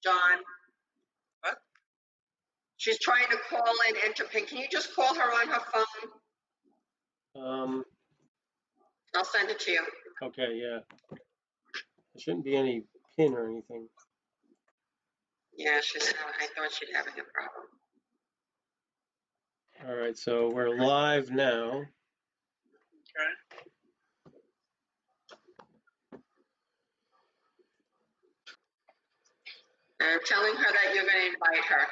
John. What? She's trying to call and enter PIN. Can you just call her on her phone? I'll send it to you. Okay, yeah. There shouldn't be any pin or anything. Yeah, I thought she'd have a problem. All right, so we're live now. Okay. I'm telling her that you're going to invite her.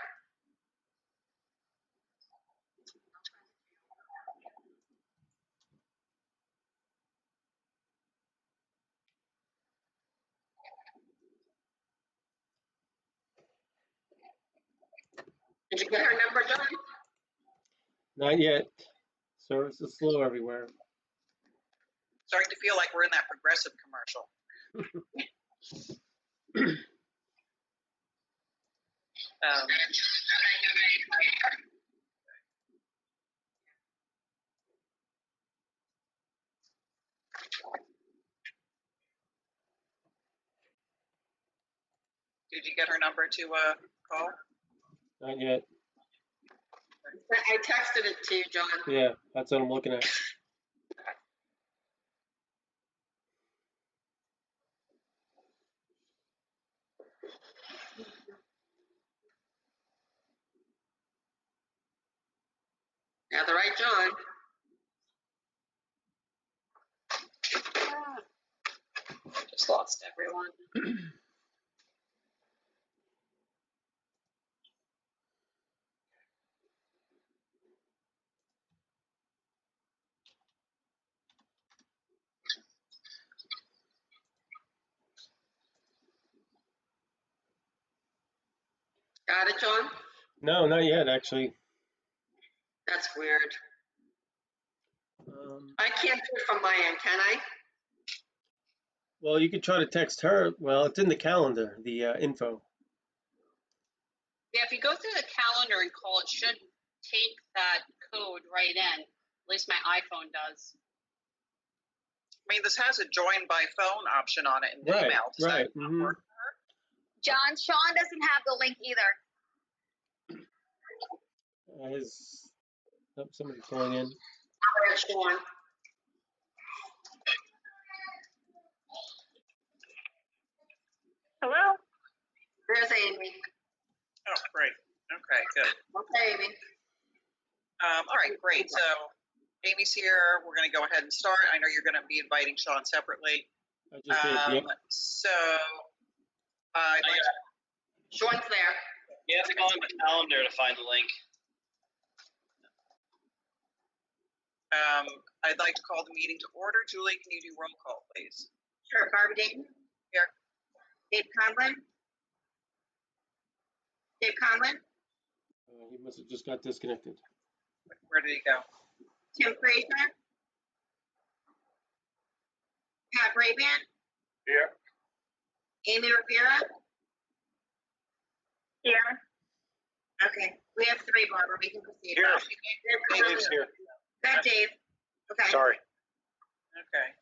Did you get her number, John? Not yet. Service is slow everywhere. Starting to feel like we're in that Progressive commercial. Did you get her number to call? Not yet. I texted it to you, John. Yeah, that's what I'm looking at. Yeah, the right John. Just lost everyone. Got it, John? No, not yet, actually. That's weird. I can't do it from my end, can I? Well, you could try to text her. Well, it's in the calendar, the info. Yeah, if you go through the calendar and call, it should take that code right in. At least my iPhone does. I mean, this has a join by phone option on it in the Right, email. Does right. that not work? John, Sean doesn't have the link either. Somebody calling in. There's Sean. Hello? There's Amy. Oh, great. Okay, good. Okay, Amy. All right, great. So Amy's here. We're going to go ahead and start. I know you're going to be inviting Sean separately. I just did, yep. So, Sean's there. You have to go on the calendar to find the link. I'd like to call the meeting to order. Julie, can you do roll call, please? Sure. Barbara Dayton. Here. Dave Conlon. Dave Conlon. He must have just got disconnected. Where did he go? Tim Fraser. Pat Brabant. Here. Amy Rivera. Here. Okay. We have three, Barbara. We can proceed. Here. Dave's here. That Dave. Okay. Sorry. Okay.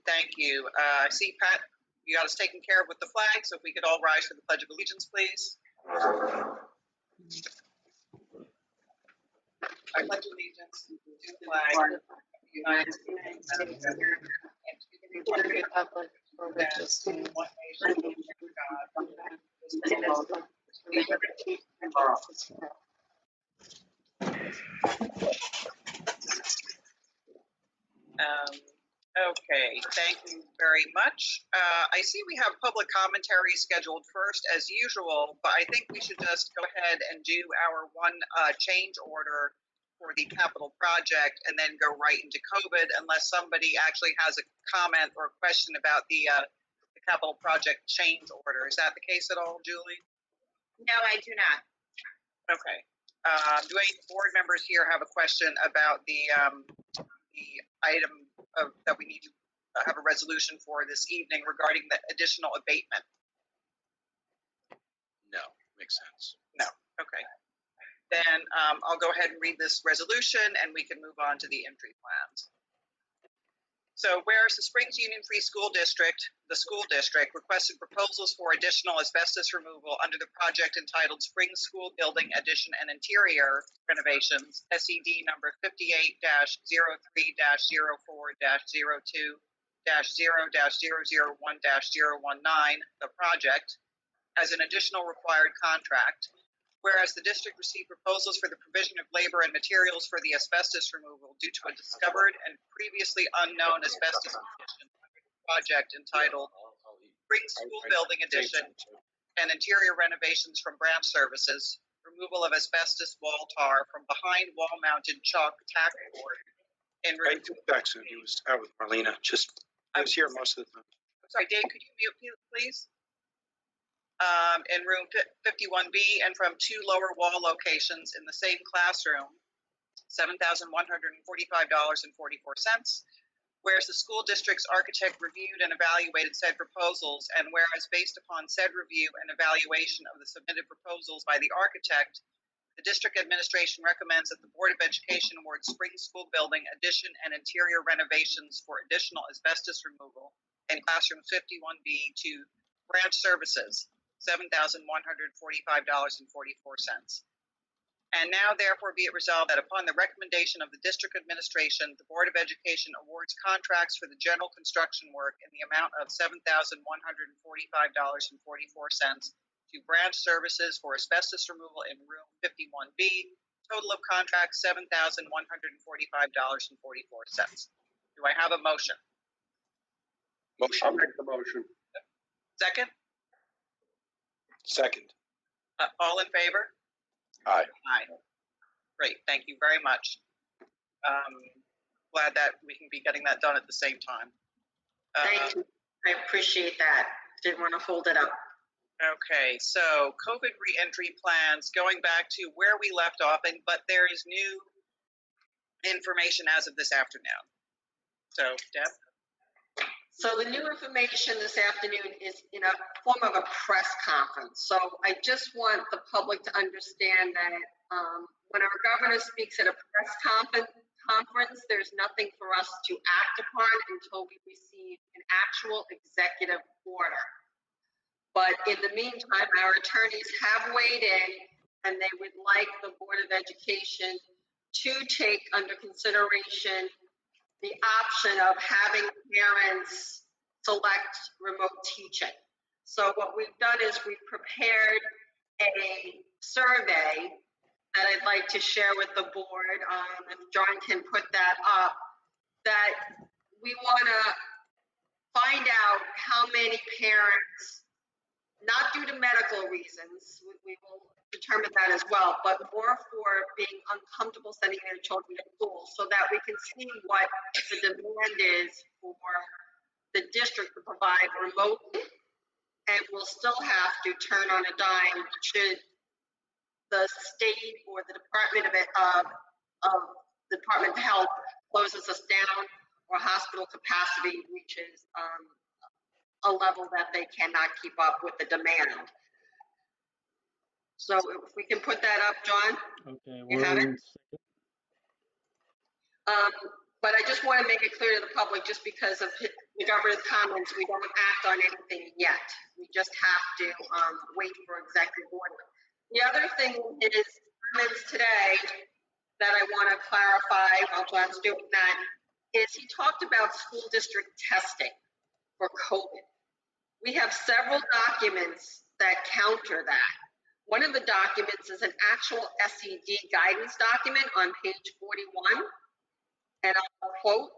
Thank you. I see, Pat, you got us taken care of with the flag, so if we could all rise for the Pledge of Allegiance, please. I pledge allegiance to the flag of the United States of America and to the republic for which it stands, one nation, under God, indivisible, with liberty and justice for all. Okay, thank you very much. I see we have public commentary scheduled first as usual, but I think we should just go ahead and do our one change order for the capital project and then go right into COVID unless somebody actually has a comment or a question about the capital project change order. Is that the case at all, Julie? No, I do not. Okay. Do any board members here have a question about the item that we need to have a resolution for this evening regarding the additional abatement? No, makes sense. No. Okay. Then I'll go ahead and read this resolution and we can move on to the entry plans. So whereas the Springs Union Free School District, the school district, requested proposals for additional asbestos removal under the project entitled Springs School Building Addition and Interior Renovations, SED number 58-03-04-02-0-001-019, the project, as an additional required contract. Whereas the district received proposals for the provision of labor and materials for the asbestos removal due to a discovered and previously unknown asbestos condition under the project entitled Springs School Building Addition and Interior Renovations from Branch Services, removal of asbestos wall tar from behind wall-mounted chalk tack board in room. Right, back soon. He was out with Marlena. I was here most of the time. I'm sorry, Dave, could you mute, please? In room 51B and from 2 lower wall locations in the same classroom, $7,145.44. Whereas the school district's architect reviewed and evaluated said proposals, and whereas based upon said review and evaluation of the submitted proposals by the architect, the district administration recommends that the Board of Education award Springs School Building addition and interior renovations for additional asbestos removal in classrooms 51B to Branch Services, $7,145.44. And now therefore be it resolved that upon the recommendation of the district administration, the Board of Education awards contracts for the general construction work in the amount of $7,145.44 to Branch Services for asbestos removal in room 51B. Total of contracts $7,145.44. Do I have a motion? Motion. I'll make the motion. Second? Second. All in favor? Aye. Aye. Great, thank you very much. Glad that we can be getting that done at the same time. Thank you. I appreciate that. Didn't want to hold it up. Okay, so COVID reentry plans, going back to where we left off, but there is new information as of this afternoon. So, Deb? So the new information this afternoon is in a form of a press conference. So I just want the public to understand that when our governor speaks at a press conference, there's nothing for us to act upon until we receive an actual executive order. But in the meantime, our attorneys have weighed in, and they would like the Board of Education to take under consideration the option of having parents select remote teaching. So what we've done is we've prepared a survey that I'd like to share with the board, if John can put that up, that we want to find out how many parents, not due to medical reasons, we will determine that as well, but more for being uncomfortable sending their children to school, so that we can see what the demand is for the district to provide remotely, and we'll still have to turn on a dime should the state or the Department of Health closes us down, or hospital capacity reaches a level that they cannot keep up with the demand. So if we can put that up, John. Okay, You have it? 1 second. But I just want to make it clear to the public, just because of the governor's comments, we don't act on anything yet. We just have to wait for executive order. The other thing is comments today that I want to clarify while John's doing that is he talked about school district testing for COVID. We have several documents that counter that. One of the documents is an actual SED guidance document on page 41. And I'll quote,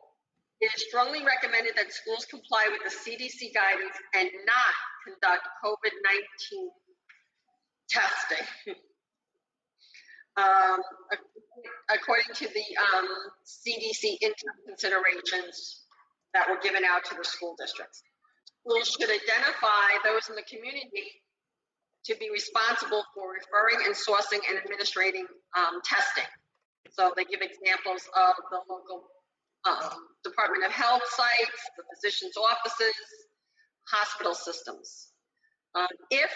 "It is strongly recommended that schools comply with the CDC guidance and not conduct COVID-19 testing." According to the CDC interim considerations that were given out to the school districts. Schools should identify those in the community to be responsible for referring and sourcing and administrating testing. So they give examples of the local Department of Health sites, the physician's offices, hospital systems. If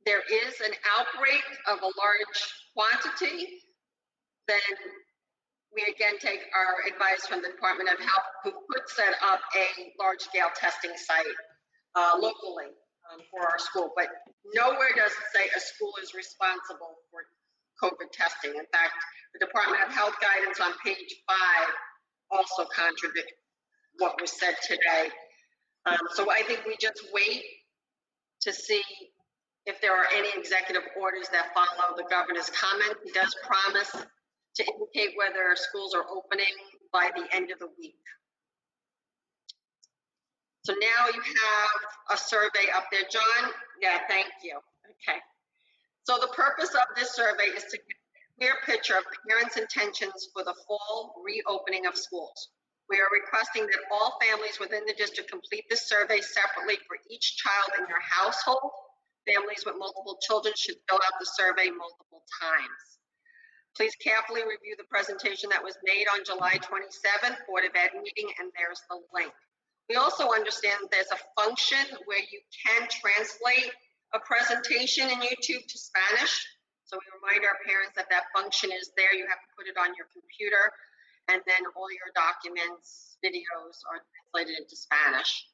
there is an outbreak of a large quantity, then we again take our advice from the Department of Health, who could set up a large-scale testing site locally for our school, but nowhere does it say a school is responsible for COVID testing. In fact, the Department of Health guidance on page 5 also contradicts what was said today. So I think we just wait to see if there are any executive orders that follow the governor's comment. He does promise to indicate whether schools are opening by the end of the week. So now you have a survey up there. John? Yeah, thank you. Okay. So the purpose of this survey is to get a clear picture of parents' intentions for the fall reopening of schools. We are requesting that all families within the district complete this survey separately for each child in your household. Families with multiple children should fill out the survey multiple times. Please carefully review the presentation that was made on July 27th, Board of Ed meeting, and there's the link. We also understand that there's a function where you can translate a presentation in YouTube to Spanish. So we remind our parents that that function is there. You have to put it on your computer, and then all your documents, videos are translated into Spanish.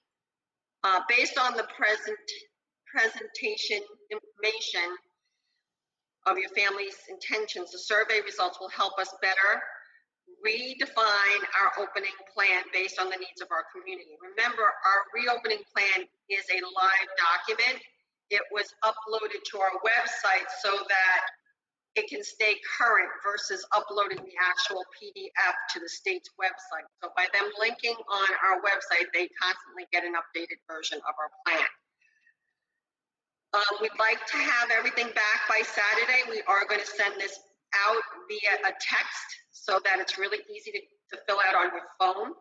Based on the presentation information of your family's intentions, the survey results will help us better redefine our opening plan based on the needs of our community. Remember, our reopening plan is a live document. It was uploaded to our website so that it can stay current versus uploading the actual PDF to the state's website. So by them linking on our website, they constantly get an updated version of our plan. We'd like to have everything back by Saturday. We are going to send this out via a text so that it's really easy to fill out on your phone.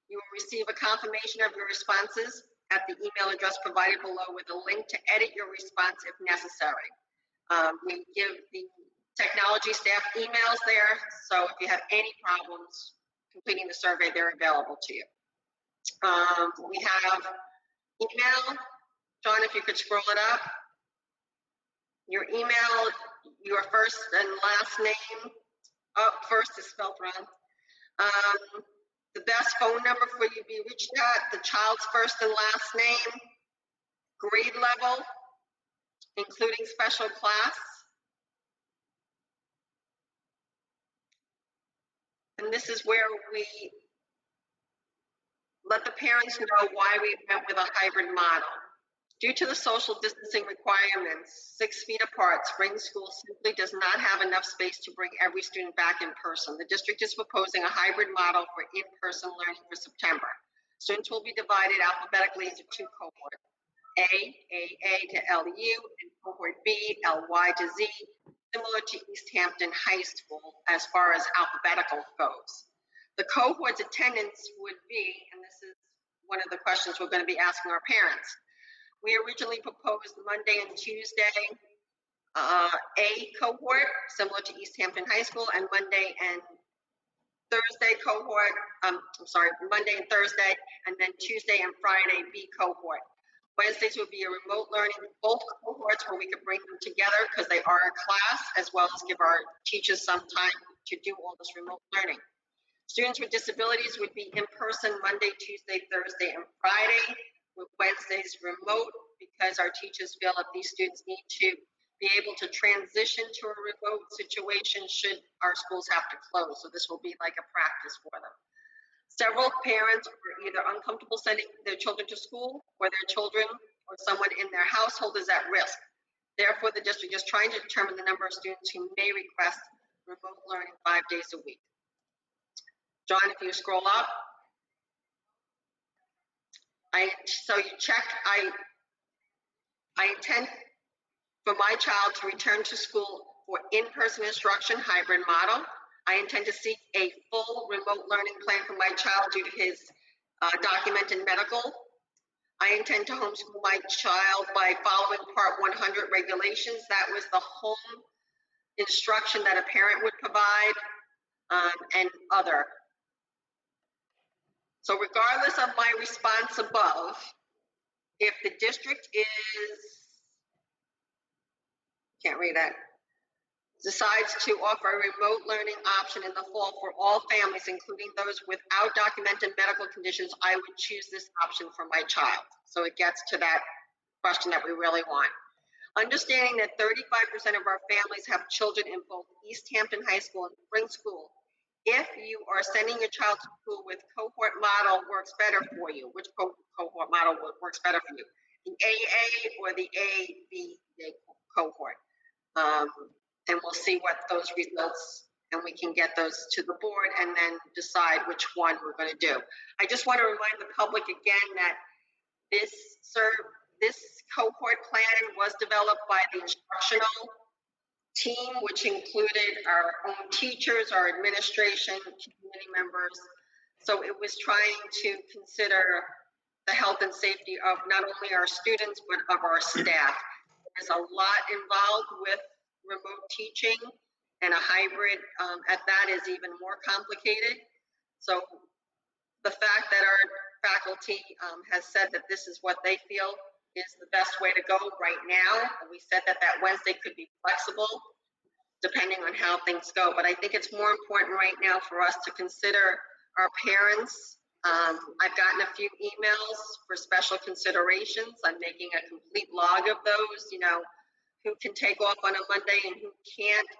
You will receive a confirmation of your responses at the email address provided below with a link to edit your response if necessary. We give the technology staff emails there, so if you have any problems completing the survey, they're available to you. We have email. John, if you could scroll it up. Your email, your first and last name. Oh, first is spelled wrong. The best phone number for you to be reached at, the child's first and last name, grade level, including special class. And this is where we let the parents know why we went with a hybrid model. Due to the social distancing requirements, 6 feet apart, Spring School simply does not have enough space to bring every student back in person. The district is proposing a hybrid model for in-person learning for September. Students will be divided alphabetically into 2 cohorts, AA to LU, and cohort B, LY to Z, similar to East Hampton High School as far as alphabetical goes. The cohort's attendance would be, and this is one of the questions we're going to be asking our parents. We originally proposed Monday and Tuesday A cohort, similar to East Hampton High School, and Monday and Thursday cohort, Monday and Thursday, and then Tuesday and Friday B cohort. Wednesdays would be a remote learning, both cohorts where we could bring them together because they are a class, as well as give our teachers some time to do all this remote learning. Students with disabilities would be in person Monday, Tuesday, Thursday, and Friday, with Wednesdays remote, because our teachers feel that these students need to be able to transition to a remote situation should our schools have to close. So this will be like a practice for them. Several parents are either uncomfortable sending their children to school, or their children or someone in their household is at risk. Therefore, the district is trying to determine the number of students who may request remote learning 5 days a week. John, if you scroll up. So you check, I intend for my child to return to school for in-person instruction hybrid model. I intend to seek a full remote learning plan for my child due to his documented medical. I intend to homeschool my child by following Part 100 regulations. That was the home instruction that a parent would provide, and other. So regardless of my response above, if the district is, can't read that, decides to offer a remote learning option in the fall for all families, including those without documented medical conditions, I would choose this option for my child. So it gets to that question that we really want. Understanding that 35% of our families have children in both East Hampton High School and Spring School, if you are sending your child to school with cohort model works better for you, which cohort model works better for you? The AA or the AB cohort? And we'll see what those results, and we can get those to the board and then decide which one we're going to do. I just want to remind the public again that this cohort plan was developed by the instructional team, which included our own teachers, our administration, community members. So it was trying to consider the health and safety of not only our students, but of our staff. There's a lot involved with remote teaching, and a hybrid at that is even more complicated. So the fact that our faculty has said that this is what they feel is the best way to go right now. And we said that Wednesday could be flexible depending on how things go. But I think it's more important right now for us to consider our parents. I've gotten a few emails for special considerations. I'm making a complete log of those, who can take off on a Monday and who can't.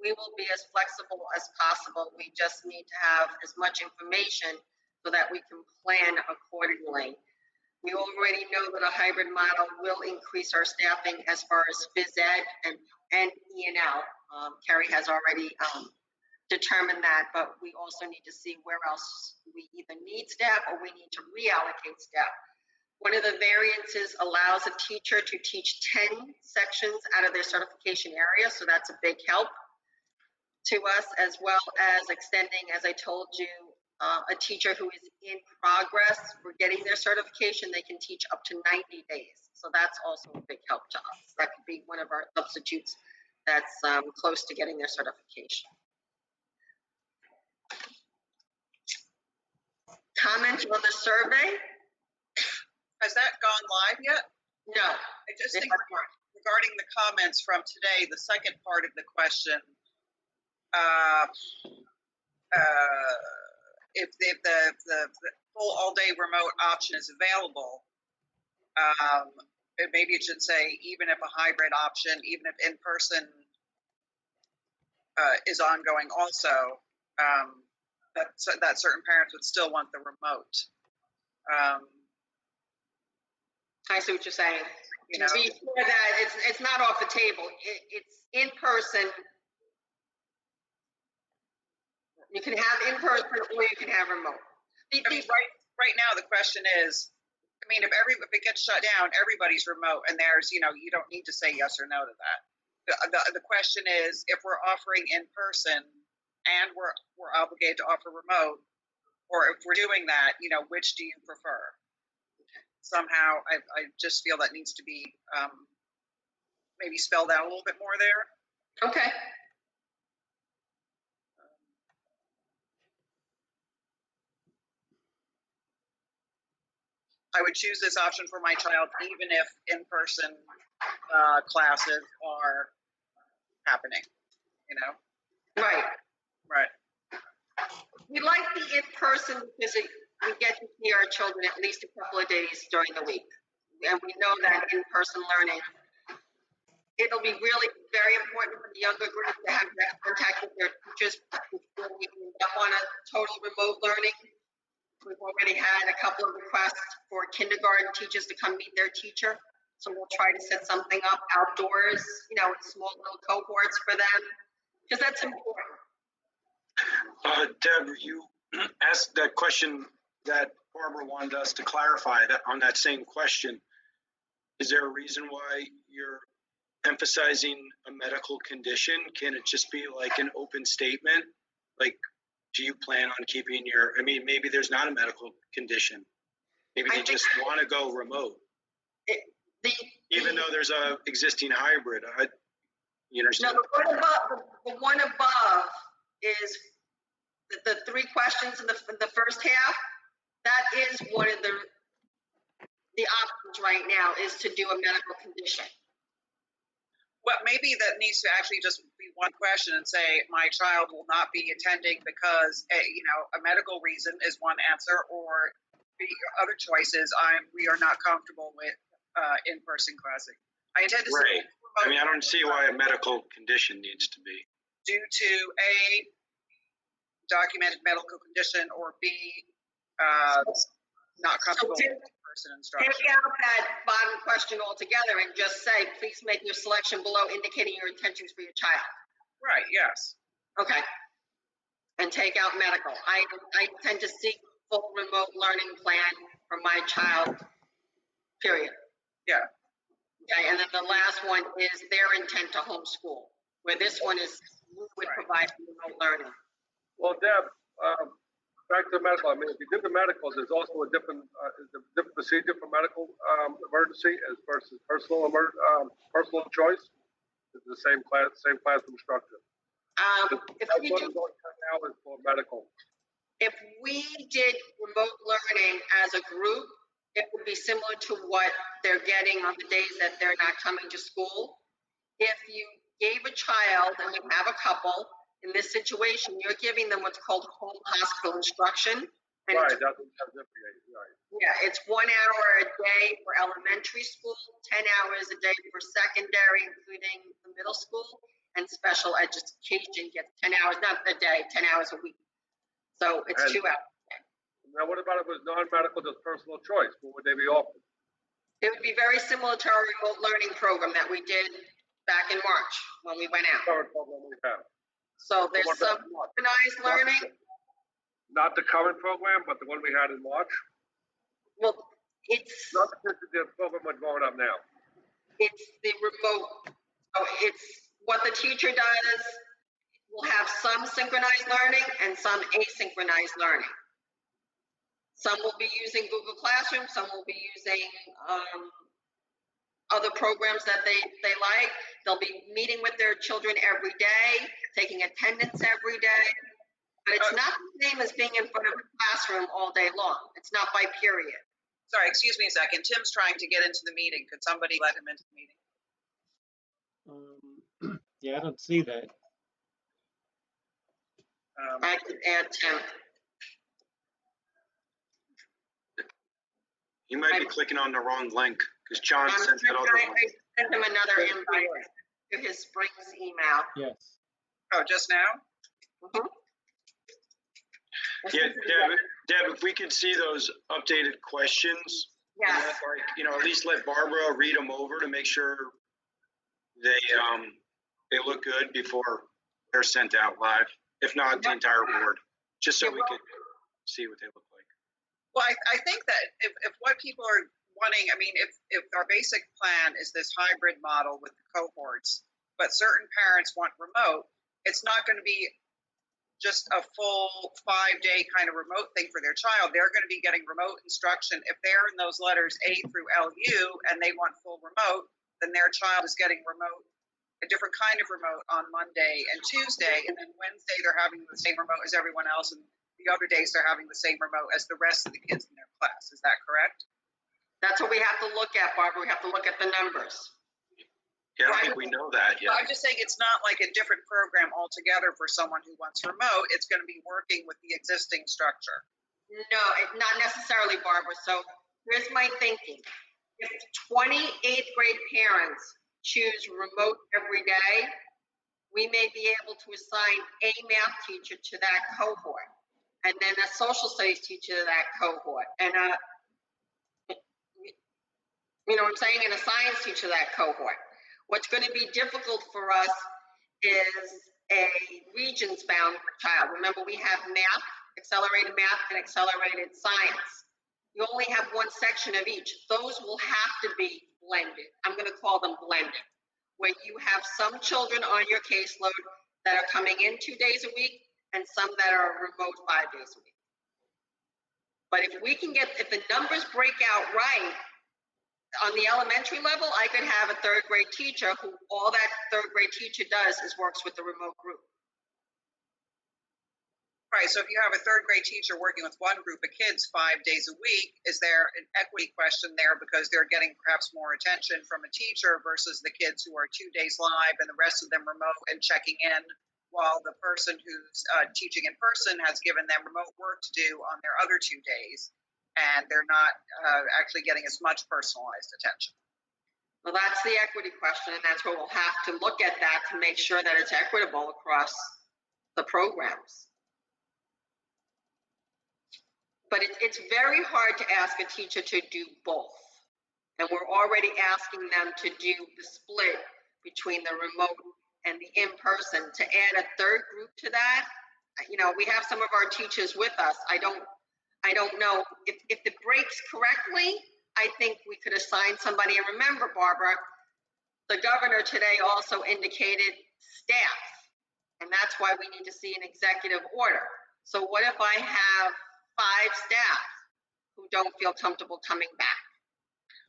We will be as flexible as possible. We just need to have as much information so that we can plan accordingly. We already know that a hybrid model will increase our staffing as far as phys ed and E&L. Carrie has already determined that, but we also need to see where else we either need staff or we need to reallocate staff. One of the variances allows a teacher to teach 10 sections out of their certification area, so that's a big help to us, as well as extending, as I told you, a teacher who is in progress for getting their certification, they can teach up to 90 days. So that's also a big help to us. That could be one of our substitutes that's close to getting their certification. Comments on the survey? Has that gone live yet? No. I just think regarding the comments from today, the second part of the question, if the full all-day remote option is available, maybe it should say even if a hybrid option, even if in-person is ongoing also, that certain parents would still want the remote. I see what you're saying. To be clear that it's not off the table. It's in person. You can have in person or you can have remote. Right now the question is, if it gets shut down, everybody's remote, and there's you don't need to say yes or no to that. The question is, if we're offering in person and we're obligated to offer remote, or if we're doing that, which do you prefer? Somehow, I just feel that needs to be maybe spelled out a little bit more there. Okay. I would choose this option for my child, even if in-person classes are happening. Right. Right. We like the in-person because we get to see our children at least a couple of days during the week. And we know that in-person learning, it'll be really very important for the younger group to have that contact with their teachers before we end up on a total remote learning. We've already had a couple of requests for kindergarten teachers to come meet their teacher. So we'll try to set something up outdoors, in small little cohorts for them, because that's important. Deb, you asked that question that Barbara wanted us to clarify that on that same question. Is there a reason why you're emphasizing a medical condition? Can it just be like an open statement? Like, do you plan on keeping maybe there's not a medical condition. Maybe they just want to go remote. Even though there's a existing hybrid. You understand? No, the one above is the three questions in the first half. That is one of the options right now, is to do a medical condition. But maybe that needs to actually just be one question and say, my child will not be attending because, a medical reason is one answer, or the other choices, we are not comfortable with in-person classing. I intend to Right. I mean, I don't see why a medical condition needs to be. due to A, documented medical condition, or B, not comfortable with in-person instruction. Take out that bottom question altogether and just say, please make your selection below indicating your intentions for your child. Right, yes. Okay. And take out medical. I tend to seek full remote learning plan for my child, period. Yeah. Okay, and then the last one is their intent to homeschool, where this one is, we would Right. provide remote learning. Well, Deb, back to medical. I mean, if you do the medicals, there's also a different procedure for medical emergency as versus personal choice. It's the same classroom structure. If That's we what do, is only 10 hours for medical. if we did remote learning as a group, it would be similar to what they're getting on the days that they're not coming to school. If you gave a child, and you have a couple, in this situation, you're giving them what's called home hospital instruction. And Right, it's, that's right. yeah, it's 1 hour a day for elementary school, 10 hours a day for secondary, including the middle school, and special education gets 10 hours, not a day, 10 hours a week. So it's And- 2 hours. Now, what about if it was non-medical, just personal choice? What would they be offered? It would be very similar to our remote learning program that we did back in March when we went out. Current program we have. So there's What some about- organized learning. Not the current program, but the one we had in March. Well, it's Not the program we're going up now. the remote. So it's what the teacher does. We'll have some synchronized learning and some asynchronized learning. Some will be using Google Classroom, some will be using other programs that they like. They'll be meeting with their children every day, taking attendance every day. But it's not the same as being in front of a classroom all day long. It's not by period. Sorry, excuse me a second. Tim's trying to get into the meeting. Could somebody let him into the meeting? Yeah, I don't see that. I could add Tim. You might be clicking on the wrong link because John sent that other I one. sent him another invite to his Springs email. Yes. Oh, just now? Mhm. Yeah, Deb, if we could see those updated questions, and Yes, let, at least let Barbara read them over to make sure they look good before they're sent out live. If not, the entire board, just so we could see what they look like. Well, I think that if what people are wanting, I mean, if our basic plan is this hybrid model with the cohorts, but certain parents want remote, it's not going to be just a full 5-day kind of remote thing for their child. They're going to be getting remote instruction. If they're in those letters A through LU and they want full remote, then their child is getting remote, a different kind of remote on Monday and Tuesday. And then Wednesday, they're having the same remote as everyone else. And the other days, they're having the same remote as the rest of the kids in their class. Is that correct? that's what we have to look at, Barbara. We have to look at the numbers. Yeah, I don't think we know that yet. I'm just saying it's not like a different program altogether for someone who wants remote. It's going to be working with the existing structure. No, not necessarily, Barbara. So here's my thinking. If 20 8th grade parents choose remote every day, we may be able to assign a math teacher to that cohort, and then a social studies teacher to that cohort, and you know what I'm saying, and a science teacher to that cohort. What's going to be difficult for us is a regions-bound child. Remember, we have math, accelerated math, and accelerated science. You only have one section of each. Those will have to be blended. I'm going to call them blended, where you have some children on your caseload that are coming in 2 days a week and some that are remote 5 days a week. But if the numbers break out right, on the elementary level, I could have a 3rd grade teacher who all that 3rd grade teacher does is works with the remote group. Right, so if you have a third grade teacher working with one group of kids 5 days a week, is there an equity question there because they're getting perhaps more attention from a teacher versus the kids who are 2 days live and the rest of them remote and checking in, while the person who's teaching in person has given them remote work to do on their other 2 days, and they're not actually getting as much personalized attention? Well, that's the equity question, and that's where we'll have to look at that to make sure that it's equitable across the programs. But it's very hard to ask a teacher to do both. And we're already asking them to do the split between the remote and the in-person. To add a third group to that, you know, we have some of our teachers with us. I don't know if it breaks correctly. I think we could assign somebody. And remember, Barbara, the governor today also indicated staff. And that's why we need to see an executive order. So what if I have 5 staff who don't feel comfortable coming back?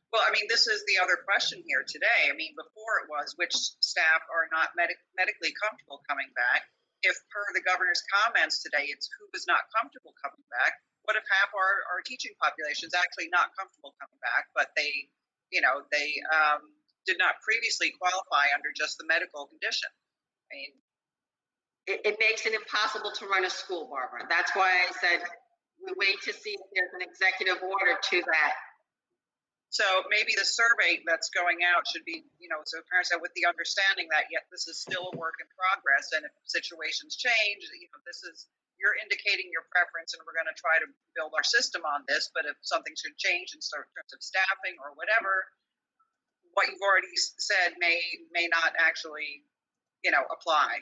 Well, I mean, this is the other question here today. I mean, before it was which staff are not medically comfortable coming back. If per the governor's comments today, it's who is not comfortable coming back. What if half our teaching population is actually not comfortable coming back, but they did not previously qualify under just the medical condition? I mean, it makes it impossible to run a school, Barbara. That's why I said we wait to see if there's an executive order to that. So maybe the survey that's going out should be, so parents have with the understanding that yet this is still a work in progress, and if situations change, you're indicating your preference, and we're going to try to build our system on this. But if something should change in terms of staffing or whatever, what you've already said may not actually, apply.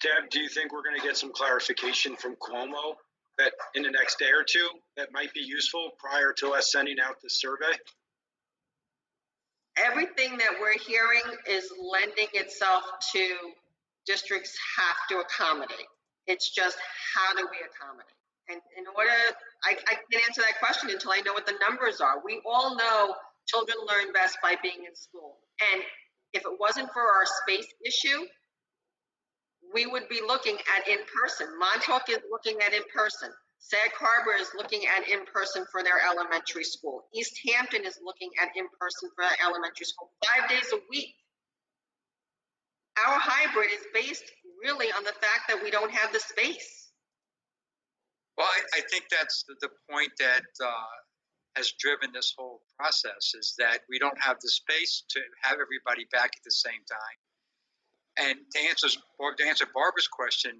Deb, do you think we're going to get some clarification from Cuomo that in the next day or two that might be useful prior to us sending out the survey? Everything that we're hearing is lending itself to districts have to accommodate. It's just how do we accommodate? And in order, I can't answer that question until I know what the numbers are. We all know children learn best by being in school. And if it wasn't for our space issue, we would be looking at in-person. Montauk is looking at in-person. Sag Harbor is looking at in-person for their elementary school. East Hampton is looking at in-person for their elementary school 5 days a week. Our hybrid is based really on the fact that we don't have the space. Well, I think that's the point that has driven this whole process, is that we don't have the space to have everybody back at the same time. And to answer Barbara's question,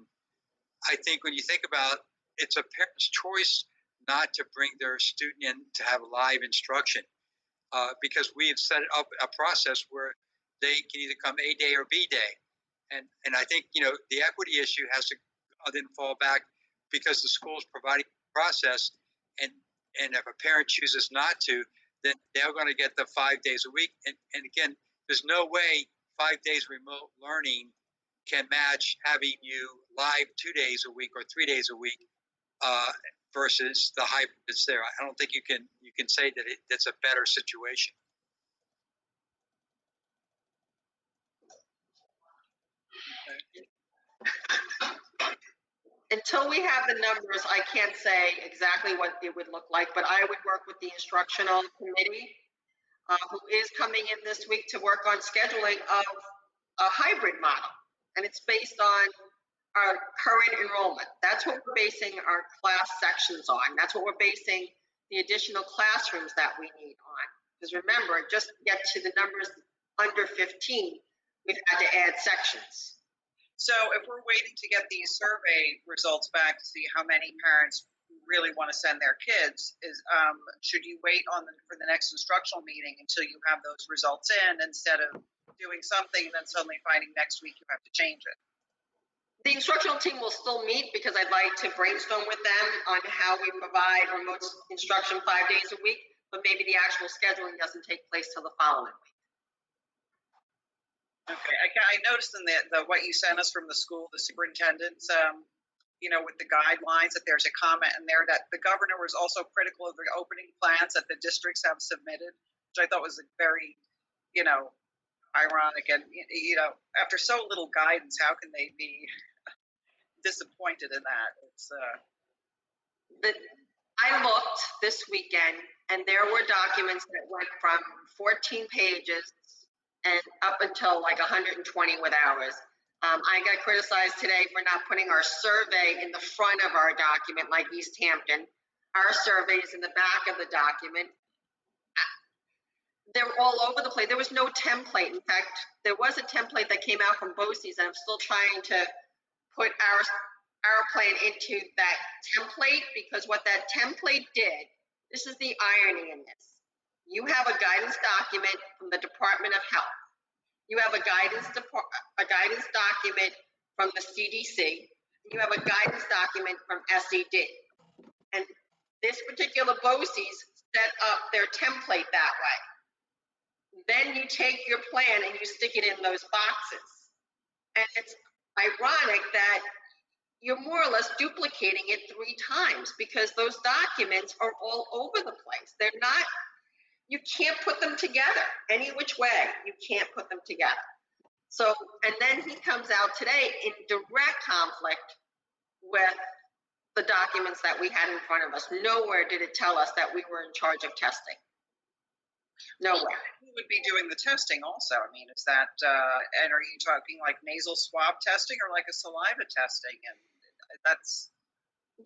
I think when you think about it's a parent's choice not to bring their student in to have live instruction, because we have set up a process where they can either come A day or B day. And I think, the equity issue has to then fall back because the school's providing a process, and if a parent chooses not to, then they're going to get the 5 days a week. And again, there's no way 5 days remote learning can match having you live 2 days a week or 3 days a week versus the hybrid that's there. I don't think you can say that that's a better situation. Until we have the numbers, I can't say exactly what it would look like, but I would work with the instructional committee who is coming in this week to work on scheduling of a hybrid model. And it's based on our current enrollment. That's what we're basing our class sections on. That's what we're basing the additional classrooms that we need on. Because remember, just to get to the numbers under 15, we've had to add sections. So if we're waiting to get these survey results back to see how many parents really want to send their kids, should you wait for the next instructional meeting until you have those results in, instead of doing something and then suddenly finding next week you have to change it? The instructional team will still meet because I'd like to brainstorm with them on how we provide remote instruction 5 days a week, but maybe the actual scheduling doesn't take place till the following week. Okay, I noticed in the what you sent us from the school, the superintendents, with the guidelines, that there's a comment in there that the governor was also critical of the opening plans that the districts have submitted, which I thought was a very, ironic. And, after so little guidance, how can they be disappointed in that. It's, I looked this weekend and there were documents that went from 14 pages and up until like 120 with hours. I got criticized today for not putting our survey in the front of our document like East Hampton. Our survey is in the back of the document. They're all over the place. There was no template. In fact, there was a template that came out from BOCES, and I'm still trying to put our plan into that template, because what that template did, this is the irony in this. You have a guidance document from the Department of Health. You have a guidance document from the CDC. You have a guidance document from SED. And this particular BOCES set up their template that way. Then you take your plan and you stick it in those boxes. And it's ironic that you're more or less duplicating it 3 times, because those documents are all over the place. They're not, you can't put them together any which way. You can't put them together. So, and then he comes out today in direct conflict with the documents that we had in front of us. Nowhere did it tell us that we were in charge of testing. Nowhere. who would be doing the testing also? I mean, is that, and are you talking like nasal swab testing or like a saliva testing? And that's,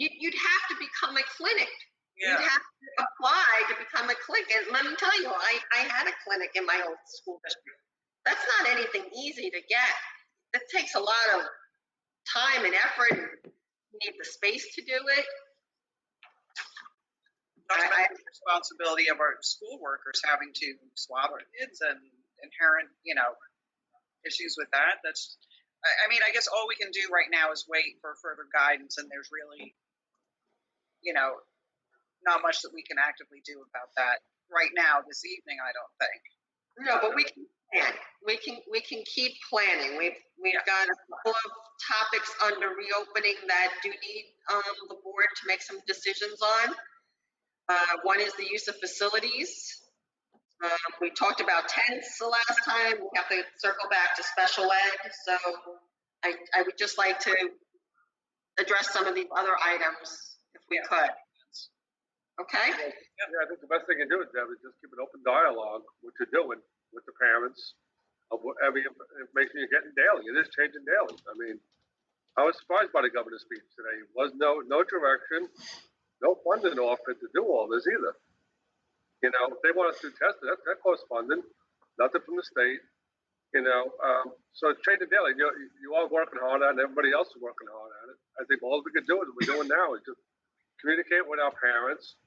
You'd have to become a clinic. yeah. You'd have to apply to become a clinic. And let me tell you, I had a clinic in my old school district. That's not anything easy to get. It takes a lot of time and effort. And you need the space to do it. Not to mention the responsibility of our school workers having to swab our kids and inherent, issues with that. That's, I mean, I guess all we can do right now is wait for further guidance, and there's really, not much that we can actively do about that right now this evening, I don't think. No, but we can plan. We can keep planning. We've got a couple of topics under reopening that do need the board to make some decisions on. One is the use of facilities. We talked about tents the last time. We have to circle back to special ed. So I would just like to address some of these other items if we could. Okay? Yeah, I think the best thing to do is, Deb, is just keep an open dialogue, what you're doing with the parents, of every information you're getting daily. It is changing daily. I mean, I was surprised by the governor's speech today. There was no direction, no funding offered to do all this either. If they want us to test it, that costs funding, nothing from the state. So it's changing daily. You all working hard on it, and everybody else is working hard on it. I think all we can do is we're doing now is just communicate with our parents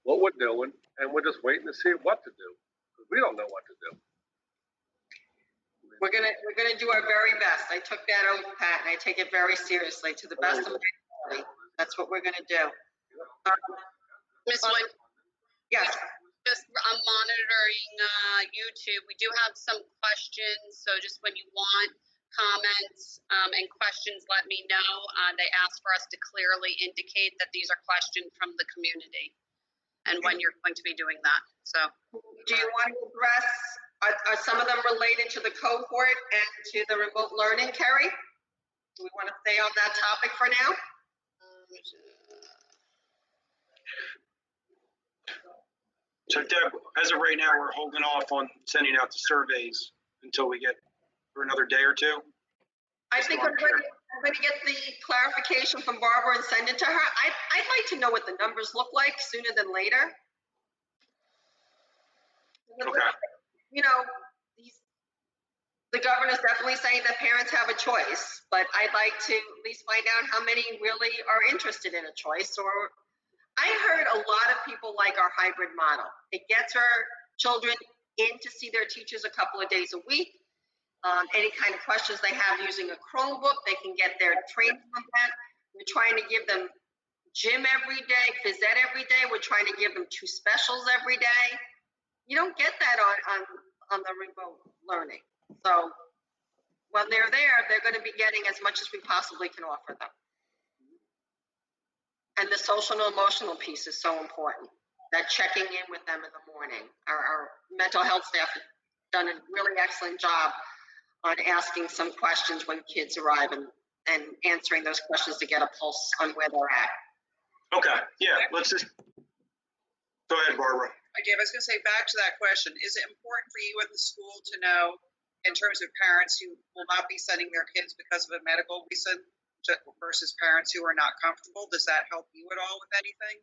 what we're doing, and we're just waiting to see what to do, because we don't know what to do. We're gonna do our very best. I took that oath, Pat, and I take it very seriously. To the best of my ability, that's what we're gonna do. Ms. Wood, Yes. just I'm monitoring YouTube. We do have some questions, so just when you want comments and questions, let me know. They asked for us to clearly indicate that these are questions from the community and when you're going to be doing that. So, Do you want to address, are some of them related to the cohort and to the remote learning, Kerry? Do we want to stay on that topic for now? So Deb, as of right now, we're holding off on sending out the surveys until we get, for another day or two. I think I'm going to get the clarification from Barbara and send it to her. I'd like to know what the numbers look like sooner than later. Okay. The governor's definitely saying that parents have a choice, but I'd like to at least find out how many really are interested in a choice. Or I heard a lot of people like our hybrid model. It gets our children in to see their teachers a couple of days a week. Any kind of questions they have using a Chromebook, they can get their training on that. We're trying to give them gym every day, phys ed every day. We're trying to give them 2 specials every day. You don't get that on the remote learning. So when they're there, they're going to be getting as much as we possibly can offer them. And the social and emotional piece is so important. That checking in with them in the morning. Our mental health staff has done a really excellent job on asking some questions when kids arrive, and and answering those questions to get a pulse on where they're at. Okay, yeah, let's just, go ahead, Barbara. Okay, I was going to say, back to that question, is it important for you at the school to know, in terms of parents who will not be sending their kids because of a medical reason versus parents who are not comfortable? Does that help you at all with anything?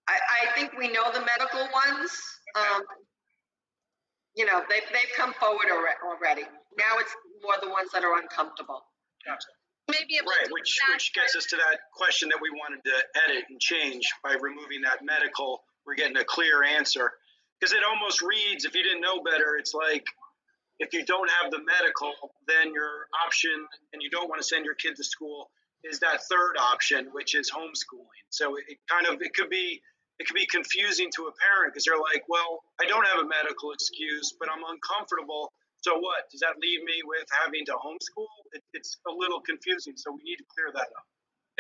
I think we know the medical ones. You know, they've come forward already. Now it's more the ones that are uncomfortable. Gotcha. Maybe able Right, to which answer- gets us to that question that we wanted to edit and change by removing that medical. We're getting a clear answer. Because it almost reads, if you didn't know better, it's like, if you don't have the medical, then your option, and you don't want to send your kid to school, is that third option, which is homeschooling. So it could be confusing to a parent because they're like, well, I don't have a medical excuse, but I'm uncomfortable. So what? Does that leave me with having to homeschool? It's a little confusing, so we need to clear that up.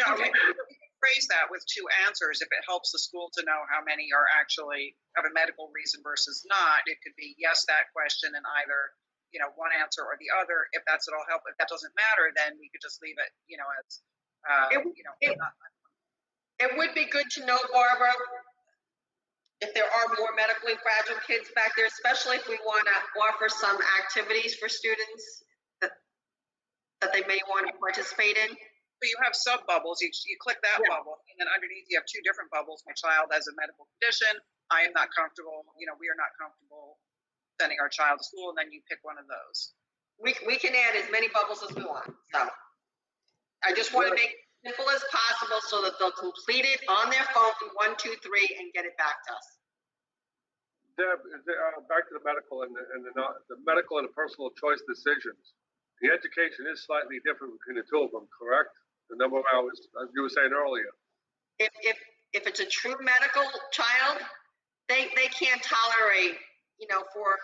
No, we can phrase that with two answers. If it helps the school to know how many are actually have a medical reason versus not, it could be yes, that question, and either, you know, one answer or the other. If that's at all help, if that doesn't matter, then we could just leave it, you know, as, you know, It would be good to know, Barbara, if there are more medically fragile kids back there, especially if we want to offer some activities for students that they may want to participate in. So you have sub bubbles. You click that Yeah. bubble, and then underneath you have two different bubbles. My child has a medical condition. I am not comfortable. You know, we are not comfortable sending our child to school, and then you pick one of those. We can add as many bubbles as we want. So I just want to make it simple as possible so that they'll complete it on their phone, 1, 2, 3, and get it back to us. Deb, back to the medical and the medical and the personal choice decisions. The education is slightly different between the two of them, correct? The number of hours, as you were saying earlier. If it's a true medical child, they can't tolerate, you know, for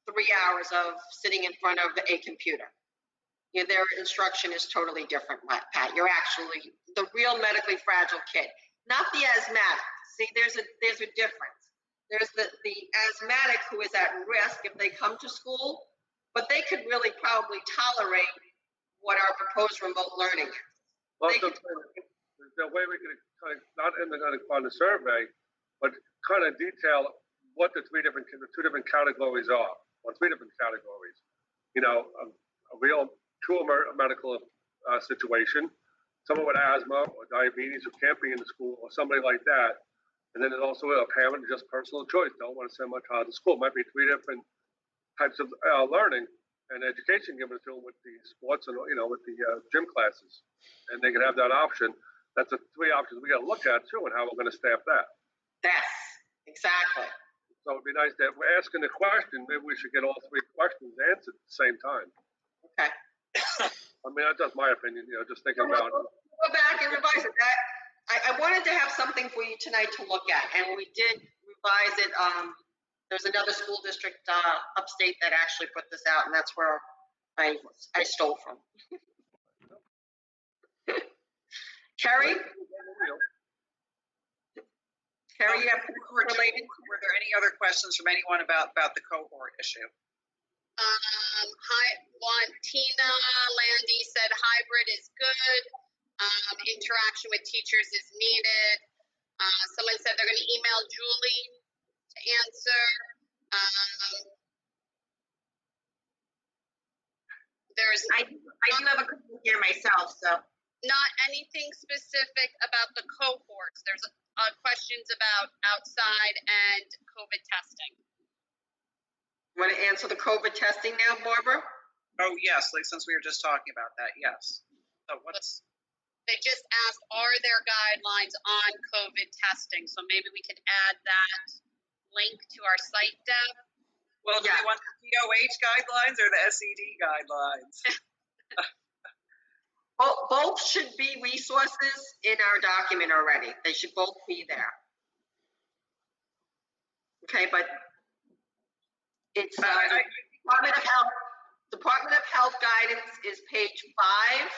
3 hours of sitting in front of a computer. You know, their instruction is totally different, Pat. You're actually the real medically fragile kid, not the asthmatic. See, there's a difference. There's the asthmatic who is at risk if they come to school, but they could really probably tolerate what our proposed remote learning is. Well, They the way we could kind of, not on the survey, but kind of detail what the two different categories are, or 3 different categories. You know, a real true medical situation, someone with asthma or diabetes who can't be in the school, or somebody like that. And then there's also a parent who just personal choice, don't want to send my child to school. It might be 3 different types of learning and education given to them with the sports and, you know, with the gym classes. And they can have that option. That's the 3 options we got to look at too, and how we're going to staff that. Yes, exactly. So it'd be nice that we're asking the question, maybe we should get all 3 questions answered at the same time. Okay. I mean, that's just my opinion, you know, just thinking about it. Go back and revise it. I wanted to have something for you tonight to look at, and we did revise it. There's another school district upstate that actually put this out, and that's where I stole from. Carrie, you have related? Were there any other questions from anyone about the cohort issue? Tina Landy said hybrid is good. Interaction with teachers is needed. Someone said they're going to email Julie to answer. I do have a question here myself, so. Not anything specific about the cohorts. There's questions about outside and COVID testing. Want to answer the COVID testing now, Barbara? Oh, yes, like since we were just talking about that, yes. So They just asked, are there guidelines on COVID testing? So maybe we could add that link to our site, Deb. Well, do you want the DOH guidelines or the SED guidelines? Both should be resources in our document already. They should both be there. Okay, but it's Department of Health guidance is page 5,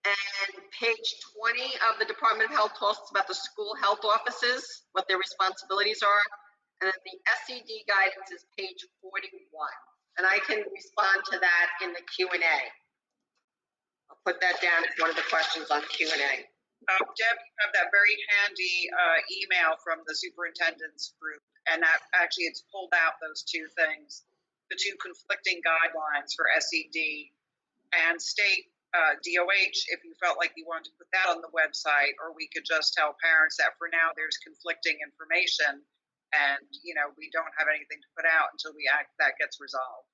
and page 20 of the Department of Health talks about the school health offices, what their responsibilities are, and then the SED guidance is page 41. And I can respond to that in the Q&A. put that down as one of the questions on Q&A. Deb, you have that very handy email from the superintendent's group, and that actually it's pulled out those two things, the two conflicting guidelines for SED and state DOH, if you felt like you wanted to put that on the website, or we could just tell parents that for now there's conflicting information and, you know, we don't have anything to put out until that gets resolved.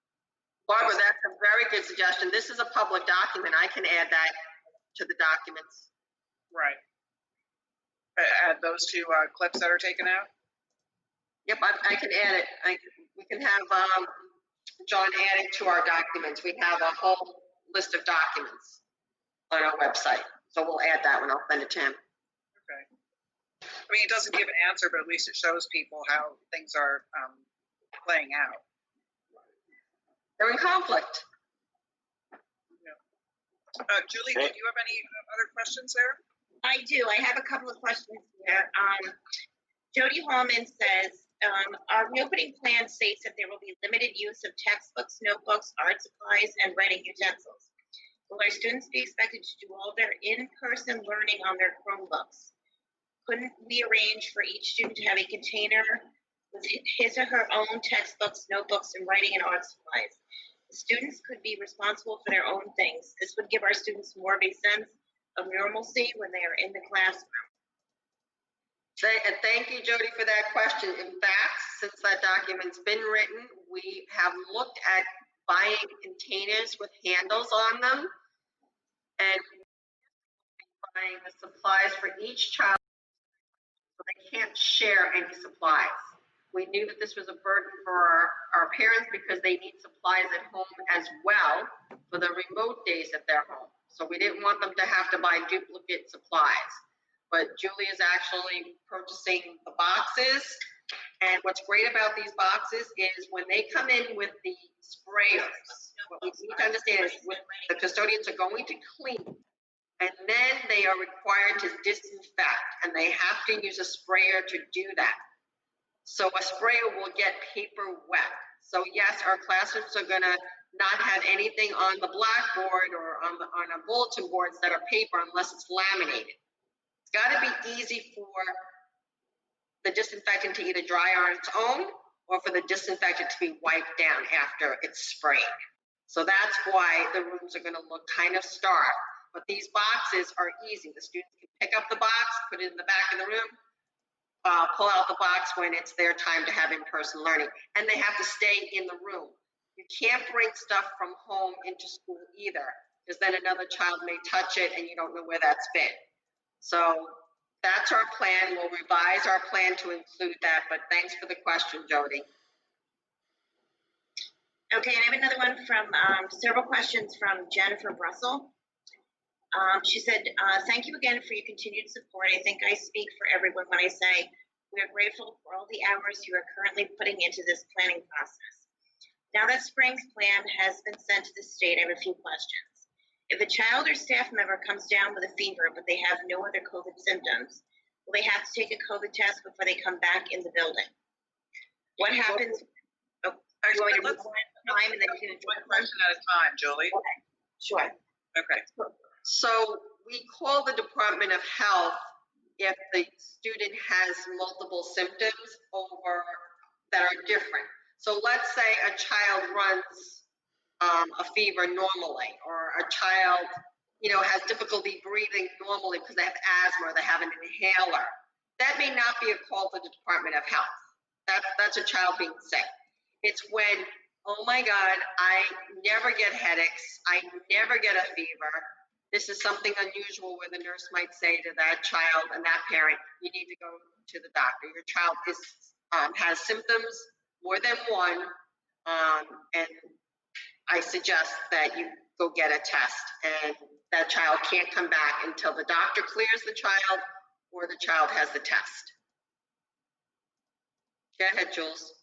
Barbara, that's a very good suggestion. This is a public document. I can add that to the documents. Right. Add those two clips that are taken out? Yep, I can add it. We can have John add it to our documents. We have a whole list of documents on our website. So we'll add that one. I'll send it to him. Okay. I mean, it doesn't give an answer, but at least it shows people how things are playing out. They're in conflict. Julie, did you have any other questions there? I do. I have a couple of questions here. Jody Hallman says, our reopening plan states that there will be limited use of textbooks, notebooks, art supplies, and writing utensils. Will our students be expected to do all their in-person learning on their Chromebooks? Couldn't we arrange for each student to have a container with his or her own textbooks, notebooks, and writing and art supplies? The students could be responsible for their own things. This would give our students more of a sense of normalcy when they are in the classroom. And thank you, Jody, for that question. In fact, since that document's been written, we have looked at buying containers with handles on them and buying the supplies for each child so they can't share any supplies. We knew that this was a burden for our parents because they need supplies at home as well for the remote days at their home. So we didn't want them to have to buy duplicate supplies. But Julie is actually purchasing the boxes. And what's great about these boxes is when they come in with the sprayers, what we need to understand is the custodians are going to clean, and then they are required to disinfect, and they have to use a sprayer to do that. So a sprayer will get paper wet. So yes, our classrooms are gonna not have anything on the blackboard or on our bulletin boards that are paper unless it's laminated. It's gotta be easy for the disinfectant to either dry on its own or for the disinfectant to be wiped down after it's sprayed. So that's why the rooms are gonna look kind of stark. But these boxes are easy. The students can pick up the box, put it in the back of the room, pull out the box when it's their time to have in-person learning. And they have to stay in the room. You can't bring stuff from home into school either, because then another child may touch it and you don't know where that's been. So that's our plan. We'll revise our plan to include that, but thanks for the question, Jody. Okay, and I have another one from several questions from Jennifer Russell. She said, thank you again for your continued support. I think I speak for everyone when I say we are grateful for all the hours you are currently putting into this planning process. Now that spring's plan has been sent to the state, I have a few questions. If a child or staff member comes down with a fever, but they have no other COVID symptoms, will they have to take a COVID test before they come back in the building? What happens? Oh, you want me to move one at a time and then you can one question at a time, Julie. Okay, sure. Okay. So we call the Department of Health if the student has multiple symptoms that are different. So let's say a child runs a fever normally, or a child, has difficulty breathing normally because they have asthma or they have an inhaler. That may not be a call to the Department of Health. That's a child being sick. It's when, oh my God, I never get headaches, I never get a fever. This is something unusual where the nurse might say to that child and that parent, you need to go to the doctor. Your child has symptoms, more than one, and I suggest that you go get a test, and that child can't come back until the doctor clears the child or the child has the test. Go ahead, Jules.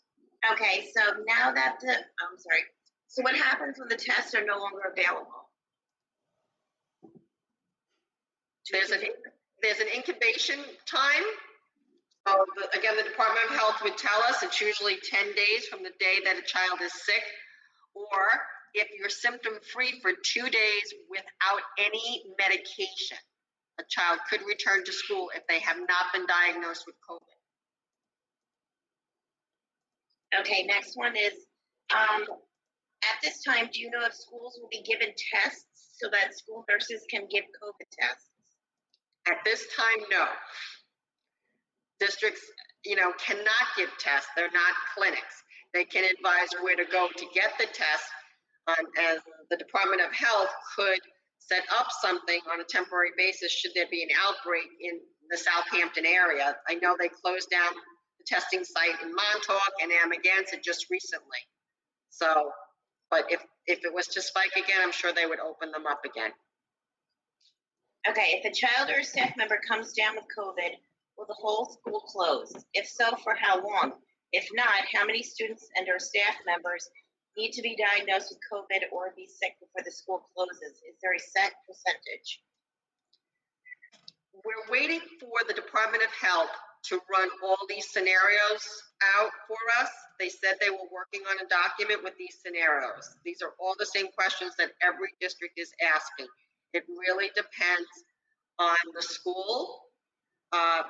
Okay, so now that I'm sorry. So what happens when the tests are no longer available? There's an incubation time. Again, the Department of Health would tell us it's usually 10 days from the day that a child is sick, or if you're symptom-free for 2 days without any medication. A child could return to school if they have not been diagnosed with COVID. Okay, next one is, at this time, do you know if schools will be given tests so that school nurses can give COVID tests? At this time, no. Districts, cannot give tests. They're not clinics. They can advise where to go to get the test, as the Department of Health could set up something on a temporary basis should there be an outbreak in the Southampton area. I know they closed down the testing site in Montauk and Amagansett just recently. So, but if it was to spike again, I'm sure they would open them up again. Okay, if a child or a staff member comes down with COVID, will the whole school close? If so, for how long? If not, how many students and or staff members need to be diagnosed with COVID or be sick before the school closes? Is there a set percentage? We're waiting for the Department of Health to run all these scenarios out for us. They said they were working on a document with these scenarios. These are all the same questions that every district is asking. It really depends on the school.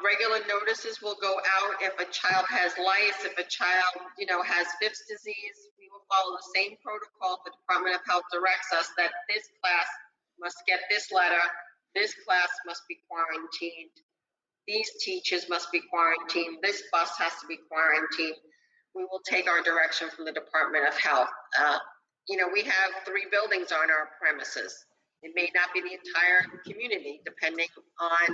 Regular notices will go out if a child has lice, if a child, has Fifth's disease. We will follow the same protocol. The Department of Health directs us that this class must get this letter, this class must be quarantined, these teachers must be quarantined, this bus has to be quarantined. We will take our direction from the Department of Health. We have 3 buildings on our premises. It may not be the entire community, depending on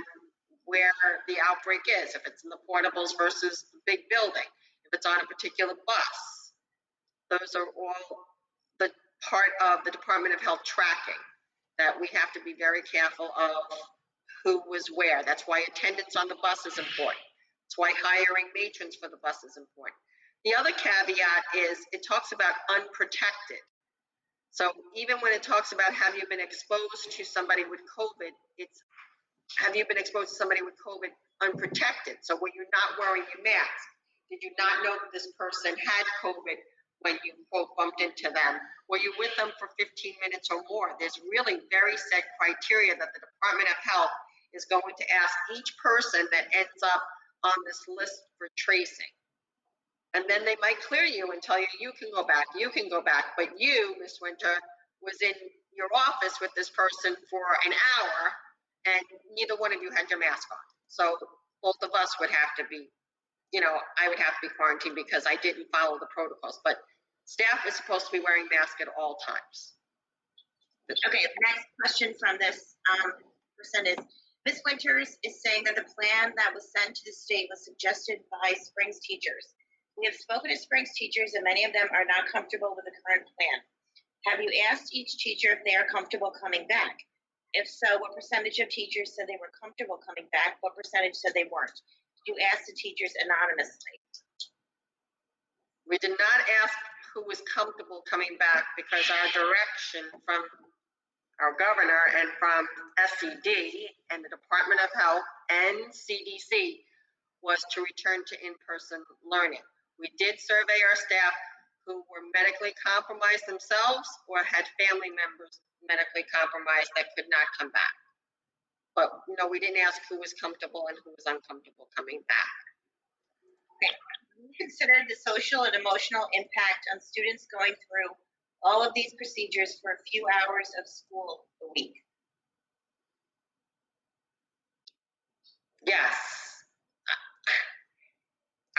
where the outbreak is, if it's in the portables versus the big building, if it's on a particular bus. Those are all the part of the Department of Health tracking that we have to be very careful of who was where. That's why attendance on the bus is important. That's why hiring matrons for the bus is important. The other caveat is it talks about unprotected. So even when it talks about have you been exposed to somebody with COVID, it's have you been exposed to somebody with COVID unprotected? So were you not wearing your mask? Did you not know that this person had COVID when you, quote, bumped into them? Were you with them for 15 minutes or more? There's really very set criteria that the Department of Health is going to ask each person that ends up on this list for tracing. And then they might clear you and tell you, you can go back, But you, Ms. Winter, was in your office with this person for an hour and neither one of you had your mask on. So both of us would have to be, I would have to be quarantined because I didn't follow the protocols. But staff is supposed to be wearing masks at all times. Okay, the next question from this person is, Ms. Winters is saying that the plan that was sent to the state was suggested by Springs teachers. We have spoken to Springs teachers and many of them are not comfortable with the current plan. Have you asked each teacher if they are comfortable coming back? If so, what percentage of teachers said they were comfortable coming back? What percentage said they weren't? Did you ask the teachers anonymously? We did not ask who was comfortable coming back because our direction from our governor and from SED and the Department of Health and CDC was to return to in-person learning. We did survey our staff who were medically compromised themselves or had family members medically compromised that could not come back. But no, we didn't ask who was comfortable and who was uncomfortable coming back. Okay. We considered the social and emotional impact on students going through all of these procedures for a few hours of school a week. Yes.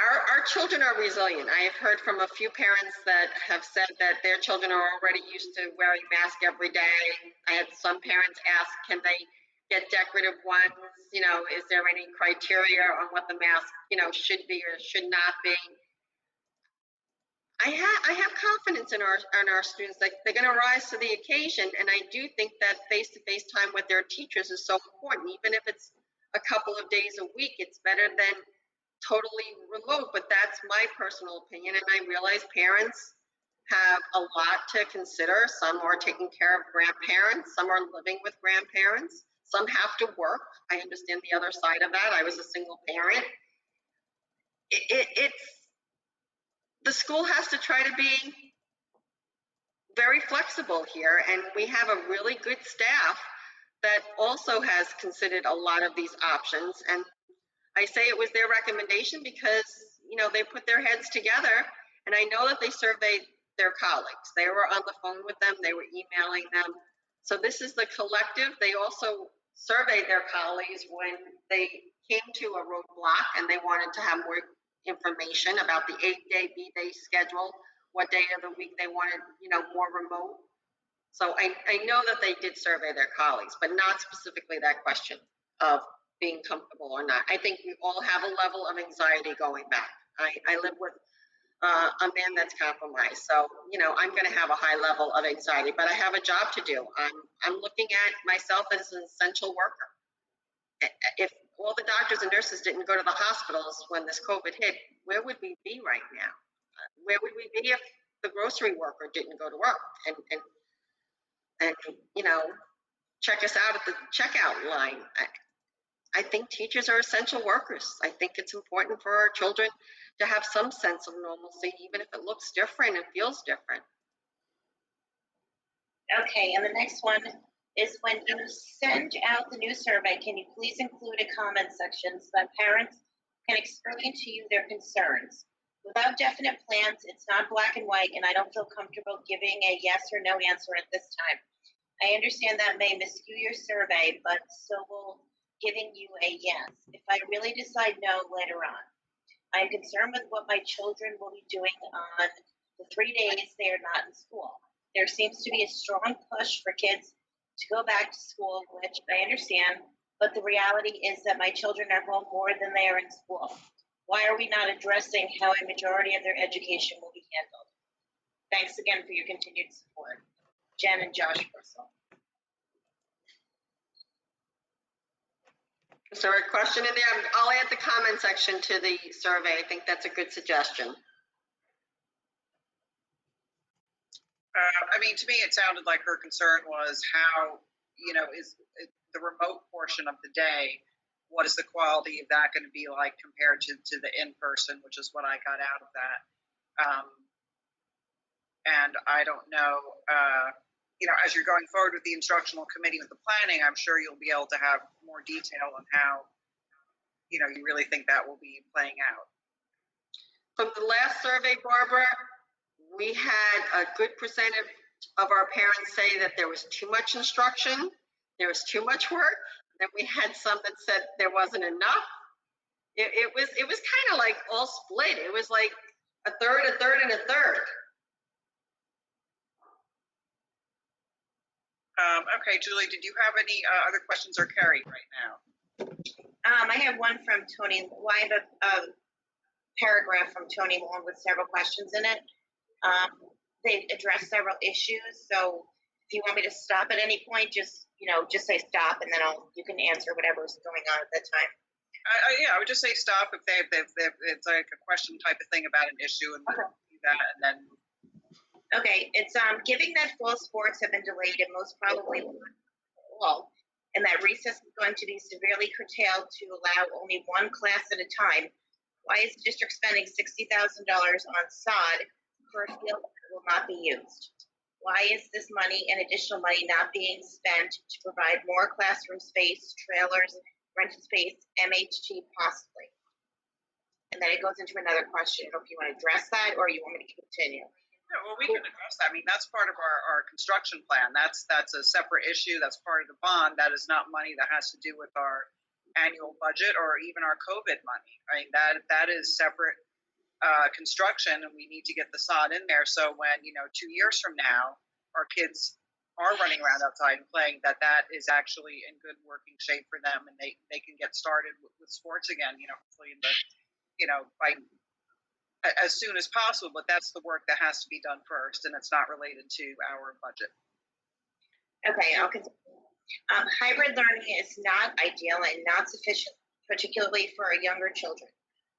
Our children are resilient. I have heard from a few parents that have said that their children are already used to wearing masks every day. I had some parents ask, can they get decorative ones? Is there any criteria on what the mask, should be or should not be? I have confidence in our students that they're going to rise to the occasion, and I do think that face-to-face time with their teachers is so important. Even if it's a couple of days a week, it's better than totally remote, but that's my personal opinion. And I realize parents have a lot to consider. Some are taking care of grandparents. Some are living with grandparents. Some have to work. I understand the other side of that. I was a single parent. The school has to try to be very flexible here, and we have a really good staff that also has considered a lot of these options. And I say it was their recommendation because, you know, they put their heads together, and I know that they surveyed their colleagues. They were on the phone with them, they were emailing them. So this is the collective. They also surveyed their colleagues when they came to a roadblock and they wanted to have more information about the 8-day B-day schedule, what day of the week they wanted, you know, more remote. So I know that they did survey their colleagues, but not specifically that question of being comfortable or not. I think we all have a level of anxiety going back. I live with a man that's compromised, so you know I'm going to have a high level of anxiety, but I have a job to do. I'm looking at myself as an essential worker. If all the doctors and nurses didn't go to the hospitals when this COVID hit, where would we be right now? Where would we be if the grocery worker didn't go to work and you know, check us out at the checkout line? I think teachers are essential workers. I think it's important for our children to have some sense of normalcy, even if it looks different and feels different. Okay, and the next one is when you send out the new survey, can you please include a comment section so that parents can explain to you their concerns? Without definite plans, it's not black and white, and I don't feel comfortable giving a yes or no answer at this time. I understand that may miscue your survey, but so will giving you a yes if I really decide no later on. I am concerned with what my children will be doing on the 3 days they are not in school. There seems to be a strong push for kids to go back to school, which I understand, but the reality is that my children are home more than they are in school. Why are we not addressing how a majority of their education will be handled? Thanks again for your continued support. Jen and Josh Russell. Is there a question in there? I'll add the comment section to the survey. I think that's a good suggestion. I mean, to me, it sounded like her concern was how, you know, is the remote portion of the day, what is the quality of that going to be like compared to the in-person, which is what I got out of that. And I don't know, you know, as you're going forward with the instructional committee with the planning, I'm sure you'll be able to have more detail on how, you know, you really think that will be playing out. From the last survey, Barbara, we had a good percentage of our parents say that there was too much instruction, there was too much work. Then we had some that said there wasn't enough. It was kind of like all split. It was like a third, a third, and a third. Okay, Julie, did you have any other questions, or Carrie right now? I have one from Tony. Well, I have a paragraph from Tony Long with several questions in it. They addressed several issues, so if you want me to stop at any point, just say stop, and then you can answer whatever's going on at that time. Yeah, I would just say stop if it's like a question type of thing about an issue, and we'll do that, and then. Okay, it's given that fall sports have been delayed and most probably will, and that recess is going to be severely curtailed to allow only one class at a time, why is the district spending $60,000 on sod for a field that will not be used? Why is this money and additional money not being spent to provide more classroom space, trailers, rented space, MHT possibly? And then it goes into another question. I don't know if you want to address that or you want me to continue. Yeah, well, we can address that. I mean, that's part of our construction plan. That's a separate issue. That's part of the bond. That is not money that has to do with our annual budget or even our COVID money. I mean, that is separate construction, and we need to get the sod in there. So when, 2 years from now, our kids are running around outside and playing, that is actually in good working shape for them, and they can get started with sports again, hopefully in the, by as soon as possible, but that's the work that has to be done first, and it's not related to our budget. Okay, I'll continue. Hybrid learning is not ideal and not sufficient, particularly for our younger children.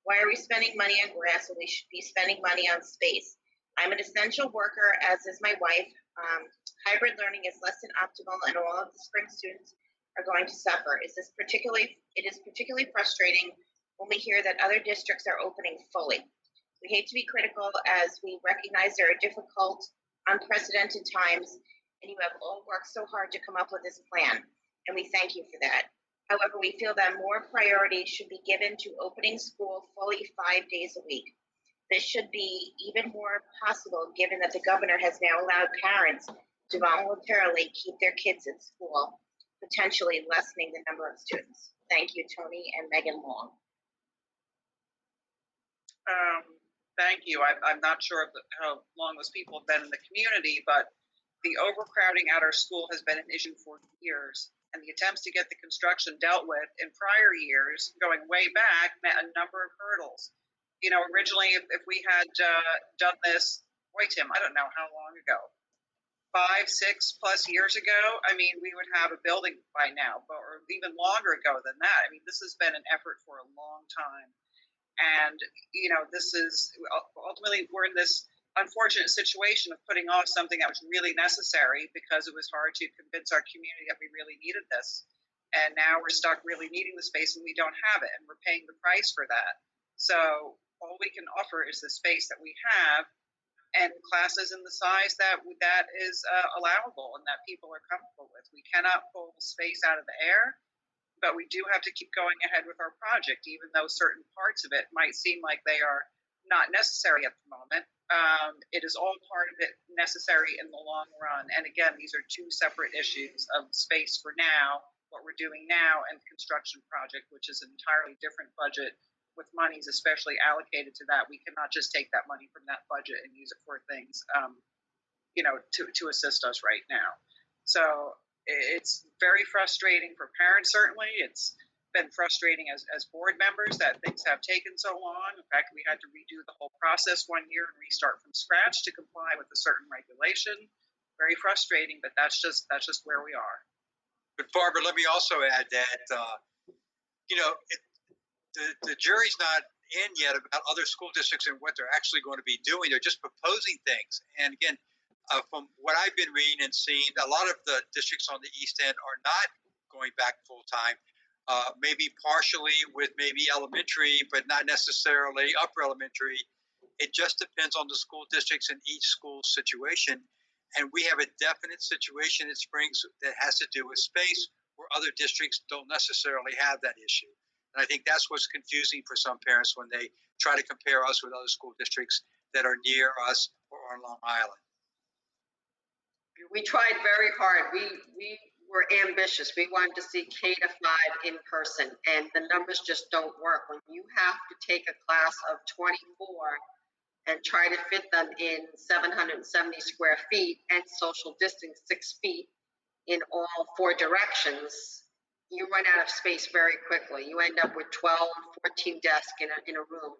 Why are we spending money on grass when we should be spending money on space? I'm an essential worker, as is my wife. Hybrid learning is less than optimal, and all of the spring students are going to suffer. It is particularly frustrating when we hear that other districts are opening fully. We hate to be critical, as we recognize there are difficult unprecedented times, and you have all worked so hard to come up with this plan, and we thank you for that. However, we feel that more priority should be given to opening school fully 5 days a week. This should be even more possible given that the governor has now allowed parents to voluntarily keep their kids in school, potentially lessening the number of students. Thank you, Tony and Megan Long. Thank you. I'm not sure how long those people have been in the community, but the overcrowding at our school has been an issue for years. And the attempts to get the construction dealt with in prior years, going way back, met a number of hurdles. You know, originally, if we had done this, boy, Tim, I don't know how long ago, 5, 6+ years ago, I mean, we would have a building by now, or even longer ago than that. I mean, this has been an effort for a long time. And, you know, this is ultimately, we're in this unfortunate situation of putting off something that was really necessary because it was hard to convince our community that we really needed this. And now we're stuck really needing the space and we don't have it, and we're paying the price for that. So all we can offer is the space that we have and classes in the size that is allowable and that people are comfortable with. We cannot pull space out of the air, but we do have to keep going ahead with our project, even though certain parts of it might seem like they are not necessary at the moment. It is all part of it necessary in the long run. And again, these are two separate issues of space for now, what we're doing now, and the construction project, which is an entirely different budget with monies especially allocated to that. We cannot just take that money from that budget and use it for things, you know, to assist us right now. So it's very frustrating for parents, certainly. It's been frustrating as board members that things have taken so long. In fact, we had to redo the whole process one year and restart from scratch to comply with a certain regulation. Very frustrating, but that's just where we are. But Barbara, let me also add that, you know, the jury's not in yet about other school districts and what they're actually going to be doing. They're just proposing things. And again, from what I've been reading and seeing, a lot of the districts on the East End are not going back full time. Maybe partially with maybe elementary, but not necessarily upper elementary. It just depends on the school districts and each school situation. And we have a definite situation in Springs that has to do with space where other districts don't necessarily have that issue. And I think that's what's confusing for some parents when they try to compare us with other school districts that are near us or on Long Island. We tried very hard. We were ambitious. We wanted to see K-5 in person, and the numbers just don't work. When you have to take a class of 24 and try to fit them in 770 square feet and social distance 6 feet in all 4 directions, you run out of space very quickly. You end up with 12, 14 desks in a room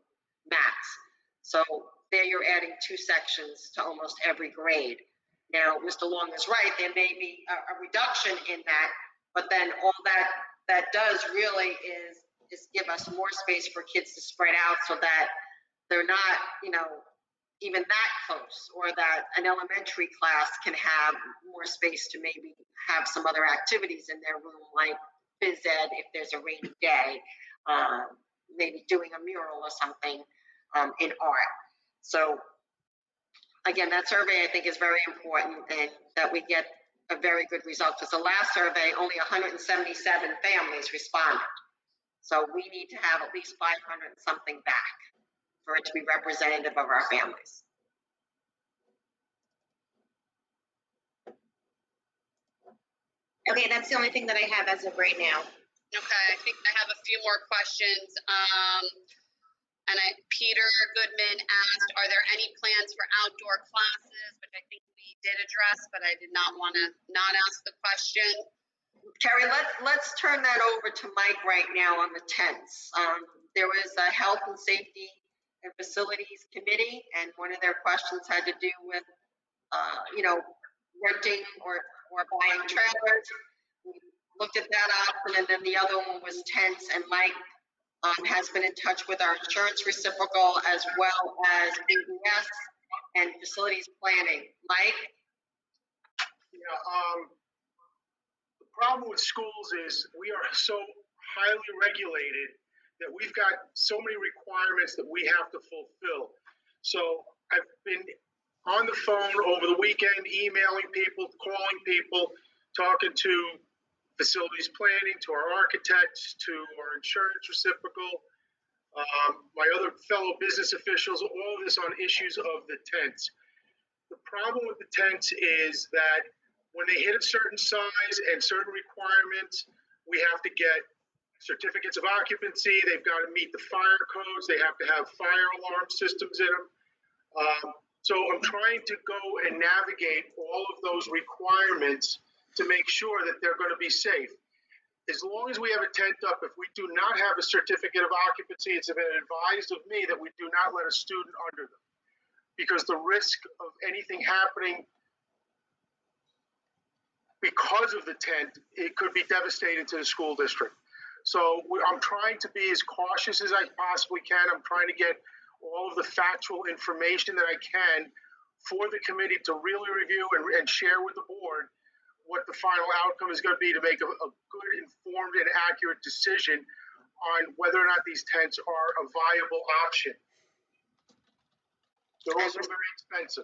max. So there you're adding 2 sections to almost every grade. Now, Mr. Long is right, there may be a reduction in that, but then all that does really is give us more space for kids to spread out so that they're not, you know, even that close, or that an elementary class can have more space to maybe have some other activities in their room, like phys ed if there's a rainy day, maybe doing a mural or something in art. So again, that survey I think is very important, and that we get a very good result, because the last survey, only 177 families responded. So we need to have at least 500 something back for it to be representative of our families. Okay, that's the only thing that I have as of right now. Okay, I think I have a few more questions. Peter Goodman asked, are there any plans for outdoor classes? Which I think we did address, but I did not want to not ask the question. Terry, let's turn that over to Mike right now on the tents. There was a health and safety and facilities committee, and one of their questions had to do with, you know, renting or buying trailers. We looked at that option, and then the other one was tents, and Mike has been in touch with our insurance reciprocal as well as BBS and facilities planning. Mike? Yeah, the problem with schools is we are so highly regulated that we've got so many requirements that we have to fulfill. So I've been on the phone over the weekend, emailing people, calling people, talking to facilities planning, to our architects, to our insurance reciprocal, my other fellow business officials, all of this on issues of the tents. The problem with the tents is that when they hit a certain size and certain requirements, we have to get certificates of occupancy. They've got to meet the fire codes. They have to have fire alarm systems in them. So I'm trying to go and navigate all of those requirements to make sure that they're going to be safe. As long as we have a tent up, if we do not have a certificate of occupancy, it's been advised of me that we do not let a student under them, because the risk of anything happening because of the tent, it could be devastating to the school district. So I'm trying to be as cautious as I possibly can. I'm trying to get all of the factual information that I can for the committee to really review and share with the board what the final outcome is going to be, to make a good, informed, and accurate decision on whether or not these tents are a viable option. They're also very expensive.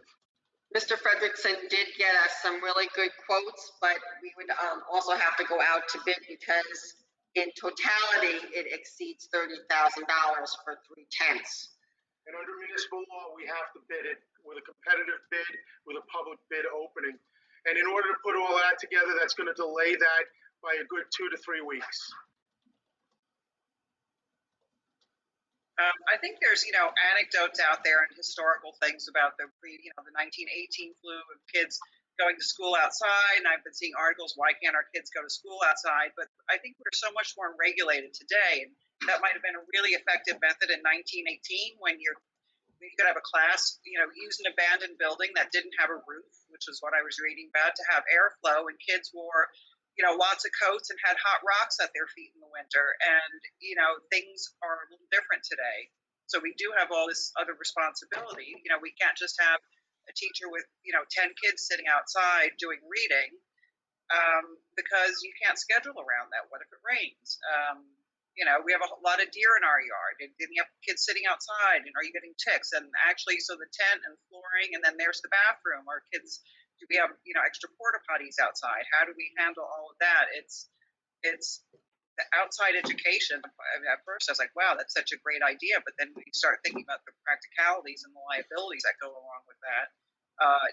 Mr. Frederickson did get us some really good quotes, but we would also have to go out to bid because in totality, it exceeds $30,000 for 3 tents. And under municipal law, we have to bid it with a competitive bid, with a public bid opening. And in order to put all that together, that's going to delay that by a good 2 to 3 weeks. I think there's, anecdotes out there and historical things about the 1918 flu of kids going to school outside. And I've been seeing articles, why can't our kids go to school outside? But I think we're so much more regulated today. And that might have been a really effective method in 1918 when you could have a class, use an abandoned building that didn't have a roof, which is what I was reading about, to have airflow, and kids wore lots of coats and had hot rocks at their feet in the winter. And, things are a little different today. So we do have all this other responsibility. We can't just have a teacher with, 10 kids sitting outside doing reading because you can't schedule around that. What if it rains? We have a lot of deer in our yard, and then you have kids sitting outside, and are you getting ticks? And actually, so the tent and flooring, and then there's the bathroom. Our kids, do we have, extra porta potties outside? How do we handle all of that? It's the outside education. At first, I was like, wow, that's such a great idea. But then when you start thinking about the practicalities and the liabilities that go along with that,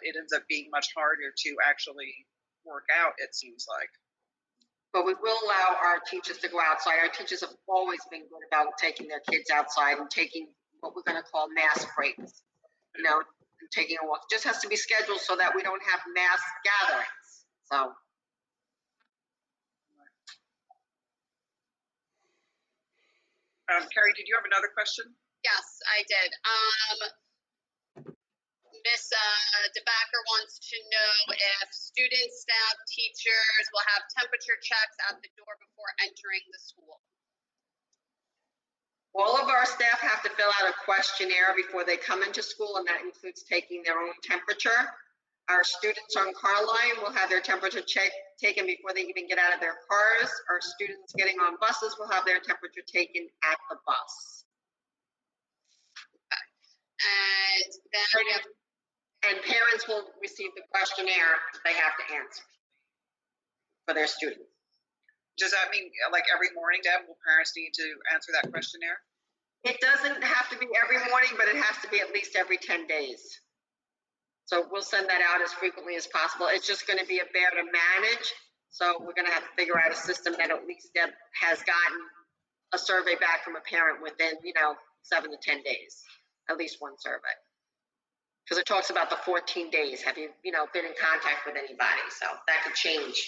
it ends up being much harder to actually work out, it seems like. But we will allow our teachers to go outside. Our teachers have always been good about taking their kids outside and taking what we're going to call mass breaks, and taking a walk. It just has to be scheduled so that we don't have mass gatherings. So. Carrie, did you have another question? Yes, I did. Ms. DeBacker wants to know if students, staff, teachers will have temperature checks at the door before entering the school. All of our staff have to fill out a questionnaire before they come into school, and that includes taking their own temperature. Our students on Carline will have their temperature taken before they even get out of their cars. Our students getting on buses will have their temperature taken at the bus. Okay. And then we have... And parents will receive the questionnaire they have to answer for their students. Does that mean, like every morning, Deb, will parents need to answer that questionnaire? It doesn't have to be every morning, but it has to be at least every 10 days. So we'll send that out as frequently as possible. It's just going to be a bear to manage. So we're going to have to figure out a system that at least Deb has gotten a survey back from a parent within, 7 to 10 days, at least one survey. Because it talks about the 14 days. Have you, been in contact with anybody? So that could change.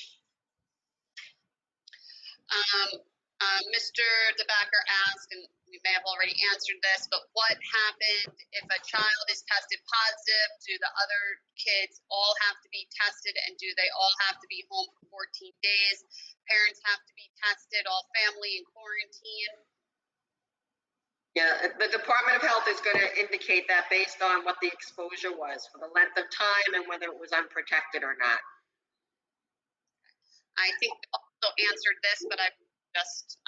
Mr. DeBacker asked, and we may have already answered this, but what happened if a child is tested positive? Do the other kids all have to be tested, and do they all have to be home for 14 days? Parents have to be tested, all family in quarantine? Yeah, the Department of Health is going to indicate that based on what the exposure was for the length of time and whether it was unprotected or not. I think we also answered this, but I just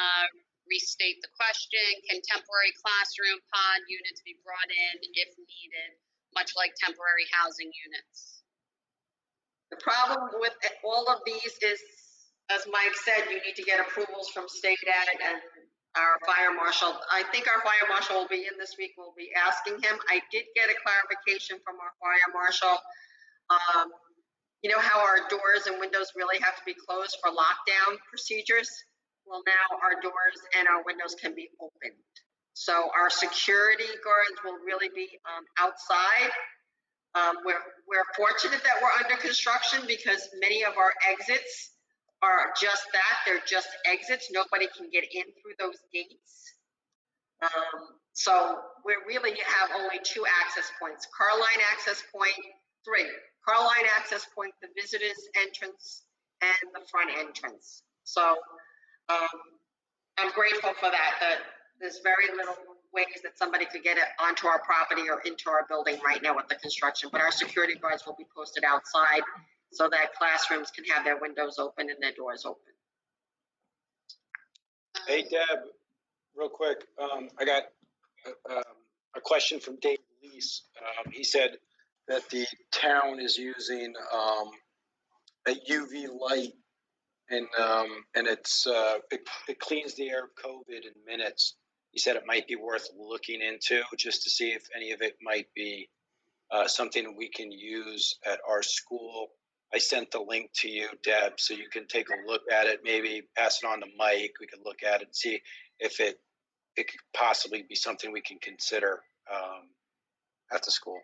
restate the question. Can temporary classroom pod units be brought in if needed much like temporary housing units. The problem with all of these is, as Mike said, you need to get approvals from state ed and our fire marshal. I think our fire marshal will be in this week. We'll be asking him. I did get a clarification from our fire marshal. You know how our doors and windows really have to be closed for lockdown procedures? Well, now our doors and our windows can be opened. So our security guards will really be outside. We're fortunate that we're under construction because many of our exits are just that. They're just exits. Nobody can get in through those gates. So we really have only 2 access points, Carline access point, 3. Carline access point, the visitors entrance, and the front entrance. So I'm grateful for that, that there's very little ways that somebody could get it onto our property or into our building right now with the construction. But our security guards will be posted outside so that classrooms can have their windows open and their doors open. Hey, Deb, real quick, I got a question from Dave Lease. He said that the town is using a UV light and it cleans the air of COVID in minutes. He said it might be worth looking into just to see if any of it might be something we can use at our school. I sent the link to you, Deb, so you can take a look at it, maybe pass it on to Mike. We can look at it and see if it could possibly be something we can consider at the school.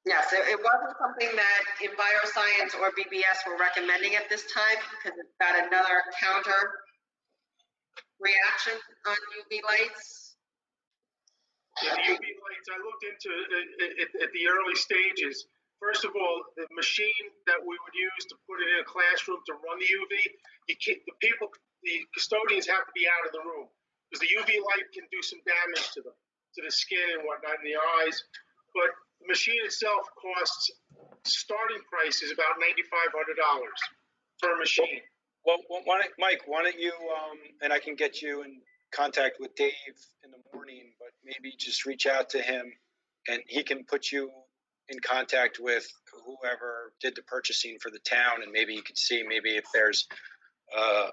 Yes, it wasn't something that EnviroScience or BBS were recommending at this time because it's got another counter reaction on UV lights. Yeah, the UV lights, I looked into it at the early stages. First of all, the machine that we would use to put it in a classroom to run the UV, the custodians have to be out of the room because the UV light can do some damage to them, to the skin and whatnot in the eyes. But the machine itself costs, starting price is about $9,500 per machine. Well, Mike, why don't you, and I can get you in contact with Dave in the morning, but maybe just reach out to him and he can put you in contact with whoever did the purchasing for the town, and maybe you could see maybe if there's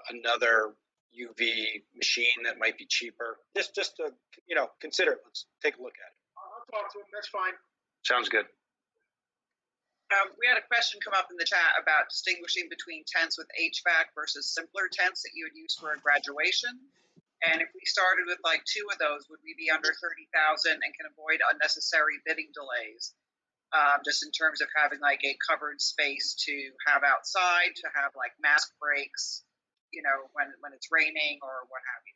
another UV machine that might be cheaper. Just to, consider it. Let's take a look at it. I'll talk to him, that's fine. Sounds good. We had a question come up in the chat about distinguishing between tents with HVAC versus simpler tents that you would use for a graduation. And if we started with like 2 of those, would we be under 30,000 and can avoid unnecessary bidding delays? Just in terms of having like a covered space to have outside, to have like mask breaks, when it's raining or what have you.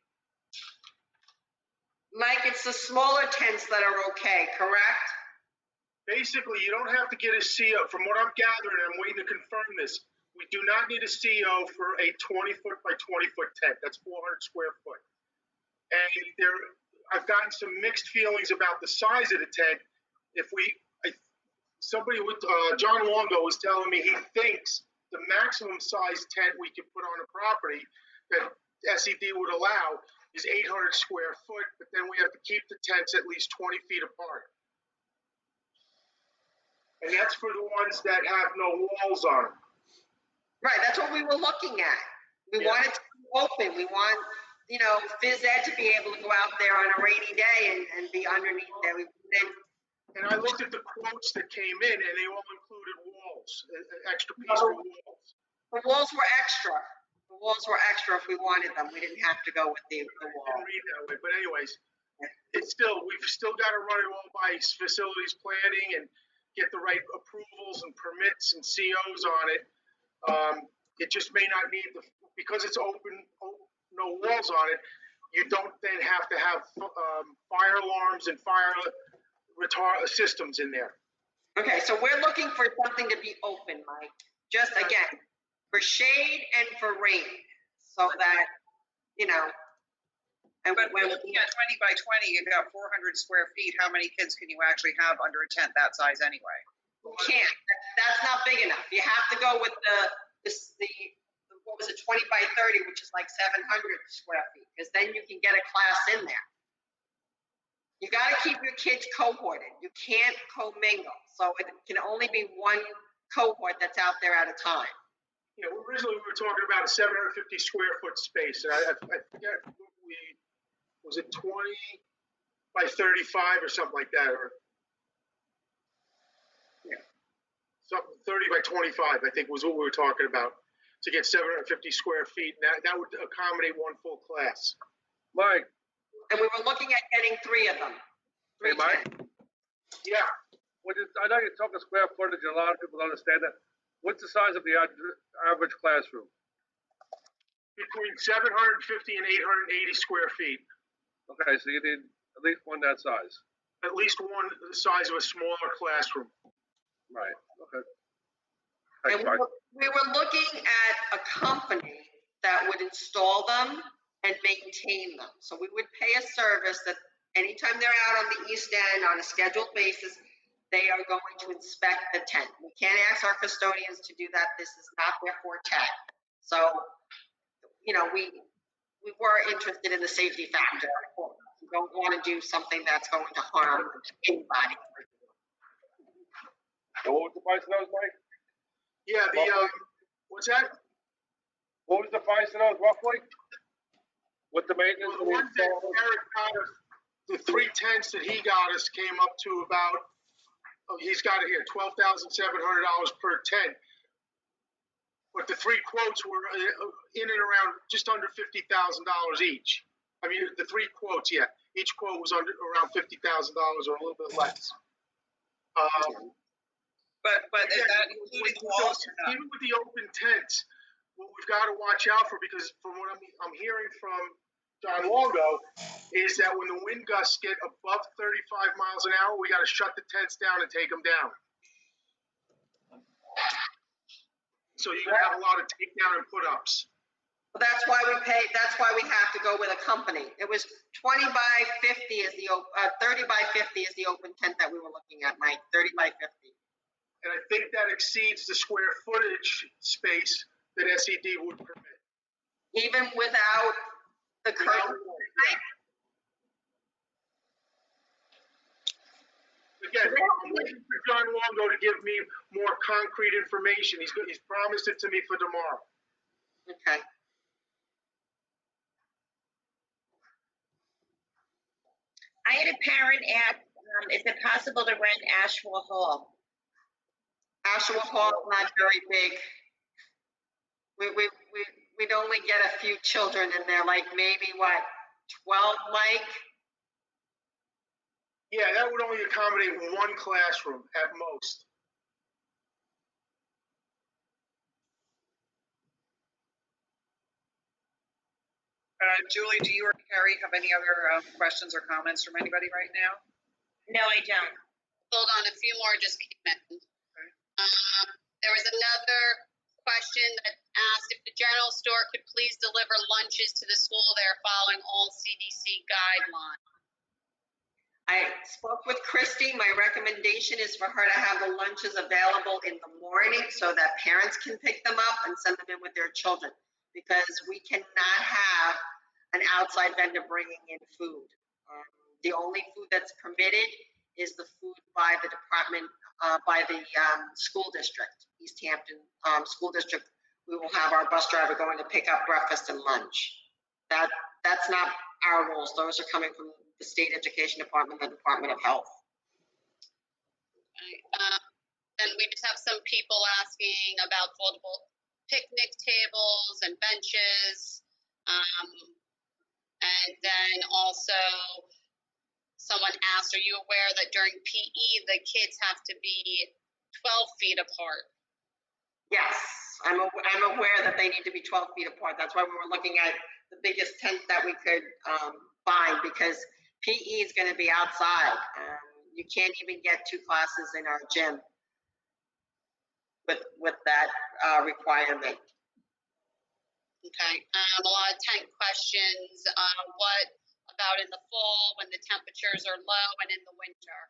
Mike, it's the smaller tents that are okay, correct? Basically, you don't have to get a CO. From what I'm gathering, I'm waiting to confirm this. We do not need a CO for a 20-foot by 20-foot tent. That's 400 square foot. And I've gotten some mixed feelings about the size of the tent. Somebody with John Longo was telling me he thinks the maximum size tent we could put on a property that SED would allow is 800 square foot, but then we have to keep the tents at least 20 feet apart. And that's for the ones that have no walls on them. Right, that's what we were looking at. We want it to be open. We want, phys ed to be able to go out there on a rainy day and be underneath there. And I looked at the quotes that came in, and they all included walls, an extra piece of walls. The walls were extra. The walls were extra if we wanted them. We didn't have to go with the wall. I didn't read that way, but anyways, we've still got to run it all by facilities planning and get the right approvals and permits and COs on it. It just may not need because it's open, no walls on it. You don't then have to have fire alarms and fire systems in there. Okay, so we're looking for something to be open, Mike. Just again, for shade and for rain, so that And but when looking at 20 by 20, you've got 400 square feet. How many kids can you actually have under a tent that size anyway? You can't. That's not big enough. You have to go with the what was it, 20 by 30, which is like 700 square feet, because then you can get a class in there. You gotta keep your kids cohorted. You can't commingle. So it can only be one cohort that's out there at a time. You know, originally we were talking about a 750 square foot space, and I forget, was it 20 by 35 or something like that, or yeah, something 30 by 25, I think was what we were talking about, to get 750 square feet, and that would accommodate one full class. Mike, And we were looking at getting 3 of them. hey, Mike, Yeah, I know you're talking square footage, and a lot of people don't understand that. What's the size of the average classroom? between 750 and 880 square feet. Okay, so you need at least one that size. At least one the size of a smaller classroom. Right, okay. And Thanks, Mike. we were looking at a company that would install them and maintain them. So we would pay a service that anytime they're out on the East End on a scheduled basis, they are going to inspect the tent. We can't ask our custodians to do that. This is not their forte. So, you know, we were interested in the safety factor. We don't want to do something that's going to harm anybody. And what was the price of those, Mike? Yeah, what's that? What was the price of those roughly? With the maintenance? Well, the ones that Eric got us, the 3 tents that he got us came up to about, he's got it here, $12,700 per tent. But the 3 quotes were in and around just under $50,000 each. I mean, the 3 quotes, yeah. Each quote was around $50,000 or a little bit less. But is that including walls or not? Even with the open tents, what we've got to watch out for, because from what I'm hearing from John Longo, is that when the wind gusts get above 35 miles an hour, we got to shut the tents down and take them down. So you're gonna have a lot of takedown and put ups. Well, that's why we have to go with a company. It was 20 by 50 is the 30 by 50 is the open tent that we were looking at, Mike. 30 by 50. And I think that exceeds the square footage space that SED would permit. Even without the curtain. Again, I'm waiting for John Longo to give me more concrete information. He's promised it to me for tomorrow. Okay. I had a parent ask, is it possible to rent Ashwell Hall? Ashwell Hall is not very big. We'd only get a few children in there, like maybe what, 12, Mike? Yeah, that would only accommodate one classroom at most. Julie, do you or Carrie have any other questions or comments from anybody right now? No, I don't. Hold on, a few more just came in. There was another question that asked if the general store could please deliver lunches to the school there following all CDC guidelines. I spoke with Christy. My recommendation is for her to have the lunches available in the morning so that parents can pick them up and send them in with their children, because we cannot have an outside vendor bringing in food. The only food that's permitted is the food by the department, by the school district, East Hampton School District. We will have our bus driver going to pick up breakfast and lunch. That's not our rules. Those are coming from the State Education Department, the Department of Health. Okay. And we just have some people asking about foldable picnic tables and benches. And then also someone asked, are you aware that during PE, the kids have to be 12 feet apart? Yes, I'm aware that they need to be 12 feet apart. That's why we were looking at the biggest tent that we could find, because PE is going to be outside. You can't even get 2 classes in our gym with that requirement. Okay, a lot of tent questions. What about in the fall when the temperatures are low and in the winter?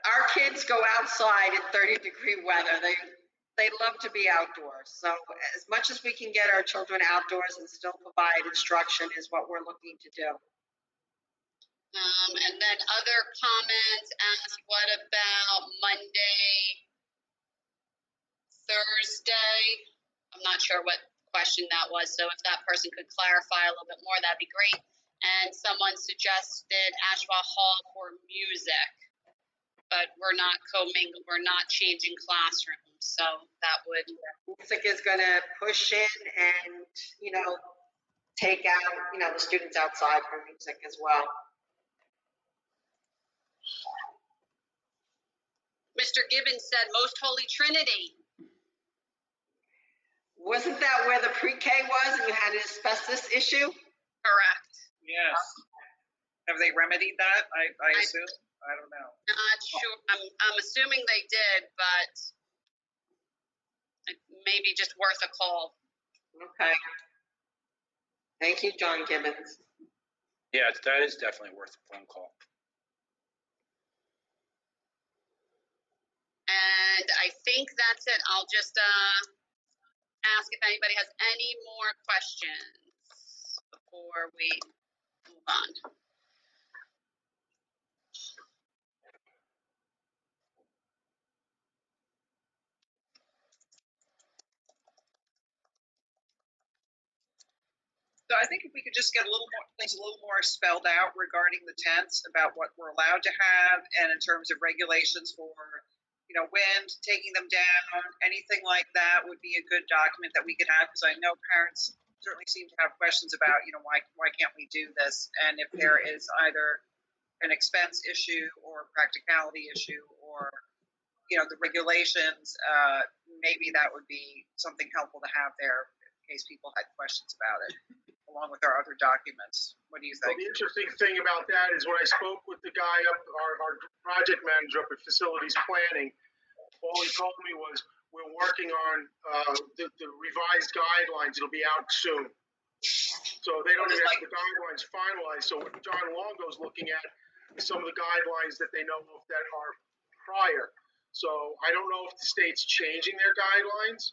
Our kids go outside in 30-degree weather. They love to be outdoors. So as much as we can get our children outdoors and still provide instruction is what we're looking to do. And then other comments asked, what about Monday, Thursday? I'm not sure what question that was, so if that person could clarify a little bit more, that'd be great. And someone suggested Ashwell Hall for music, but we're not commingled, we're not changing classrooms, so that would. Music is gonna push in and, take out, the students outside for music as well. Mr. Gibbons said Most Holy Trinity. Wasn't that where the pre-K was and you had an asbestos issue? Correct. Yes. Have they remedied that? I assume. I don't know. Not sure. I'm assuming they did, but it may be just worth a call. Okay. Thank you, John Gibbons. Yeah, that is definitely worth a phone call. And I think that's it. I'll just ask if anybody has any more questions before we move on. So I think if we could just get things a little more spelled out regarding the tents, about what we're allowed to have, and in terms of regulations for, wind, taking them down, anything like that would be a good document that we could have, because I know parents certainly seem to have questions about, why can't we do this? And if there is either an expense issue or a practicality issue, or the regulations, maybe that would be something helpful to have there in case people had questions about it, along with our other documents. What do you think? Well, the interesting thing about that is when I spoke with the guy our project manager up at facilities planning, all he told me was, we're working on the revised guidelines. It'll be out soon. So they don't even have the guidelines finalized. So what John Longo's looking at is some of the guidelines that they know of that are prior. So I don't know if the state's changing their guidelines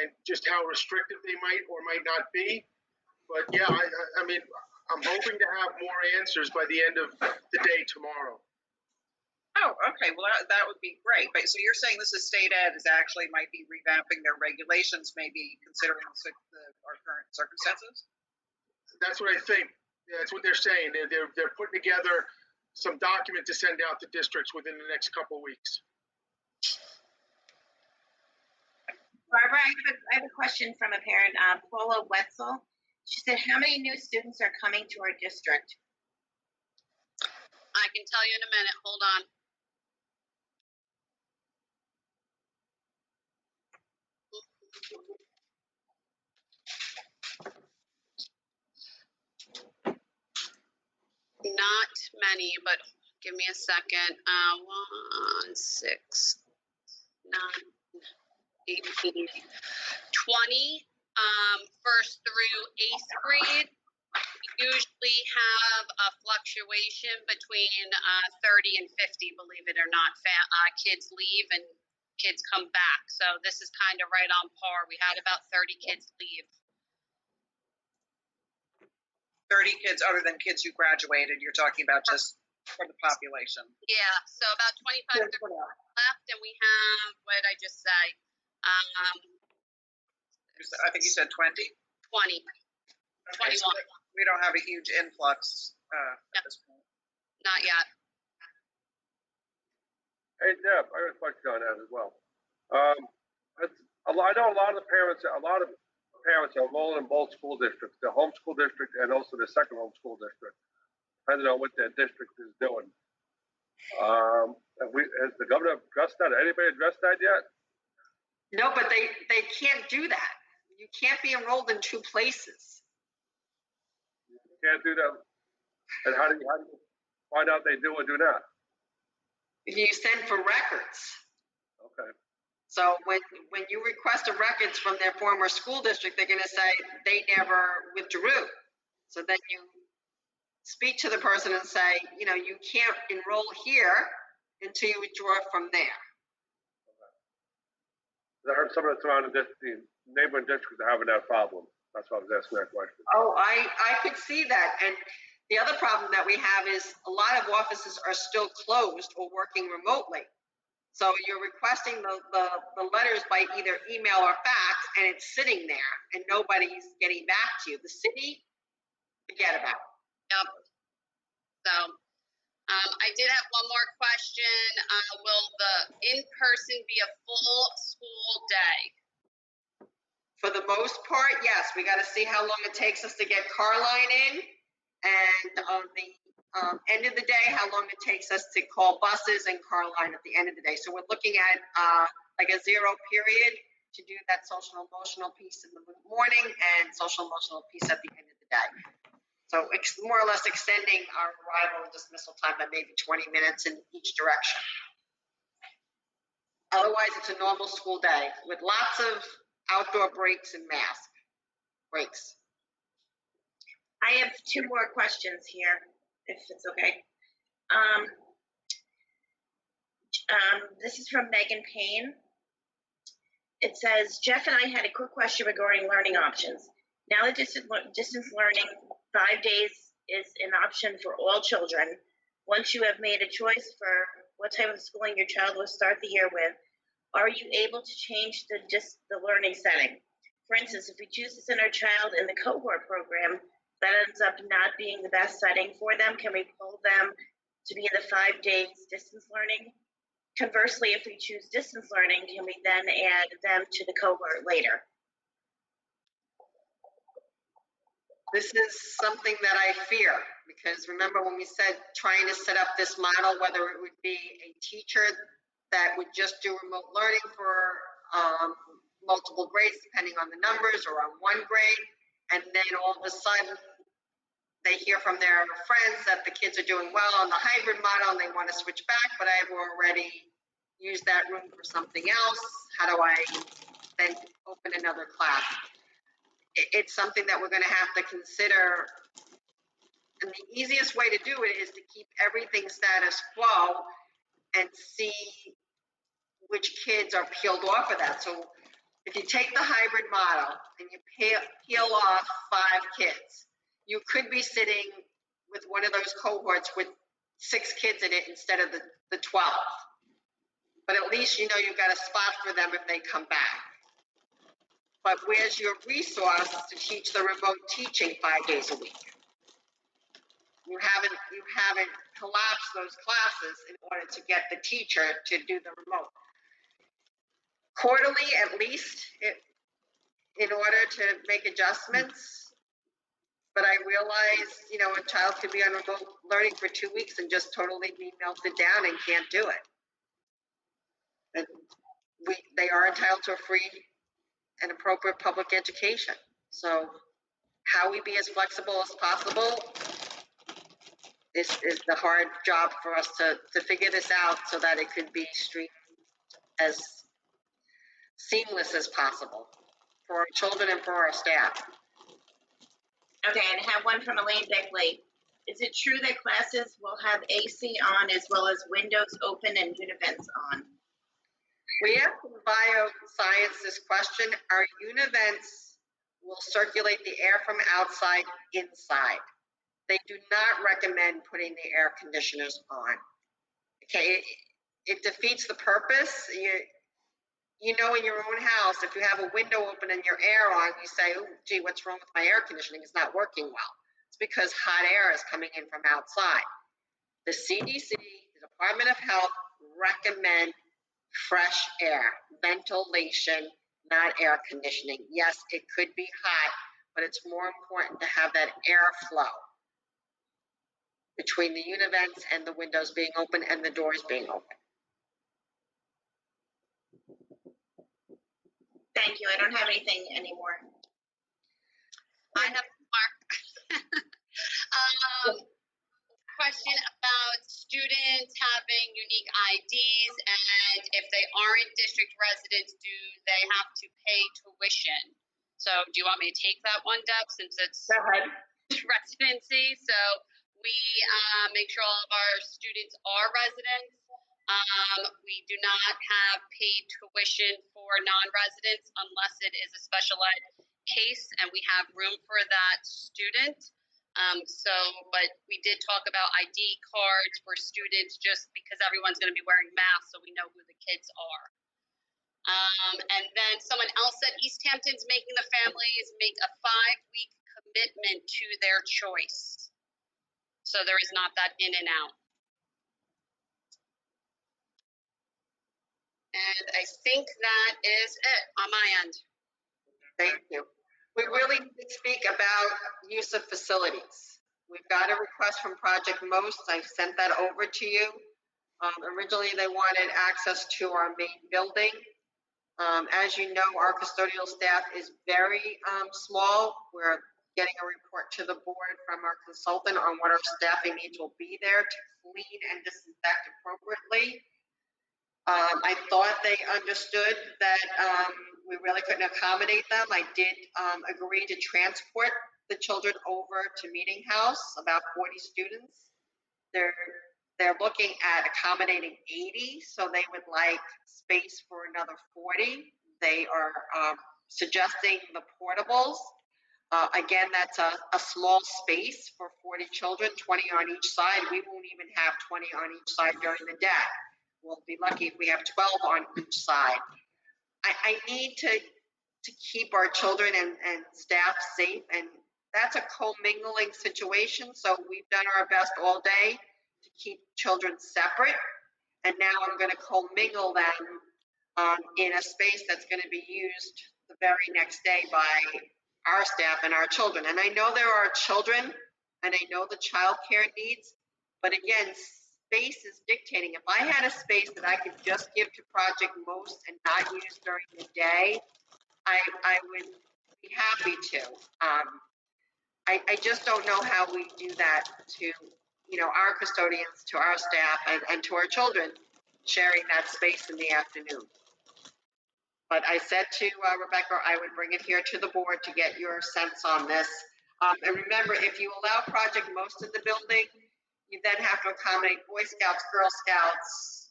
and just how restrictive they might or might not be. But yeah, I mean, I'm hoping to have more answers by the end of the day tomorrow. Oh, okay. Well, that would be great. But so you're saying this is state ed is actually might be revamping their regulations, maybe considering our current circumstances? That's what I think. Yeah, that's what they're saying. They're putting together some document to send out to districts within the next couple of weeks. Barbara, I have a question from a parent, Paula Wetzel. She said, how many new students are coming to our district? I can tell you in a minute. Hold on. Not many, but give me a second. 1, 6, 9, 18, 20. First through 8th grade. We usually have a fluctuation between 30 and 50, believe it or not. Kids leave and kids come back. So this is kind of right on par. We had about 30 kids leave. 30 kids other than kids who graduated. You're talking about just from the population. Yeah, so about 25 left, and we have, what did I just say? I think you said 20? 20. Okay, 21. so we don't have a huge influx at this point. Not yet. Hey, Deb, I got a question on that as well. I know a lot of parents are enrolled in both school districts, the home school district and also the second home school district, depending on what their district is doing. Has the governor addressed that? Anybody addressed that yet? No, but they can't do that. You can't be enrolled in 2 places. You can't do that. And how do you find out they do or do not? You send for records. Okay. So when you request a records from their former school district, they're going to say they never withdrew. So then you speak to the person and say, you can't enroll here until you withdraw from there. I heard some of the surrounding districts, neighboring districts are having that problem. That's why I was asking that question. Oh, I could see that. And The other problem that we have is a lot of offices are still closed or working remotely. So you're requesting the letters by either email or fax, and it's sitting there, and nobody's getting back to you. The city, forget about it. Yep. So, I did have one more question. Will the in-person be a full school day? For the most part, yes. We got to see how long it takes us to get Carline in, and the end of the day, how long it takes us to call buses and Carline at the end of the day. So we're looking at like a 0 period to do that social emotional piece in the morning and social emotional piece at the end of the day. So more or less extending our arrival and dismissal time by maybe 20 minutes in each direction. Otherwise, it's a normal school day with lots of outdoor breaks and mask breaks. I have 2 more questions here, if it's okay. This is from Megan Payne. It says, Jeff and I had a quick question regarding learning options. Now that distance learning 5 days is an option for all children, once you have made a choice for what type of schooling your child will start the year with, are you able to change the learning setting? For instance, if we choose to send our child in the cohort program, that ends up not being the best setting for them, can we pull them to be in the 5 days distance learning? Conversely, if we choose distance learning, can we then add them to the cohort later? This is something that I fear, because remember when we said trying to set up this model, whether it would be a teacher that would just do remote learning for multiple grades, depending on the numbers, or on 1 grade, and then all of a sudden they hear from their friends that the kids are doing well on the hybrid model and they want to switch back, but I've already used that room for something else. How do I then open another class? It's something that we're going to have to consider. And the easiest way to do it is to keep everything status quo and see which kids are peeled off of that. So if you take the hybrid model and you peel off 5 kids, you could be sitting with one of those cohorts with 6 kids in it instead of the 12. But at least you know you've got a spot for them if they come back. But where's your resource to teach the remote teaching 5 days a week? You haven't collapsed those classes in order to get the teacher to do the remote. Quarterly, at least, in order to make adjustments. But I realize, a child could be on remote learning for 2 weeks and just totally be melted down and can't do it. And they are entitled to a free and appropriate public education. So how we be as flexible as possible is the hard job for us to figure this out so that it could be streamed as seamless as possible for our children and for our staff. Okay, and I have one from Elaine Beckley. Is it true that classes will have AC on as well as windows open and univents on? We asked bioscience this question. Our univents will circulate the air from outside inside. They do not recommend putting the air conditioners on. Okay, it defeats the purpose. You know, in your own house, if you have a window open and your air on, you say, oh, gee, what's wrong with my air conditioning? It's not working well. It's because hot air is coming in from outside. The CDC, the Department of Health, recommend fresh air, ventilation, not air conditioning. Yes, it could be hot, but it's more important to have that airflow between the univents and the windows being open and the doors being open. Thank you. I don't have anything anymore. I have more. Question about students having unique IDs, and if they aren't district residents, do they have to pay tuition? So do you want me to take that one, Deb, since it's residency? So we make sure all of our students are residents. We do not have paid tuition for non-residents unless it is a special ed case and we have room for that student. But we did talk about ID cards for students just because everyone's going to be wearing masks, so we know who the kids are. And then someone else said East Hampton's making the families make a 5-week commitment to their choice. So there is not that in and out. And I think that is it on my end. Thank you. We really did speak about use of facilities. We've got a request from Project Most. I sent that over to you. Originally, they wanted access to our main building. As you know, our custodial staff is very small. We're getting a report to the board from our consultant on what our staffing needs will be there to clean and disinfect appropriately. I thought they understood that we really couldn't accommodate them. I did agree to transport the children over to Meeting House, about 40 students. They're looking at accommodating 80, so they would like space for another 40. They are suggesting the portables. Again, that's a small space for 40 children, 20 on each side. We won't even have 20 on each side during the day. We'll be lucky if we have 12 on each side. I need to keep our children and staff safe, and that's a commingling situation. So we've done our best all day to keep children separate, and now I'm going to commingle them in a space that's going to be used the very next day by our staff and our children. And I know there are children, and I know the child care needs, but again, space is dictating. If I had a space that I could just give to Project Most and not use during the day, I would be happy to. I just don't know how we do that to, our custodians, to our staff, and to our children, sharing that space in the afternoon. But I said to Rebecca, I would bring it here to the board to get your sense on this. And remember, if you allow Project Most in the building, you then have to accommodate Boy Scouts, Girl Scouts,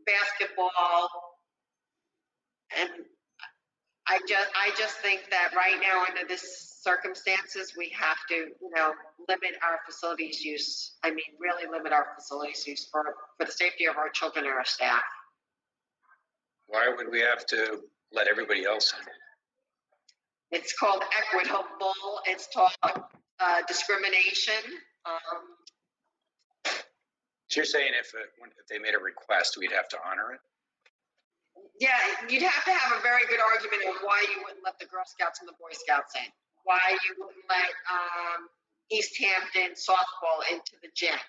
basketball. And I just think that right now, under this circumstances, we have to, limit our facilities use. I mean, really limit our facilities use for the safety of our children and our staff. Why would we have to let everybody else in? It's called equitable. It's called discrimination. So you're saying if they made a request, we'd have to honor it? Yeah, you'd have to have a very good argument of why you wouldn't let the Girl Scouts and the Boy Scouts in. Why you wouldn't let East Hampton softball into the gym.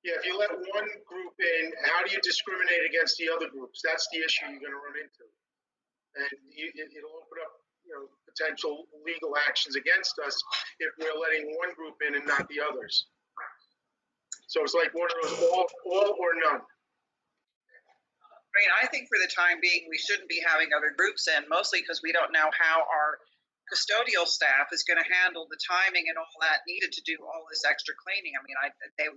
Yeah, if you let one group in, how do you discriminate against the other groups? That's the issue you're going to run into. And it'll open up, potential legal actions against us if we're letting one group in and not the others. So it's like one of those all or none. I mean, I think for the time being, we shouldn't be having other groups in, mostly because we don't know how our custodial staff is going to handle the timing and all that needed to do all this extra cleaning. I mean,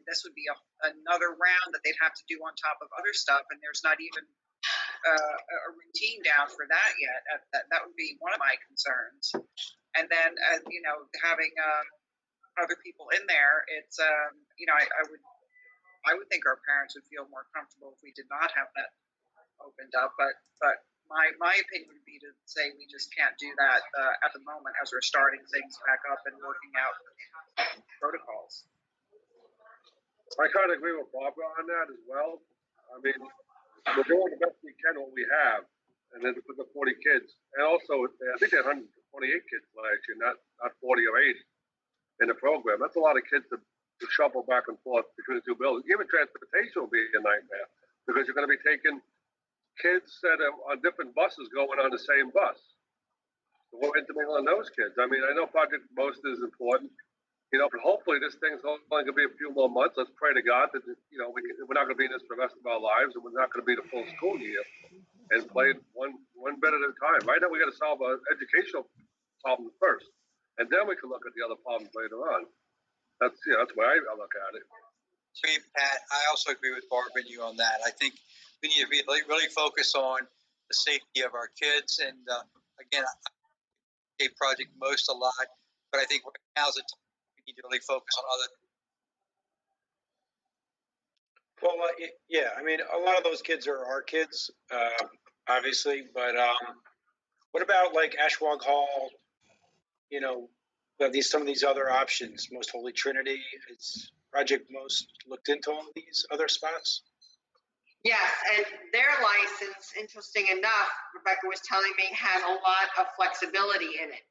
this would be another round that they'd have to do on top of other stuff, and there's not even a routine down for that yet. That would be one of my concerns. And then, having other people in there, it's I would think our parents would feel more comfortable if we did not have that opened up, but my opinion would be to say we just can't do that at the moment as we're starting things back up and working out protocols. I kind of agree with Barbara on that as well. I mean, we're doing the best we can what we have, and then for the 40 kids, and also I think they had 128 kids last year, not 40 or 80 in the program. That's a lot of kids to shuffle back and forth between the two buildings. Even transportation will be a nightmare because you're going to be taking kids that are on different buses going on the same bus. So we're intermingling those kids. I mean, I know Project Most is important, but hopefully this thing's only going to be a few more months. Let's pray to God that, we're not going to be in this for the rest of our lives, and we're not going to be the full school year, and play one bit at a time. Right now, we got to solve our educational problem first, and then we can look at the other problems later on. That's the way I look at it. Pat, I also agree with Barbara and you on that. I think we need to really focus on the safety of our kids. And again, I gave Project Most a lot. But I think right now is the time we need to really focus on other. Well, yeah, I mean, a lot of those kids are our kids, obviously, but what about like Ashwag Hall? You know, some of these other options, Most Holy Trinity. Is Project Most looked into all these other spots? Yes, and their license, interesting enough, Rebecca was telling me, has a lot of flexibility in it.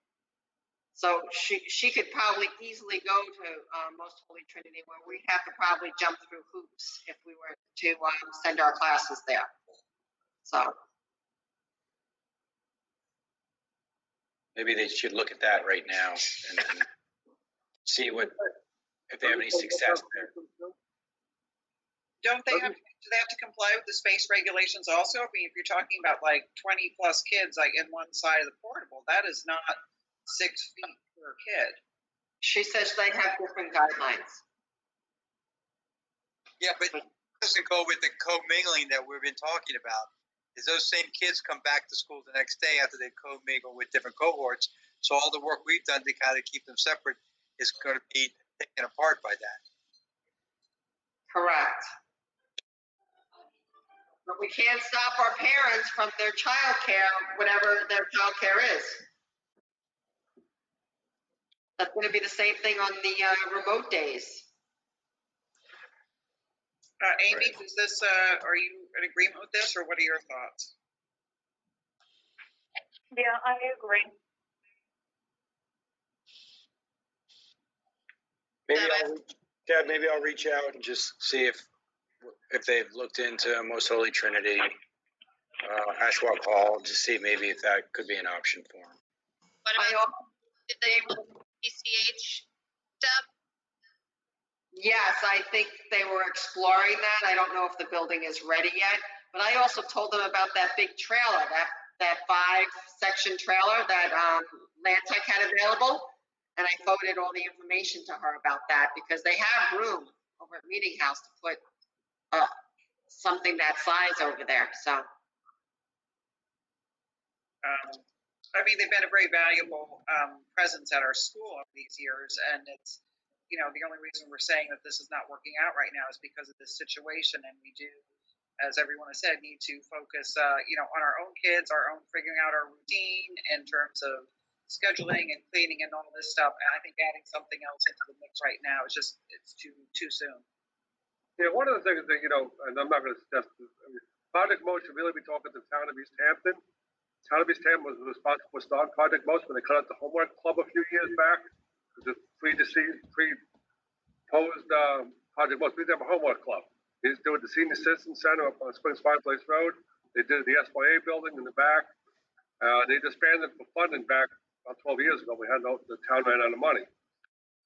So she could probably easily go to Most Holy Trinity, where we have to probably jump through hoops if we were to send our classes there. So Maybe they should look at that right now and see if they have any success there. Do they have to comply with the space regulations also? I mean, if you're talking about like 20 plus kids like in one side of the portable, that is not 6 feet per kid. she says they have different guidelines. Yeah, but it doesn't go with the co-mingling that we've been talking about. Is those same kids come back to school the next day after they co-mingle with different cohorts. So all the work we've done to kind of keep them separate is going to be taken apart by that. Correct. But we can't stop our parents from their childcare, whatever their childcare is. That's going to be the same thing on the remote days. Amy, is this, are you in agreement with this, or what are your thoughts? Yeah, I agree. Maybe I'll reach out and just see if they've looked into Most Holy Trinity, Ashwag Hall, to see maybe if that could be an option for them. What about, did they PCH step? Yes, I think they were exploring that. I don't know if the building is ready yet, but I also told them about that big trailer, that 5-section trailer that Lantec had available. And I forwarded all the information to her about that because they have room over at Meeting House to put something that size over there. So. I mean, they've been a very valuable presence at our school over these years, and it's, you know, the only reason we're saying that this is not working out right now is because of this situation, and we do, as everyone has said, need to focus, you know, on our own kids, our own figuring out our routine in terms of scheduling and cleaning and all this stuff. And I think adding something else into the mix right now is just, it's too soon. Yeah, one of the things that, you know, and I'm not going to suggest this, I mean, Project Most should really be talking to the town of East Hampton. Town of East Hampton was responsible for starting Project Most when they cut out the homework club a few years back. Because it's pre-posed Project Most. We didn't have a homework club. They just did it at the Senior Citizen Center up on Springs Fireplace Road. They did it at the SYA building in the back. They disbanded for funding back about 12 years ago. The town ran out of money.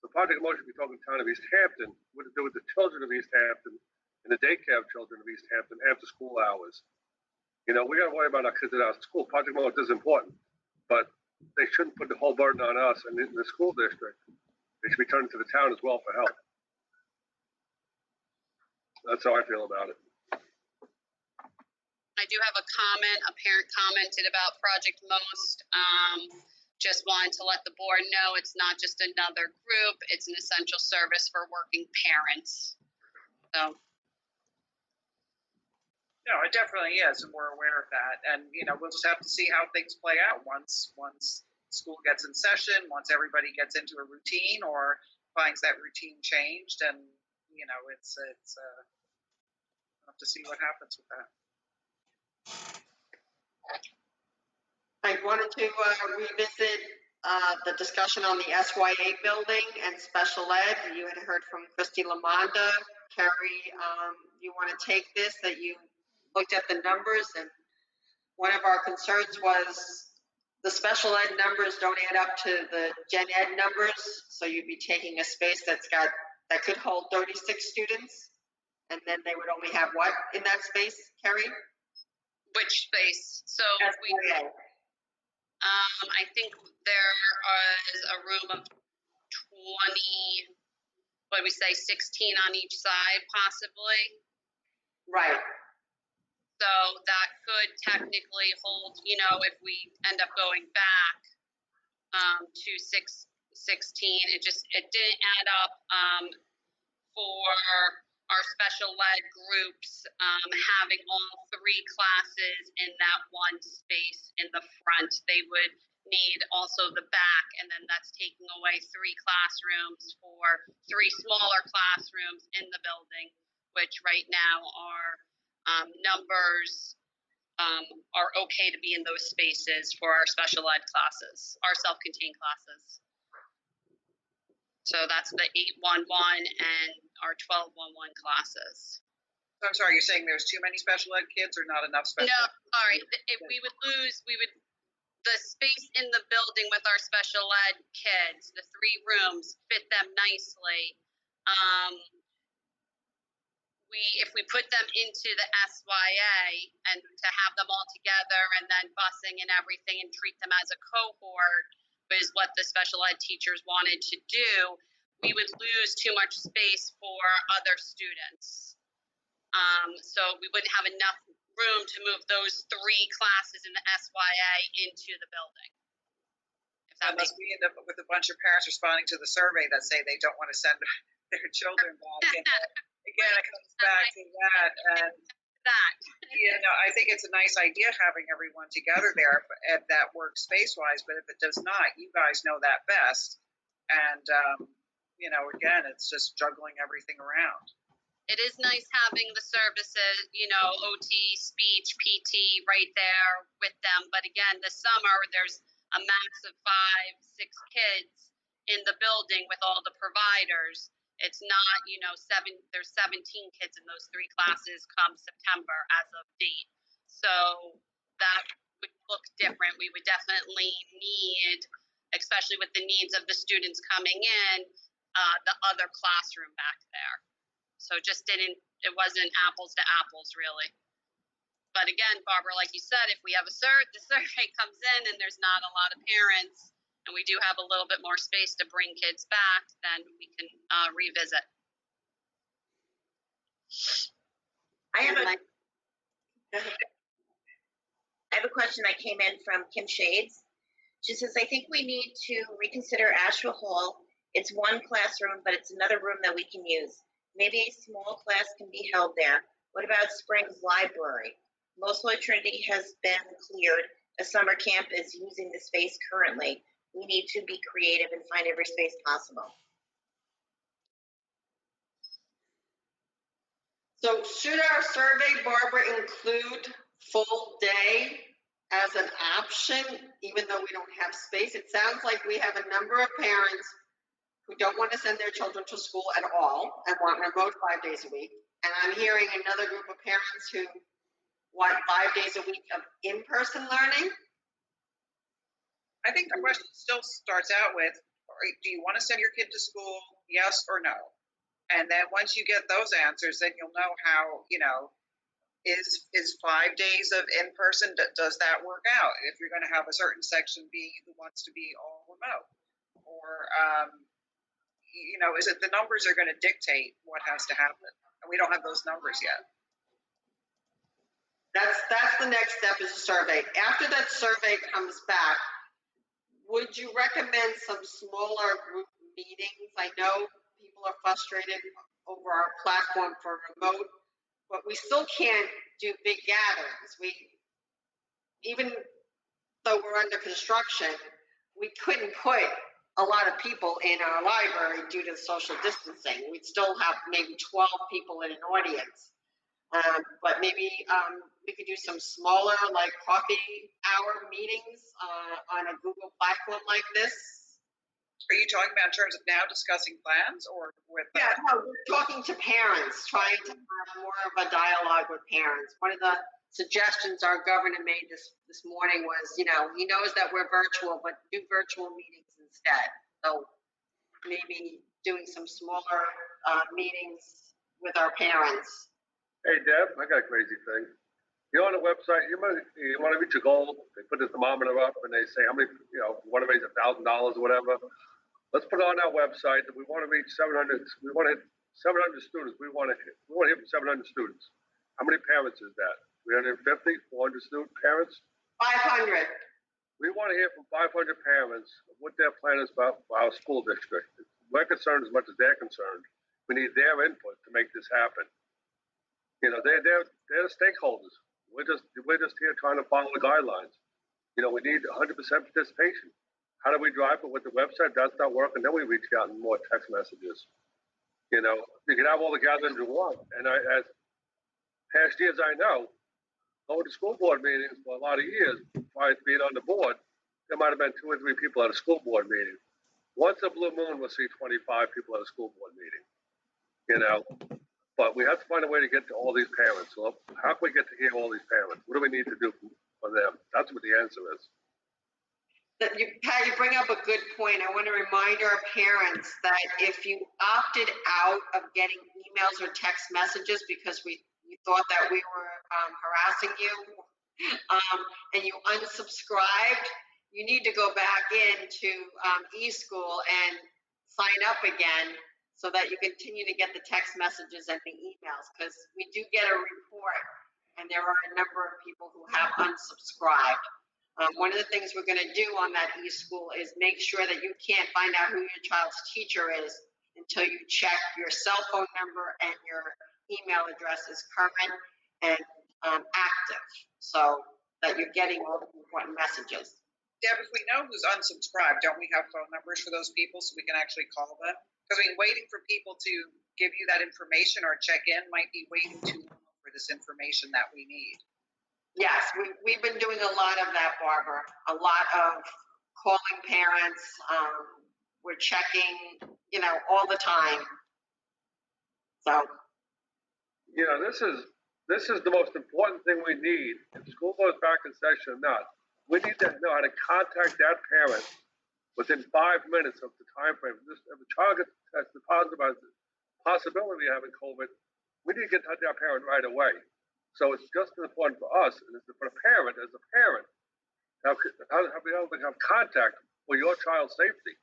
The Project Most should be talking to the town of East Hampton, what to do with the children of East Hampton and the daycare children of East Hampton after school hours. You know, we got to worry about our kids at our school. Project Most is important, but they shouldn't put the whole burden on us and in the school district. They should be turning to the town as well for help. That's how I feel about it. I do have a comment. A parent commented about Project Most. Just wanted to let the board know it's not just another group. It's an essential service for working parents. So. No, it definitely is, and we're aware of that. And, you know, we'll just have to see how things play out once school gets in session, once everybody gets into a routine or finds that routine changed. And, you know, it's we'll have to see what happens with that. I wanted to revisit the discussion on the SYA building and special ed. You had heard from Christy Lamonda. Carrie, you want to take this, that you looked at the numbers, and one of our concerns was the special ed numbers don't add up to the gen ed numbers. So you'd be taking a space that could hold 36 students, and then they would only have what in that space, Carrie? Which space? So SYA. I think there is a room of 20, what do we say, 16 on each side, possibly. Right. So that could technically hold, you know, if we end up going back to 6 It didn't add up for our special ed groups having all 3 classes in that one space in the front. They would need also the back, and then that's taking away 3 classrooms for 3 smaller classrooms in the building, which right now our numbers are okay to be in those spaces for our special ed classes, our self-contained classes. So that's the 811 and our 1211 classes. So I'm sorry, you're saying there's too many special ed kids or not enough special No, ed? sorry, if the space in the building with our special ed kids, the 3 rooms fit them nicely. If we put them into the SYA and to have them all together and then busing and everything and treat them as a cohort is what the special ed teachers wanted to do, we would lose too much space for other students. So we wouldn't have enough room to move those 3 classes in the SYA into the building. Unless we end up with a bunch of parents responding to the survey that say they don't want to send their children back. And again, it comes back to that. And, I think it's a nice idea having everyone together there and that works space-wise, but if it does not, you guys know that best. And, again, it's just juggling everything around. It is nice having the services, OT, speech, PT right there with them. But again, this summer, there's a max of 5-6 kids in the building with all the providers. It's not, there's 17 kids in those 3 classes come September as of date. So that would look different. We would definitely need, especially with the needs of the students coming in, the other classroom back there. So it wasn't apples to apples really. But again, Barbara, like you said, if we have the survey comes in and there's not a lot of parents and we do have a little bit more space to bring kids back, then we can revisit. I have a question that came in from Kim Shades. She says, I think we need to reconsider Asheville Hall. It's one classroom, but it's another room that we can use. Maybe a small class can be held there. What about Springs Library? Most Holy Trinity has been cleared. A summer camp is using the space currently. We need to be creative and find every space possible. So should our survey, Barbara, include full day as an option, even though we don't have space? It sounds like we have a number of parents who don't want to send their children to school at all and want remote 5 days a week. And I'm hearing another group of parents who want 5 days a week of in-person learning. I think the question still starts out with, do you want to send your kid to school, yes or no? And then once you get those answers, then you'll know how, is 5 days of in-person, does that work out? If you're going to have a certain section be who wants to be all remote? Or, is it the numbers are going to dictate what has to happen? And we don't have those numbers yet. That's the next step is a survey. After that survey comes back, would you recommend some smaller group meetings? I know people are frustrated over our platform for remote, but we still can't do big gatherings. Even though we're under construction, we couldn't put a lot of people in our library due to social distancing. We'd still have maybe 12 people in an audience. But maybe we could do some smaller, like coffee hour meetings on a Google platform like this. Are you talking about in terms of now discussing plans or with? Yeah, no, we're talking to parents, trying to have more of a dialogue with parents. One of the suggestions our governor made this morning was, he knows that we're virtual, but do virtual meetings instead. So maybe doing some smaller meetings with our parents. Hey, Deb, I got a crazy thing. You're on the website, you want to reach a goal, they put the thermometer up and they say how many, you want to raise $1,000 or whatever. Let's put on our website that we want to reach 700, we want to hit 700 students. We want to hit 700 students. How many parents is that? 350, 400 student parents? 500. We want to hear from 500 parents what their plan is about for our school district. We're concerned as much as they're concerned. We need their input to make this happen. You know, they're the stakeholders. We're just here trying to follow the guidelines. You know, we need 100% participation. How do we drive it with the website? That's not working. Then we reach out in more text messages. You know, you can have all the gatherings you want. And as past years I know, going to school board meetings for a lot of years, prior to being on the board, there might have been 2 or 3 people at a school board meeting. Once a blue moon, we'll see 25 people at a school board meeting. You know, but we have to find a way to get to all these parents. So how can we get to hear all these parents? What do we need to do for them? That's what the answer is. Pat, you bring up a good point. I want to remind our parents that if you opted out of getting emails or text messages because you thought that we were harassing you, and you unsubscribed, you need to go back into eSchool and sign up again so that you continue to get the text messages and the emails, because we do get a report and there are a number of people who have unsubscribed. One of the things we're going to do on that eSchool is make sure that you can't find out who your child's teacher is until you check your cell phone number and your email address is current and active, so that you're getting all the important messages. Deb, if we know who's unsubscribed, don't we have phone numbers for those people so we can actually call them? Because I mean, waiting for people to give you that information or check in might be waiting too long for this information that we need. Yes, we've been doing a lot of that, Barbara. A lot of calling parents. We're checking, you know, all the time. So, You know, this is the most important thing we need. If school goes back in session or not, we need to know how to contact that parent within 5 minutes of the time frame. If a child gets tested positive about the possibility of having COVID, we need to get in touch with that parent right away. So it's just as important for us, and it's for the parent, as a parent, how be able to have contact with your child's safety.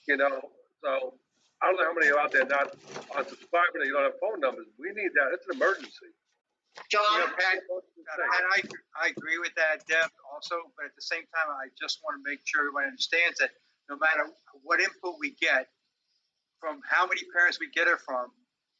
You know, so I don't know how many are out there not unsubscribing and you don't have phone numbers. We need that. It's an emergency. John? You know, Pat, and I agree with that, Deb, also, but at the same time, I just want to make sure everybody understands that no matter what input we get from how many parents we get it from,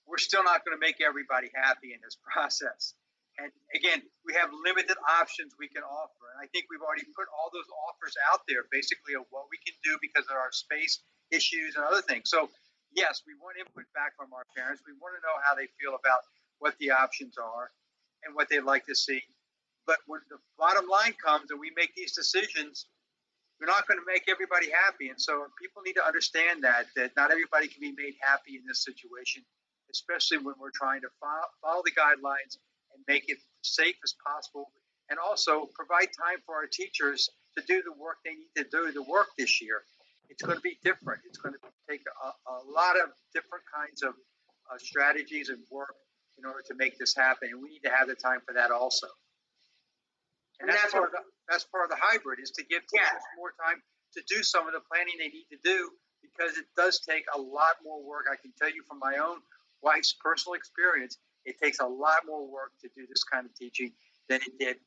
we're still not going to make everybody happy in this process. And again, we have limited options we can offer. And I think we've already put all those offers out there, basically, of what we can do because of our space issues and other things. So yes, we want input back from our parents. We want to know how they feel about what the options are and what they'd like to see. But when the bottom line comes and we make these decisions, we're not going to make everybody happy. And so people need to understand that not everybody can be made happy in this situation, especially when we're trying to follow the guidelines and make it safe as possible, and also provide time for our teachers to do the work they need to do the work this year. It's going to be different. It's going to take a lot of different kinds of strategies and work in order to make this happen, and we need to have the time for that also. And that's part of the hybrid, is to give teachers more time to do some of the planning they need to do, because it does take a lot more work. I can tell you from my own wife's personal experience, it takes a lot more work to do this kind of teaching than it did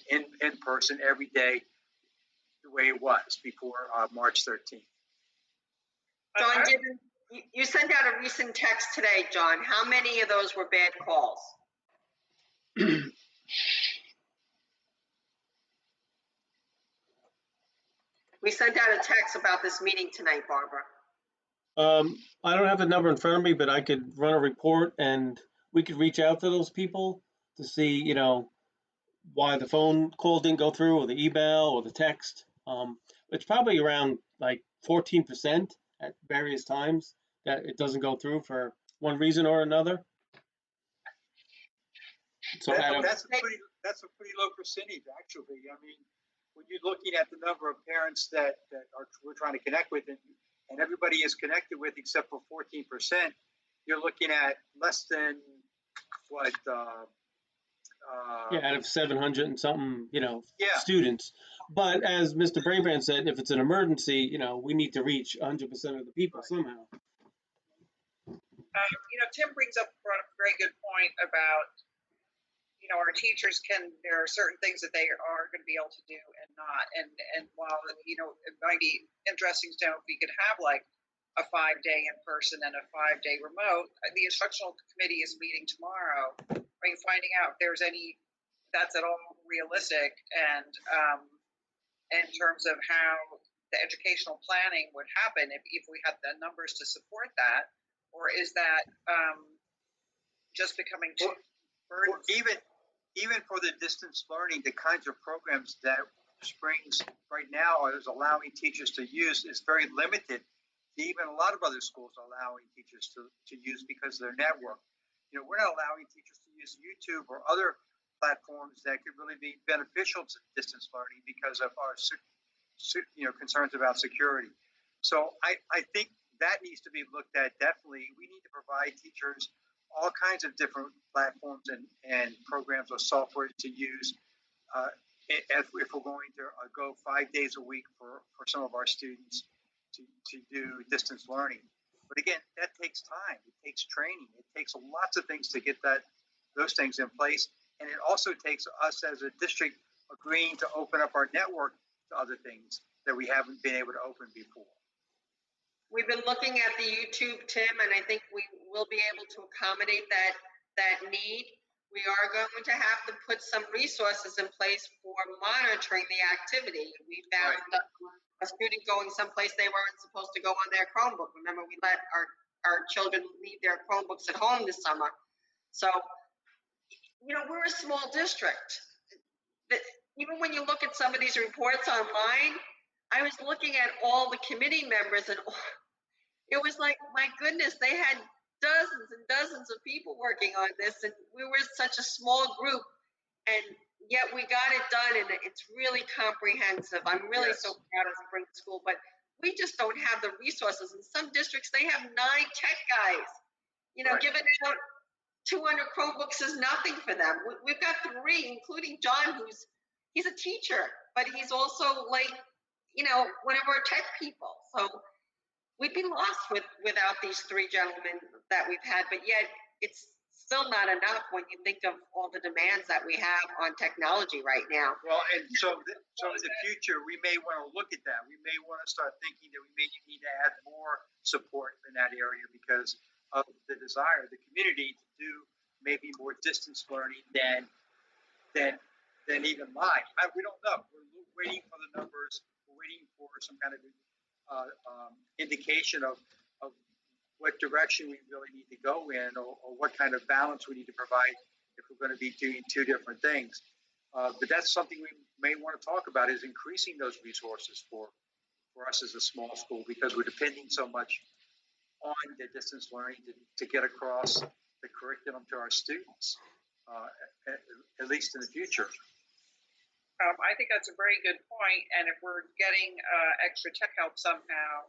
in person every day the way it was before March 13th. John, you sent out a recent text today, John. How many of those were bad calls? We sent out a text about this meeting tonight, Barbara. I don't have the number in front of me, but I could run a report and we could reach out to those people to see, you know, why the phone call didn't go through, or the email or the text. It's probably around like 14% at various times that it doesn't go through for one reason or another. So that's a pretty low percentage, actually. I mean, when you're looking at the number of parents that we're trying to connect with, and everybody is connected with except for 14%, you're looking at less than what? Out of 700 and something, you know, students. But as Mr. Brabrand said, if it's an emergency, you know, we need to reach 100% of the people somehow. You know, Tim brings up a very good point about, you our teachers there are certain things that they are going to be able to do and not. And while, it might be interesting to know if we could have like a 5-day in person and a 5-day remote, the instructional committee is meeting tomorrow, right? Finding out if there's that's at all realistic and in terms of how the educational planning would happen if we had the numbers to support that, or is that just becoming too burdensome? Even for the distance learning, the kinds of programs that Springs right now is allowing teachers to use is very limited. Even a lot of other schools are allowing teachers to use because of their network. We're not allowing teachers to use YouTube or other platforms that could really be beneficial to distance learning because of our concerns about security. So I think that needs to be looked at definitely. We need to provide teachers all kinds of different platforms and programs or software to use if we're going to go 5 days a week for some of our students to do distance learning. But again, that takes time. It takes training. It takes lots of things to get those things in place. And it also takes us as a district agreeing to open up our network to other things that we haven't been able to open before. We've been looking at the YouTube, Tim, and I think we will be able to accommodate that need. We are going to have to put some resources in place for monitoring the activity. We found a student going someplace they weren't supposed to go on their Chromebook. Remember, we let our children leave their Chromebooks at home this summer. So, we're a small district. Even when you look at some of these reports online, I was looking at all the committee members and it was like, my goodness, they had dozens and dozens of people working on this, and we were such a small group, and yet we got it done, and it's really comprehensive. I'm really so proud of Spring School, but we just don't have the resources. In some districts, they have 9 tech guys. Giving out 200 Chromebooks is nothing for them. We've got 3, including John, he's a teacher, but he's also like, one of our tech people. So we'd be lost without these 3 gentlemen that we've had, but yet it's still not enough when you think of all the demands that we have on technology right now. Well, and so in the future, we may want to look at that. We may want to start thinking that we may need to add more support in that area because of the desire of the community to do maybe more distance learning than even live. We don't know. We're waiting for the numbers. We're waiting for some kind of indication of what direction we really need to go in or what kind of balance we need to provide if we're going to be doing 2 different things. But that's something we may want to talk about is increasing those resources for us as a small school because we're depending so much on the distance learning to get across the curriculum to our students, at least in the future. I think that's a very good point. And if we're getting extra tech help somehow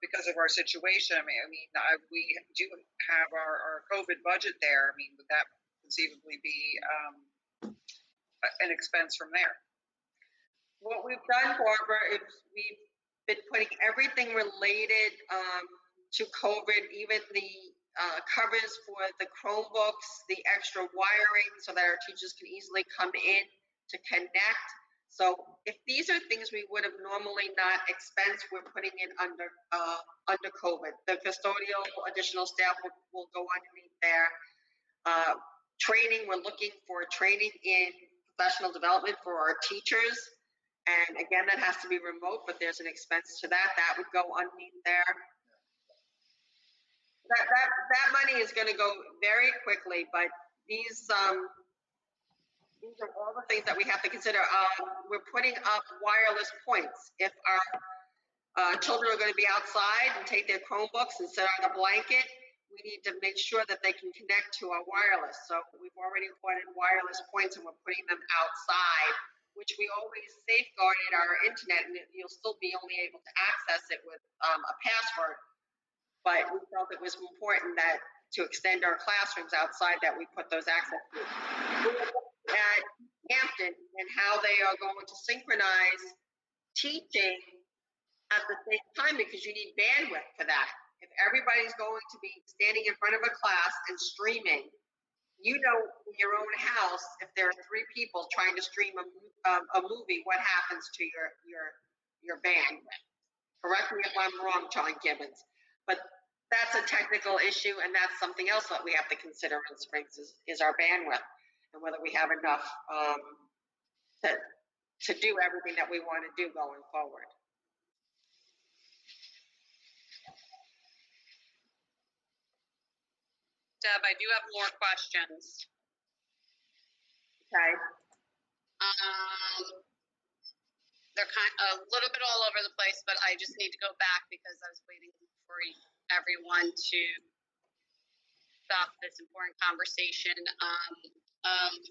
because of our situation, we do have our COVID budget there. Would that conceivably be an expense from there? What we've done, Barbara, is we've been putting everything related to COVID, even the covers for the Chromebooks, the extra wiring so that our teachers can easily come in to connect. So if these are things we would have normally not expensed, we're putting it under COVID. The custodial additional staff will go underneath there. Training, we're looking for training in professional development for our teachers. And again, that has to be remote, but there's an expense to that. That would go underneath there. That money is going to go very quickly, but these are all the things that we have to consider. We're putting up wireless points. If our children are going to be outside and take their Chromebooks and sit on a blanket, we need to make sure that they can connect to our wireless. So we've already appointed wireless points and we're putting them outside, which we always safeguarded our internet, and you'll still be only able to access it with a password. But we felt it was important that to extend our classrooms outside that we put those access to. At Hampton and how they are going to synchronize teaching at the same time because you need bandwidth for that. If everybody's going to be standing in front of a class and streaming, you know, in your own house, if there are 3 people trying to stream a movie, what happens to your bandwidth? Correct me if I'm wrong, John Gibbons, but that's a technical issue, and that's something else that we have to consider in Springs is our bandwidth and whether we have enough to do everything that we want to do going forward. Deb, I do have more questions. Okay. They're a little bit all over the place, but I just need to go back because I was waiting for everyone to stop this important conversation,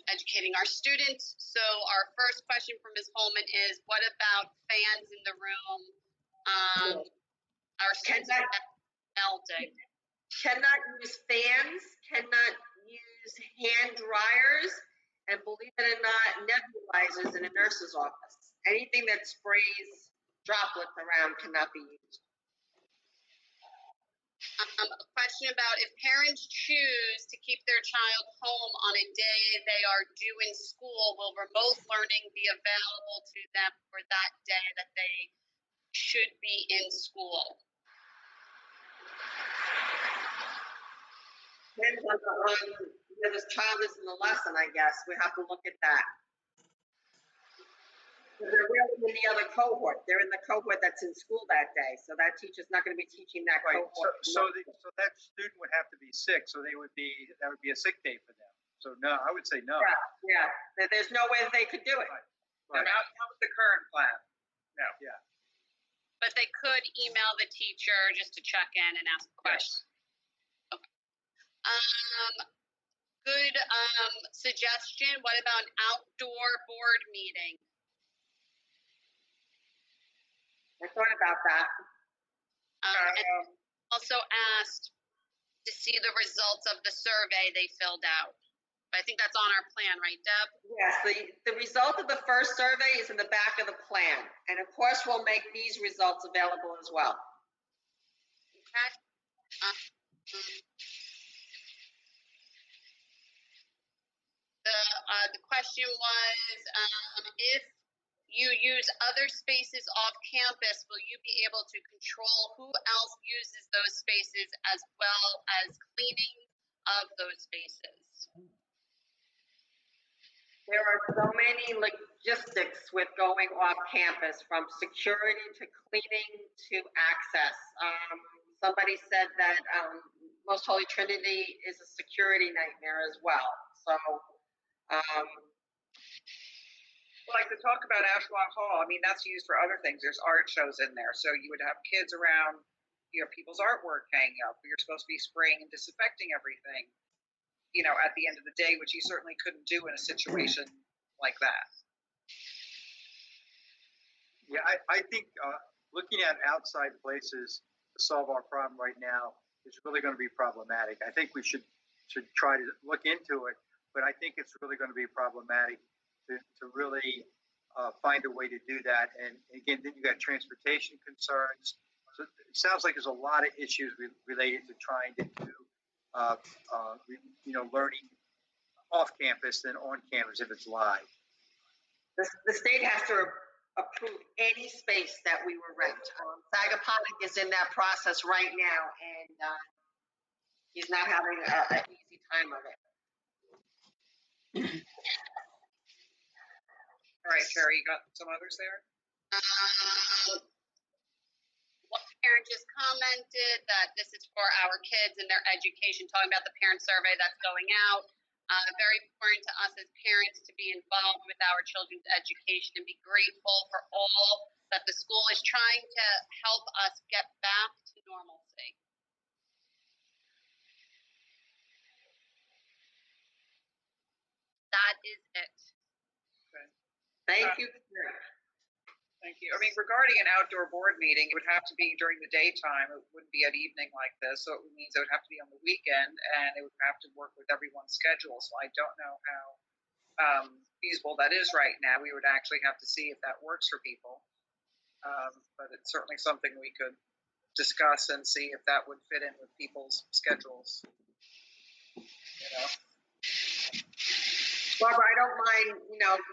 educating our students. So our first question from Ms. Holman is, what about fans in the room? Our students are melting. Cannot use fans, cannot use hand dryers, and believe it or not, nebulizers in a nurse's office. Anything that sprays droplets around cannot be used. A question about if parents choose to keep their child home on a day they are due in school, will remote learning be available to them for that day that they should be in school? Depends on where this child is in the lesson, I guess. We have to look at that. They're really in the other cohort. They're in the cohort that's in school that day, so that teacher's not going to be teaching that Right, cohort. so that student would have to be sick, so that would be a sick day for them. So no, I would say no. Yeah. There's no way that they could do it. Right. Not with the current plan. No. Yeah. But they could email the teacher just to check in and ask questions. Okay. Good suggestion. What about an outdoor board meeting? I thought about that. And also asked to see the results of the survey they filled out. I think that's on our plan, right, Deb? Yes, the result of the first survey is in the back of the plan. And of course, we'll make these results available as well. Okay. The question was, if you use other spaces off campus, will you be able to control who else uses those spaces as well as cleaning of those spaces? There are so many logistics with going off campus, from security to cleaning to access. Somebody said that Most Holy Trinity is a security nightmare as well. So, Like to talk about Ashwaubenon Hall, I mean, that's used for other things. There's art shows in there. So you would have kids around, people's artwork hanging up. You're supposed to be spraying and disinfecting everything, at the end of the day, which you certainly couldn't do in a situation like that. Yeah, I think looking at outside places to solve our problem right now is really going to be problematic. I think we should try to look into it, but I think it's really going to be problematic to really find a way to do that. And again, then you got transportation concerns. So it sounds like there's a lot of issues related to trying to do, learning off campus than on campus if it's live. the state has to approve any space that we will rent. Sagaponack is in that process right now, and he's not having an easy time of it. All right, Terry, you got some others there? One parent just commented that this is for our kids and their education, talking about the parent survey that's going out. Very important to us as parents to be involved with our children's education and be grateful for all that the school is trying to help us get back to normalcy. That is it. Okay. Thank you. Thank you. I mean, regarding an outdoor board meeting, it would have to be during the daytime. It wouldn't be at evening like this. So it means it would have to be on the weekend, and it would have to work with everyone's schedule. So I don't know how feasible that is right now. We would actually have to see if that works for people. But it's certainly something we could discuss and see if that would fit in with people's schedules. Barbara, I don't mind,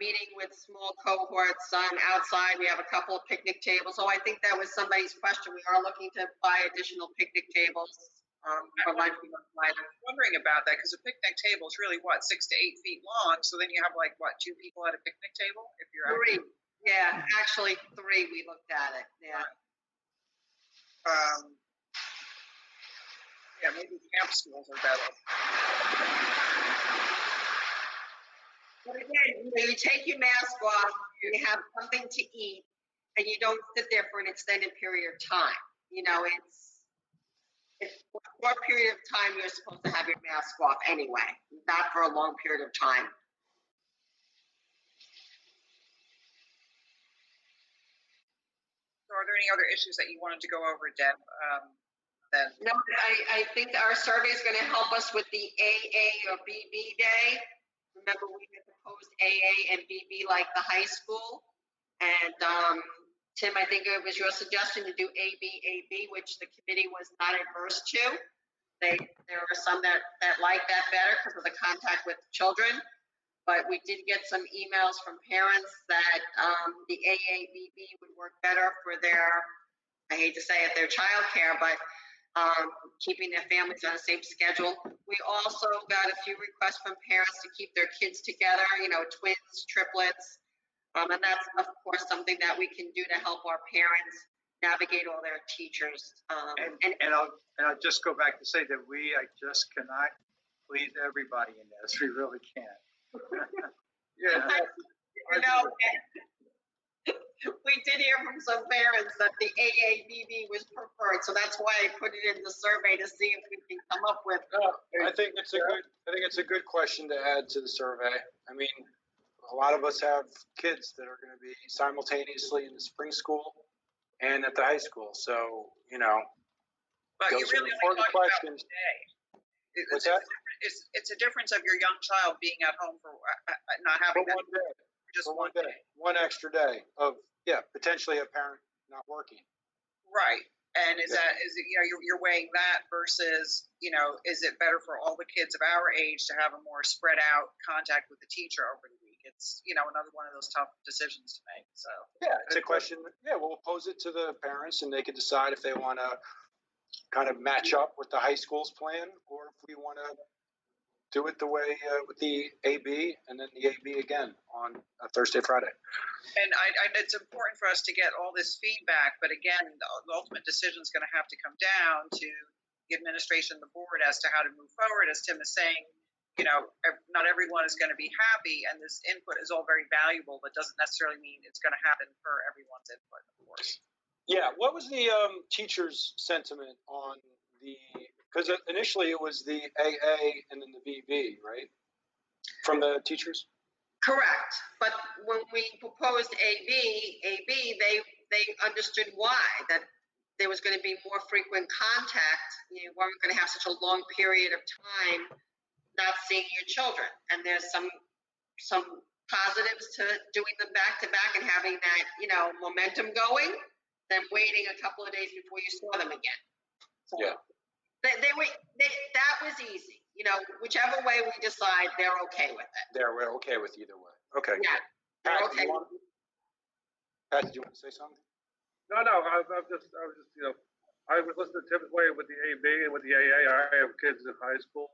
meeting with small cohorts outside. We have a couple of picnic tables. So I think that was somebody's question. We are looking to buy additional picnic tables for lunch. I'm wondering about that because a picnic table is really 6 to 8 feet long. So then you have 2 people at a picnic table? If you're Three. Yeah, actually 3. We looked at it. Yeah. Yeah, maybe camp stools are better. But again, you take your mask off, you have something to eat, and you don't sit there for an extended period of time. It's what period of time you're supposed to have your mask off anyway, not for a long period of time. So are there any other issues that you wanted to go over, Deb? No, I think our survey is going to help us with the AA or BB day. Remember, we had proposed AA and BB like the high school. And Tim, I think it was your suggestion to do AB, which the committee was not adverse to. There were some that liked that better because of the contact with children. But we did get some emails from parents that the AA-BB would work better for their, I hate to say it, their childcare, but keeping their families on the same schedule. We also got a few requests from parents to keep their kids together, twins, triplets. And that's, of course, something that we can do to help our parents navigate all their teachers. And I'll just go back to say that I just cannot please everybody in this. We really can't. Yeah. We did hear from some parents that the AABB was preferred, so that's why I put it in the survey to see if we can come up with. I think it's a good question to add to the survey. I mean, a lot of us have kids that are going to be simultaneously in the spring school and at the high school, so But those you are really important only talking questions. about today. What's that? It's a difference of your young child being at home for not having For one day. Just for one day. One extra day of potentially a parent not working. Right. And is it you're weighing that versus is it better for all the kids of our age to have a more spread out contact with the teacher over the week? It's another one of those tough decisions to make. So it's a question. We'll pose it to the parents and they can decide if they want to kind of match up with the high school's plan or if we want to do it the way with the AB and then the AB again on Thursday, Friday. And it's important for us to get all this feedback, but again, the ultimate decision is going to have to come down to the administration, the board, as to how to move forward. As Tim is saying, not everyone is going to be happy, and this input is all very valuable, but doesn't necessarily mean it's going to happen for everyone's input, of course. Yeah, what was the teachers' sentiment on because initially it was the AA and then the BB, right? From the teachers? Correct. But when we proposed AB, they understood why, that there was going to be more frequent contact. You weren't going to have such a long period of time not seeing your children. And there's some positives to doing them back to back and having that, momentum going than waiting a couple of days before you saw them again. So that was easy. Whichever way we decide, they're okay with it. They're okay with either way. Okay. Yeah. They're okay. Pat, did you want to say something? No. I was just, I was listening to Tim's way with the AB and with the AA. I have kids in high school,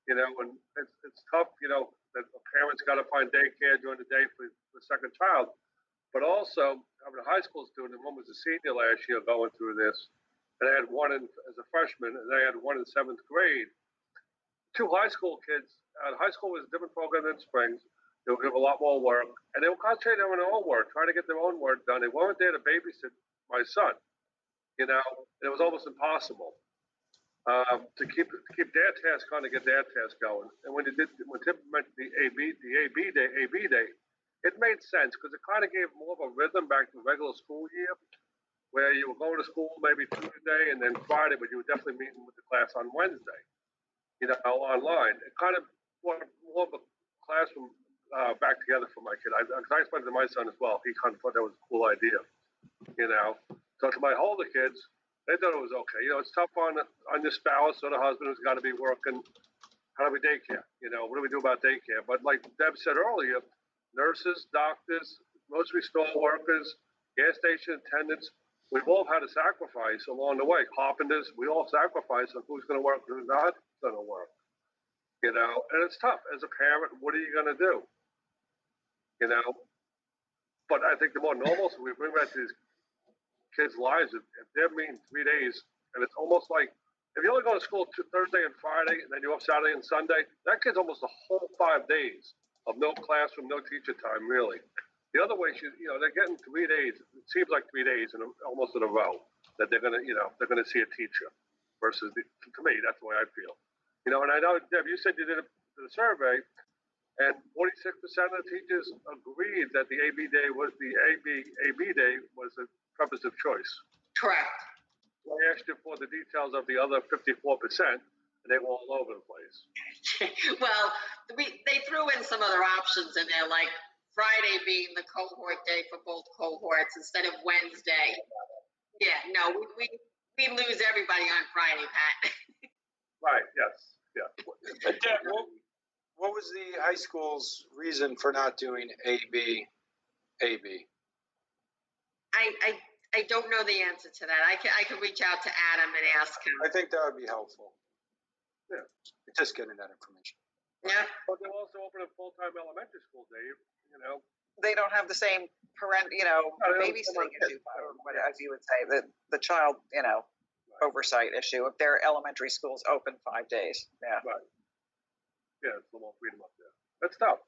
and it's tough, that the parents got to find daycare during the day for the second child. But also, having a high school student, and one was a senior last year going through this, and I had one as a freshman, and I had one in 7th grade. 2 high school kids. High school was a different program than Springs. They would give a lot more work, and they were concentrating on their own work, trying to get their own work done. They weren't there to babysit my son, and it was almost impossible to keep their task on to get their task going. And when Tim mentioned the AB day, it made sense because it kind of gave more of a rhythm back to the regular school year, where you were going to school maybe Tuesday and then Friday, but you were definitely meeting with the class on Wednesday, online. It kind of brought more of a classroom back together for my kid. I explained it to my son as well. He kind of thought that was a cool idea, So to my older kids, they thought it was okay. It's tough on your spouse or the husband who's got to be working how do we daycare? What do we do about daycare? But like Deb said earlier, nurses, doctors, grocery store workers, gas station attendants, we've all had to sacrifice along the way. Carpenters, we all sacrifice on who's going to work, who's not going to work. And it's tough. As a parent, what are you going to do? But I think the more normal, so we bring back these kids' lives, if they're meeting 3 days, and it's almost like, if you only go to school Thursday and Friday, and then you're off Saturday and Sunday, that kid's almost a whole 5 days of no classroom, no teacher time, really. The other way, they're getting 3 days. It seems like 3 days, and almost in a row, that they're gonna see a teacher. Versus, to me, that's the way I feel. And I know, Deb, you said you did a survey, and 46% of the teachers agreed that the AB day was a purpose of choice. Correct. I asked you for the details of the other 54%, and they were all over the place. Well, they threw in some other options in there, like Friday being the cohort day for both cohorts instead of Wednesday. Yeah, no, we lose everybody on Friday, Pat. Right, yes, yeah. Deb, what was the high school's reason for not doing AB? I don't know the answer to that. I can reach out to Adam and ask him. I think that would be helpful. Yeah. Just getting that information. Yeah. But they're also opening full-time elementary school, Dave, They don't have the same babysitting issue, as you would say, the child, oversight issue if their elementary schools open 5 days. Yeah. Right. Yeah, it's a little more freedom up there. That's tough.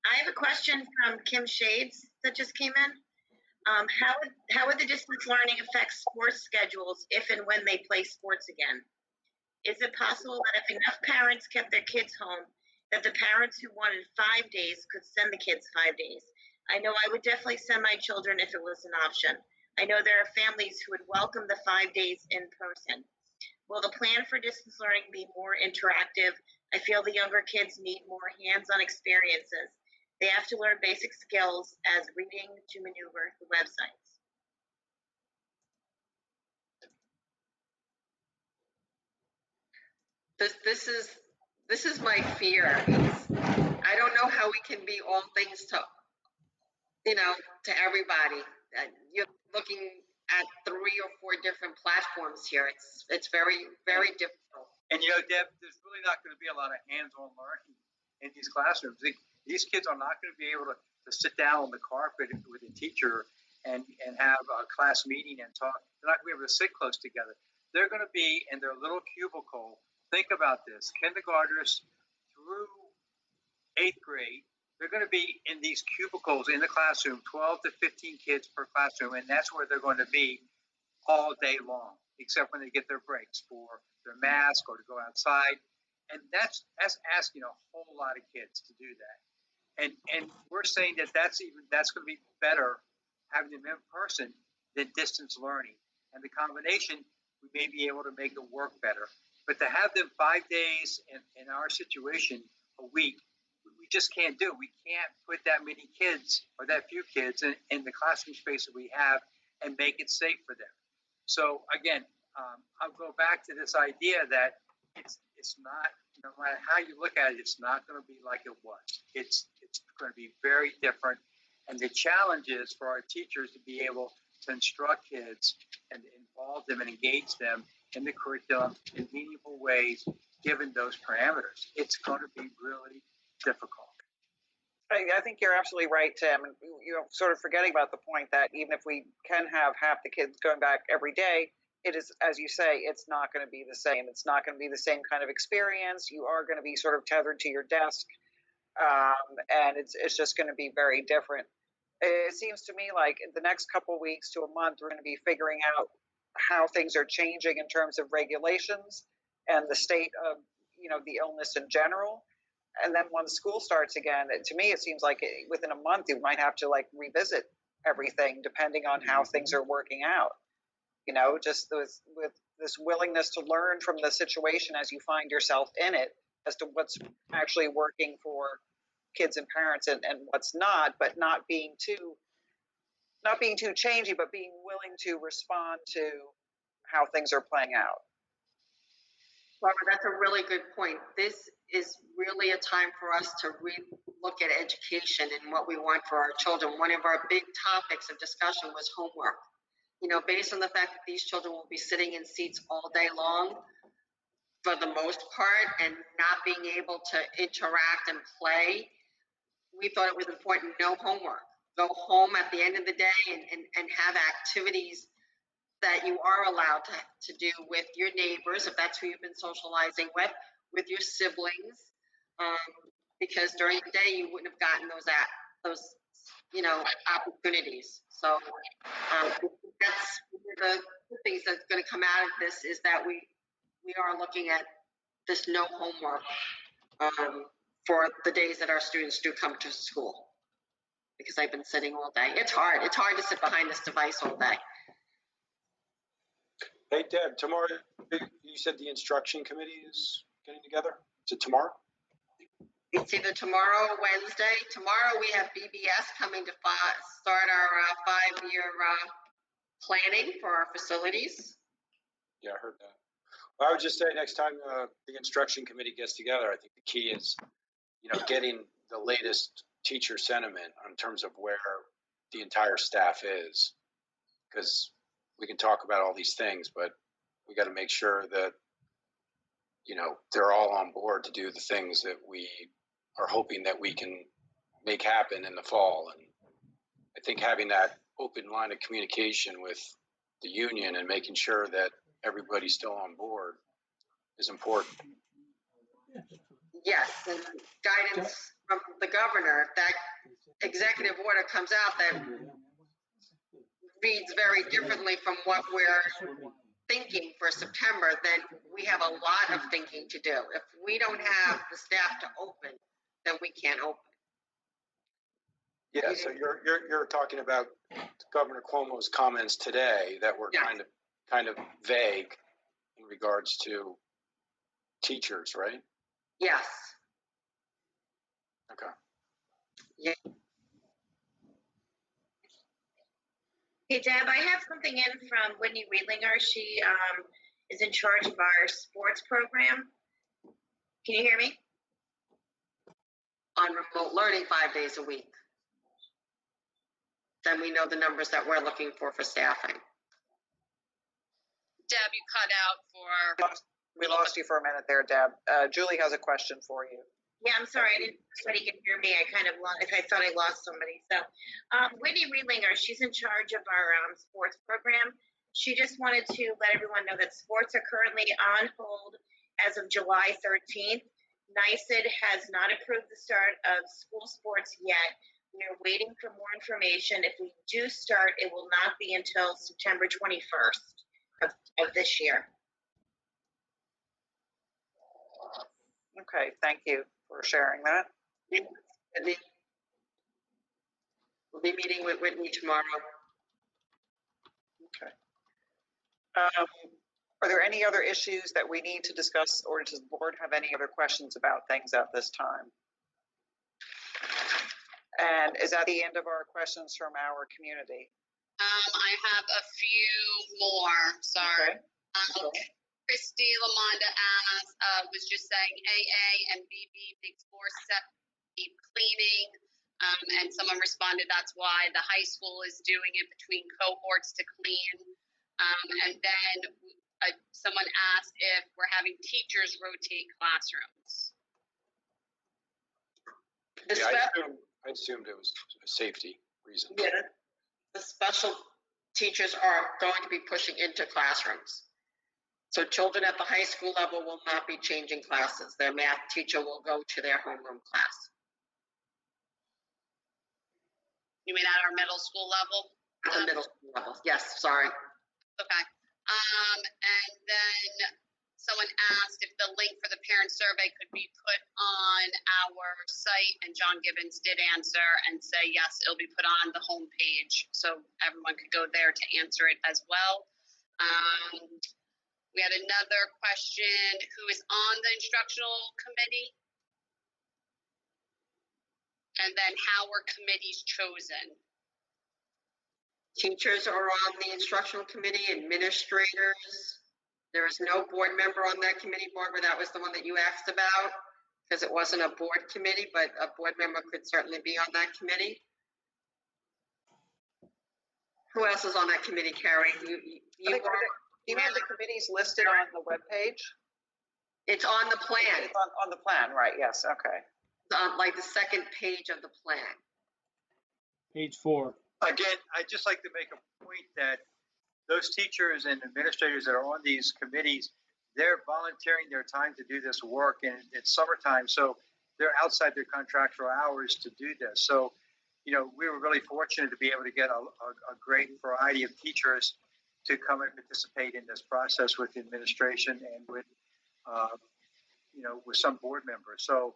I have a question from Kim Shades that just came in. How would the distance learning affect sports schedules if and when they play sports again? Is it possible that if enough parents kept their kids home, that the parents who wanted 5 days could send the kids 5 days? I know I would definitely send my children if it was an option. I know there are families who would welcome the 5 days in person. Will the plan for distance learning be more interactive? I feel the younger kids need more hands-on experiences. They have to learn basic skills as reading to maneuver the websites. This is my fear. I don't know how we can be all things to everybody. You're looking at 3 or 4 different platforms here. It's very, very difficult. And Deb, there's really not going to be a lot of hands-on learning in these classrooms. These kids are not going to be able to sit down on the carpet with a teacher and have a class meeting and talk. They're not going to be able to sit close together. They're going to be in their little cubicle. Think about this. Kindergartners through 8th grade, they're going to be in these cubicles in the classroom, 12 to 15 kids per classroom, and that's where they're going to be all day long, except when they get their breaks for their mask or to go outside. And that's asking a whole lot of kids to do that. And we're saying that's going to be better having them in person than distance learning. And the combination, we may be able to make it work better. But to have them 5 days in our situation a week, we just can't do. We can't put that many kids or that few kids in the classroom space that we have and make it safe for them. So again, I'll go back to this idea that it's not, no matter how you look at it, it's not going to be like it was. It's going to be very different. And the challenge is for our teachers to be able to instruct kids and involve them and engage them in the curriculum in meaningful ways, given those parameters. It's going to be really difficult. I think you're absolutely right, Tim. And you're sort of forgetting about the point that even if we can have half the kids going back every day, it is, as you say, it's not going to be the same. It's not going to be the same kind of experience. You are going to be sort of tethered to your desk, and it's just going to be very different. It seems to me like in the next couple of weeks to a month, we're going to be figuring out how things are changing in terms of regulations and the state of, the illness in general. And then when school starts again, to me, it seems like within a month, you might have to revisit everything depending on how things are working out. Just with this willingness to learn from the situation as you find yourself in it, as to what's actually working for kids and parents and what's not, but not being too changey, but being willing to respond to how things are playing out. Barbara, that's a really good point. This is really a time for us to look at education and what we want for our children. One of our big topics of discussion was homework. You know, based on the fact that these children will be sitting in seats all day long for the most part and not being able to interact and play, we thought it was important, no homework. Go home at the end of the day and have activities that you are allowed to do with your neighbors, if that's who you've been socializing with your siblings, because during the day you wouldn't have gotten those opportunities. So that's one of the things that's going to come out of this, is that we are looking at this no homework for the days that our students do come to school, because I've been sitting all day. It's hard to sit behind this device all day. Hey, Deb, tomorrow, you said the instruction committee is getting together? Is it tomorrow? It's either tomorrow or Wednesday. Tomorrow we have BBS coming to start our 5-year planning for our facilities. Yeah, I heard that. Well, I would just say next time the instruction committee gets together, I think the key is, getting the latest teacher sentiment in terms of where the entire staff is. Because we can talk about all these things, but we got to make sure that, they're all on board to do the things that we are hoping that we can make happen in the fall. And I think having that open line of communication with the union and making sure that everybody's still on board is important. Yes, and guidance from the governor, if that executive order comes out that reads very differently from what we're thinking for September, then we have a lot of thinking to do. If we don't have the staff to open, then we can't open. Yeah, so you're talking about Governor Cuomo's comments today that were kind of vague in regards to teachers, right? Yes. Okay. Yeah. Hey, Deb, I have something in from Whitney Riedlinger. She is in charge of our sports program. Can you hear me? On remote learning 5 days a week. Then we know the numbers that we're looking for staffing. Deb, you cut out for. We lost you for a minute there, Deb. Julie has a question for you. Yeah, I'm sorry. I didn't think somebody could hear me. I kind of lost, I thought I lost somebody. So Whitney Riedlinger, she's in charge of our sports program. She just wanted to let everyone know that sports are currently on hold as of July 13th. NYSED has not approved the start of school sports yet. We are waiting for more information. If we do start, it will not be until September 21st of this year. Okay, thank you for sharing that. We'll be meeting with Whitney tomorrow. Okay. Are there any other issues that we need to discuss, or does the board have any other questions about things at this time? And is that the end of our questions from our community? I have a few more. Sorry. Okay. Christy Lamonda asked, was just saying AA and BB makes more sense to keep cleaning. And someone responded, that's why the high school is doing it between cohorts to clean. And then someone asked if we're having teachers rotate classrooms. I assumed it was a safety reason. Yeah, the special teachers are going to be pushing into classrooms. So children at the high school level will not be changing classes. Their math teacher will go to their homeroom class. You mean at our middle school level? At the middle school level, yes, sorry. Okay. And then someone asked if the link for the parent survey could be put on our site, and John Gibbons did answer and say, yes, it'll be put on the homepage. So everyone could go there to answer it as well. We had another question, who is on the instructional committee? And then how were committees chosen? Teachers are on the instructional committee, administrators. There is no board member on that committee, Barbara. That was the one that you asked about. because it wasn't a board committee, but a board member could certainly be on that committee. Who else is on that committee, Carrie? I You think were, do you have the committees listed on the webpage? it's on the plan, It's on the plan, right? Yes, okay. like the second page of the plan. Page 4. Again, I'd just like to make a point that those teachers and administrators that are on these committees, they're volunteering their time to do this work, and it's summertime, so they're outside their contractual hours to do this. So, you know, we were really fortunate to be able to get a great variety of teachers to come and participate in this process with the administration and with, you know, with some board members. So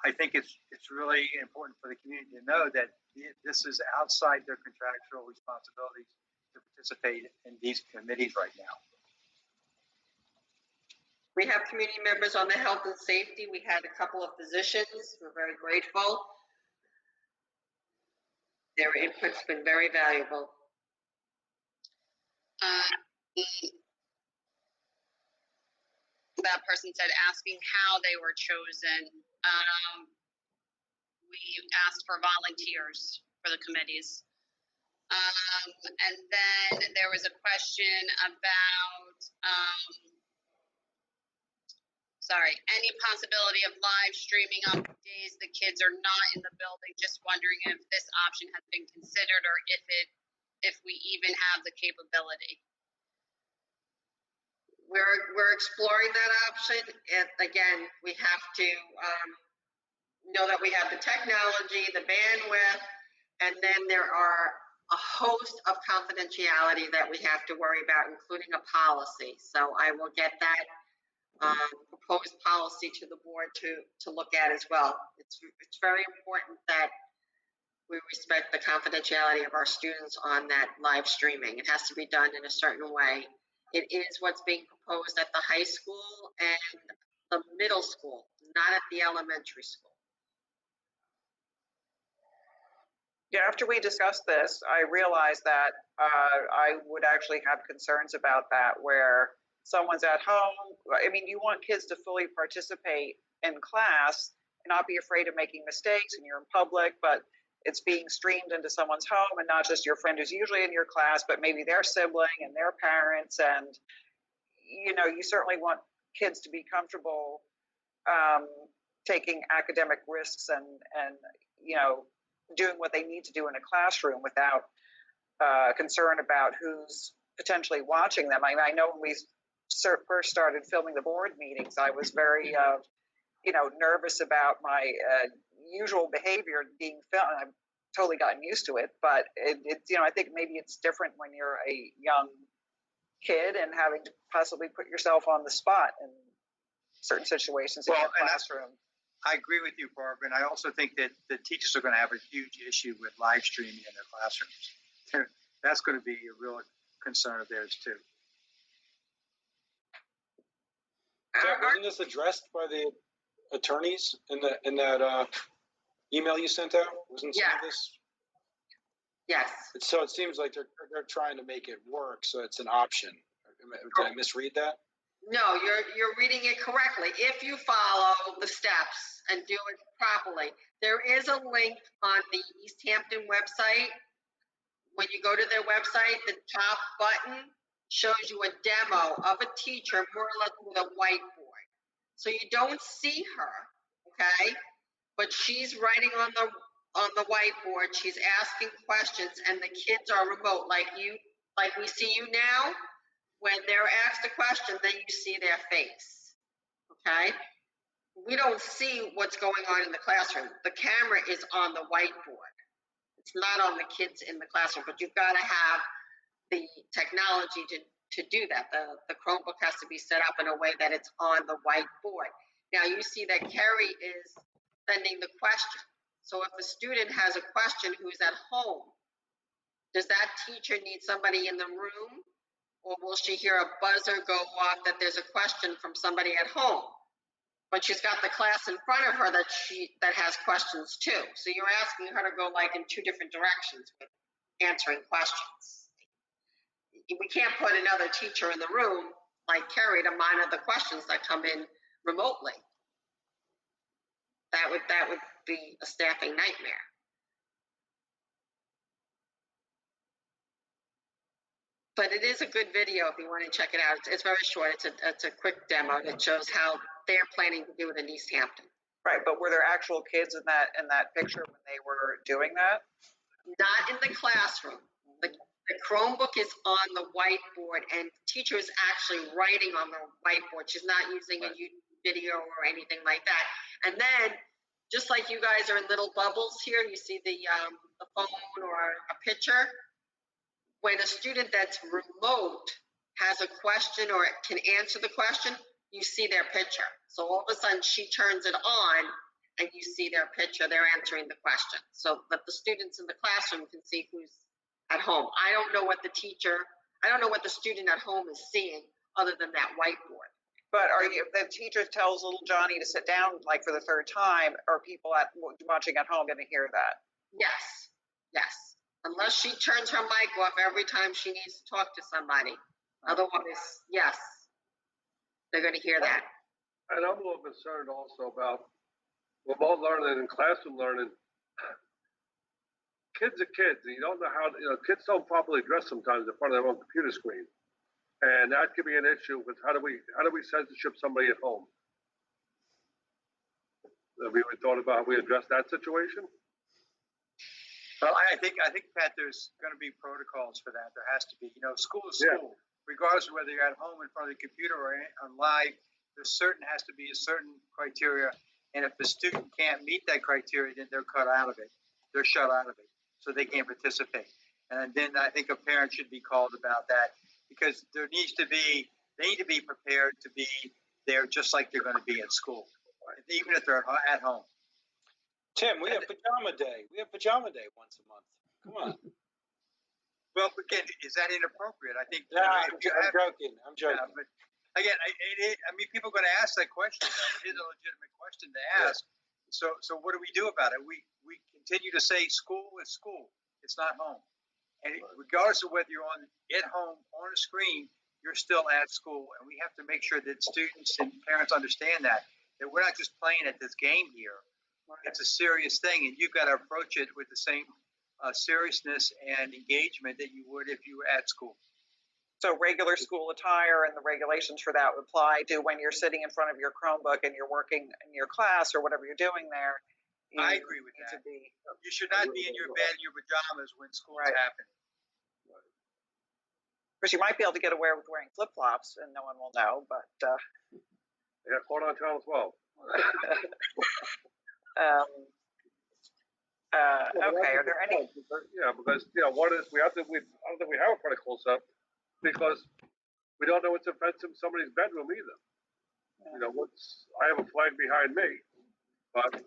I think it's really important for the community to know that this is outside their contractual responsibilities to participate in these committees right now. We have community members on the health and safety. We had a couple of physicians. We're very grateful. Their input's been very valuable. That person said asking how they were chosen. We asked for volunteers for the committees. And then there was a question about, any possibility of live streaming on days the kids are not in the building. Just wondering if this option has been considered or if we even have the capability. We're exploring that option. And again, we have to know that we have the technology, the bandwidth, and then there are a host of confidentiality that we have to worry about, including a policy. So I will get that proposed policy to the board to look at as well. It's very important that we respect the confidentiality of our students on that live streaming. It has to be done in a certain way. It is what's being proposed at the high school and the middle school, not at the elementary school. Yeah, after we discussed this, I realized that I would actually have concerns about that, where someone's at home. I mean, you want kids to fully participate in class and not be afraid of making mistakes, and you're in public, but it's being streamed into someone's home, and not just your friend who's usually in your class, but maybe their sibling and their parents. And, you know, you certainly want kids to be comfortable taking academic risks and, you know, doing what they need to do in a classroom without concern about who's potentially watching them. I know when we first started filming the board meetings, I was very, you know, nervous about my usual behavior being filmed. I've totally gotten used to it, but it's, you know, I think maybe it's different when you're a young kid and having to possibly put yourself on the spot in certain situations in your classroom. I agree with you, Barbara, and I also think that the teachers are going to have a huge issue with live streaming in their classrooms. That's going to be a real concern of theirs too. Wasn't this addressed by the attorneys in that email you sent out? Wasn't some of this? Yes. So it seems like they're trying to make it work, so it's an option. Did I misread that? No, you're reading it correctly. If you follow the steps and do it properly, there is a link on the East Hampton website. When you go to their website, the top button shows you a demo of a teacher more or less with a whiteboard. So you don't see her, okay? But she's writing on the whiteboard. She's asking questions, and the kids are remote, like we see you now. When they're asked a question, then you see their face, okay? We don't see what's going on in the classroom. The camera is on the whiteboard. It's not on the kids in the classroom, but you've got to have the technology to do that. The Chromebook has to be set up in a way that it's on the whiteboard. Now you see that Carrie is sending the question. So if a student has a question who's at home, does that teacher need somebody in the room? Or will she hear a buzzer go off that there's a question from somebody at home? But she's got the class in front of her that has questions too. So you're asking her to go like in two different directions with answering questions. We can't put another teacher in the room like Carrie to monitor the questions that come in remotely. That would be a staffing nightmare. But it is a good video if you want to check it out. It's very short. It's a quick demo that shows how they're planning to do it in East Hampton. Right, but were there actual kids in that picture when they were doing that? Not in the classroom. The Chromebook is on the whiteboard, and the teacher is actually writing on the whiteboard. She's not using a YouTube video or anything like that. And then, just like you guys are in little bubbles here, you see the phone or a picture. When a student that's remote has a question or can answer the question, you see their picture. So all of a sudden she turns it on and you see their picture, they're answering the question. So that the students in the classroom can see who's at home. I don't know what the student at home is seeing other than that whiteboard. But the teacher tells little Johnny to sit down like for the third time, are people watching at home going to hear that? Yes, yes. Unless she turns her mic off every time she needs to talk to somebody. Otherwise, yes, they're going to hear that. And I'm a little concerned also about remote learning and classroom learning. Kids are kids, and you don't know how, kids don't properly dress sometimes in front of their own computer screen. And that could be an issue with how do we censorship somebody at home? Have we ever thought about how we address that situation? Well, I think, Pat, there's going to be protocols for that. There has to be. School is school, regardless of whether you're at home in front of the computer or on live. Has to be a certain criteria, and if the student can't meet that criteria, then they're cut out of it. They're shut out of it, so they can't participate. And then I think a parent should be called about that, because they need to be prepared to be there just like they're going to be at school, even if they're at home. Tim, we have pajama day. We have pajama day once a month. Come on. Well, again, is that inappropriate? I think. No, I'm joking. I'm joking. Yeah, but again, people are going to ask that question. It is a legitimate question to ask. Yeah. So what do we do about it? We continue to say school is school. It's not home. And regardless of whether you're at home on a screen, you're still at school. And we have to make sure that students and parents understand that we're not just playing at this game here. It's a serious thing, and you've got to approach it with the same seriousness and engagement that you would if you were at school. So regular school attire and the regulations for that would apply to when you're sitting in front of your Chromebook and you're working in your class or whatever you're doing there. I agree with that. You should not be in your bed in your pajamas when school is happening. Of course, you might be able to get away with wearing flip-flops and no one will know, but... Yeah, caught on Channel 12. Okay, are there any? Yeah, because I don't think we have a pretty close up because we don't know what's offensive in somebody's bedroom either. Yeah. I have a flag behind me, but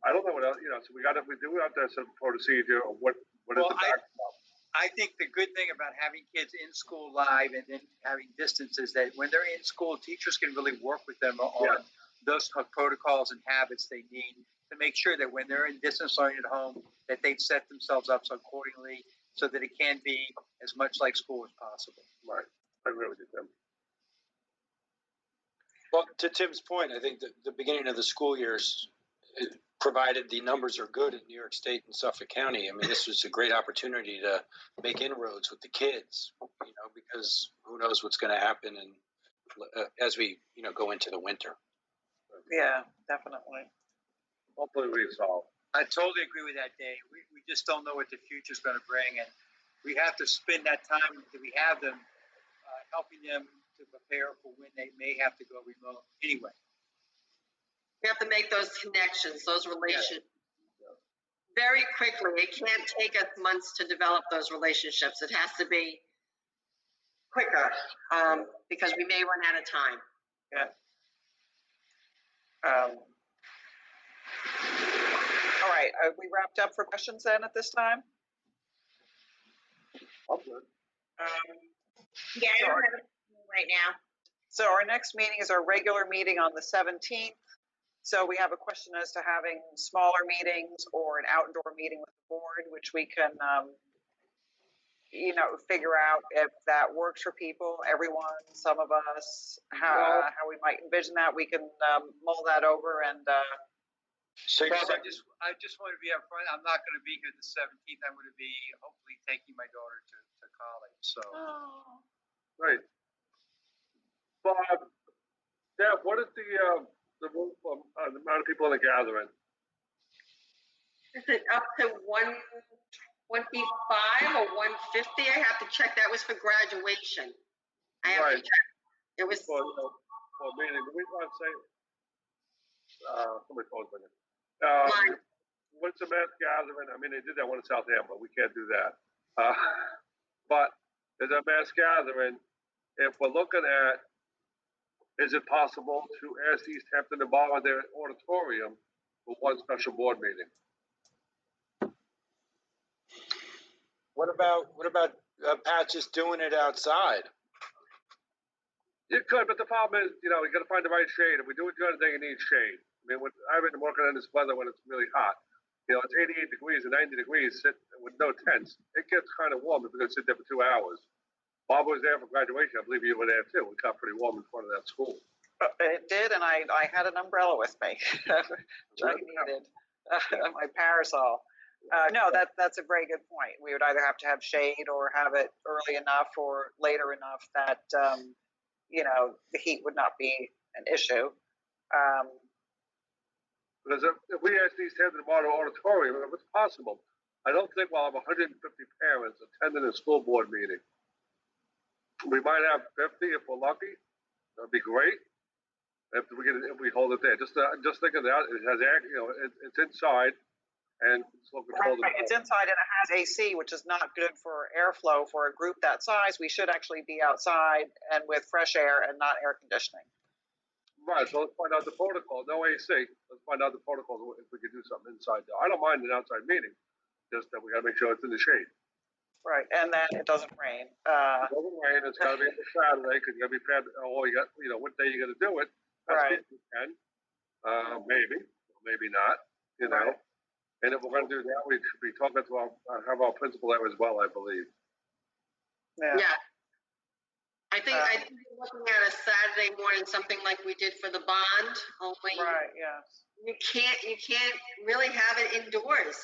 I don't know what else. So we do have to have some procedure of what is the backstop. I think the good thing about having kids in school live and then having distance is that when they're in school, teachers can really work with them on those protocols and habits they need to make sure that when they're in distance learning at home, that they've set themselves up accordingly so that it can be as much like school as possible. Right. I agree with you, Tim. Well, to Tim's point, I think that the beginning of the school years, provided the numbers are good in New York State and Suffolk County, I mean, this was a great opportunity to make inroads with the kids, because who knows what's going to happen as we, go into the winter. Yeah, definitely. Hopefully we solve. I totally agree with that, Dave. We just don't know what the future is going to bring, and we have to spend that time that we have them helping them to prepare for when they may have to go remote anyway. We have to make those connections, those relationships very quickly. It can't take us months to develop those relationships. It has to be quicker because we may run out of time. Yeah. All right, are we wrapped up for questions then at this time? I'm good. Yeah, I don't have it right now. So our next meeting is our regular meeting on the 17th. So we have a question as to having smaller meetings or an outdoor meeting with the board, which we can figure out if that works for people, everyone, some of us, how we might envision that. We can mull that over and. So you Bob, said, I just want to be upfront. I'm not going to be here the 17th. I'm going to be hopefully taking my daughter to college. So. Right. Bob, Deb, what is the rule for the amount of people in the gathering? Is it up to 125 or 150? I have to check. That was for graduation. I have to Right. check. It was. For meaning, the reason I'm saying, somebody calls me. Mine. What's a mass gathering? I mean, they did that one in Southampton, but we can't do that. But there's a mass gathering. If we're looking at, is it possible to ask East Hampton to borrow their auditorium for one special board meeting? what about Pat just doing it outside? You could, but the problem is, you got to find the right shade. If we do it during the day, you need shade. I mean, I've been working in this weather when it's really hot. It's 88 degrees and 90 degrees with no tents. It gets kind of warm if we're going to sit there for 2 hours. Bob was there for graduation. I believe you were there too. It got pretty warm in front of that school. It did, and I had an umbrella with me, which I needed, my parasol. No, that's a very good point. We would either have to have shade or have it early enough or later enough that, the heat would not be an issue. Because if we ask East Hampton to borrow the auditorium, if it's possible, I don't think we'll have 150 parents attending a school board meeting. We might have 50 if we're lucky. That'd be great. If we hold it there, just thinking that it has it's inside and it's low control. It's inside and it has AC, which is not good for airflow for a group that size. We should actually be outside and with fresh air and not air conditioning. Right. So let's find out the protocol. No AC. Let's find out the protocol if we could do something inside there. I don't mind an outside meeting, just that we got to make sure it's in the shade. Right, and then it doesn't rain. It doesn't rain. It's got to be on Saturday because you got to be prepared. Oh, you got, what day you got to do it? Right. You can. Maybe, maybe not. Right. And if we're going to do that, we should be talking to have our principal there as well, I believe. Yeah. I think we're looking at a Saturday morning, something like we did for the bond. Only right. Yes. You can't really have it indoors.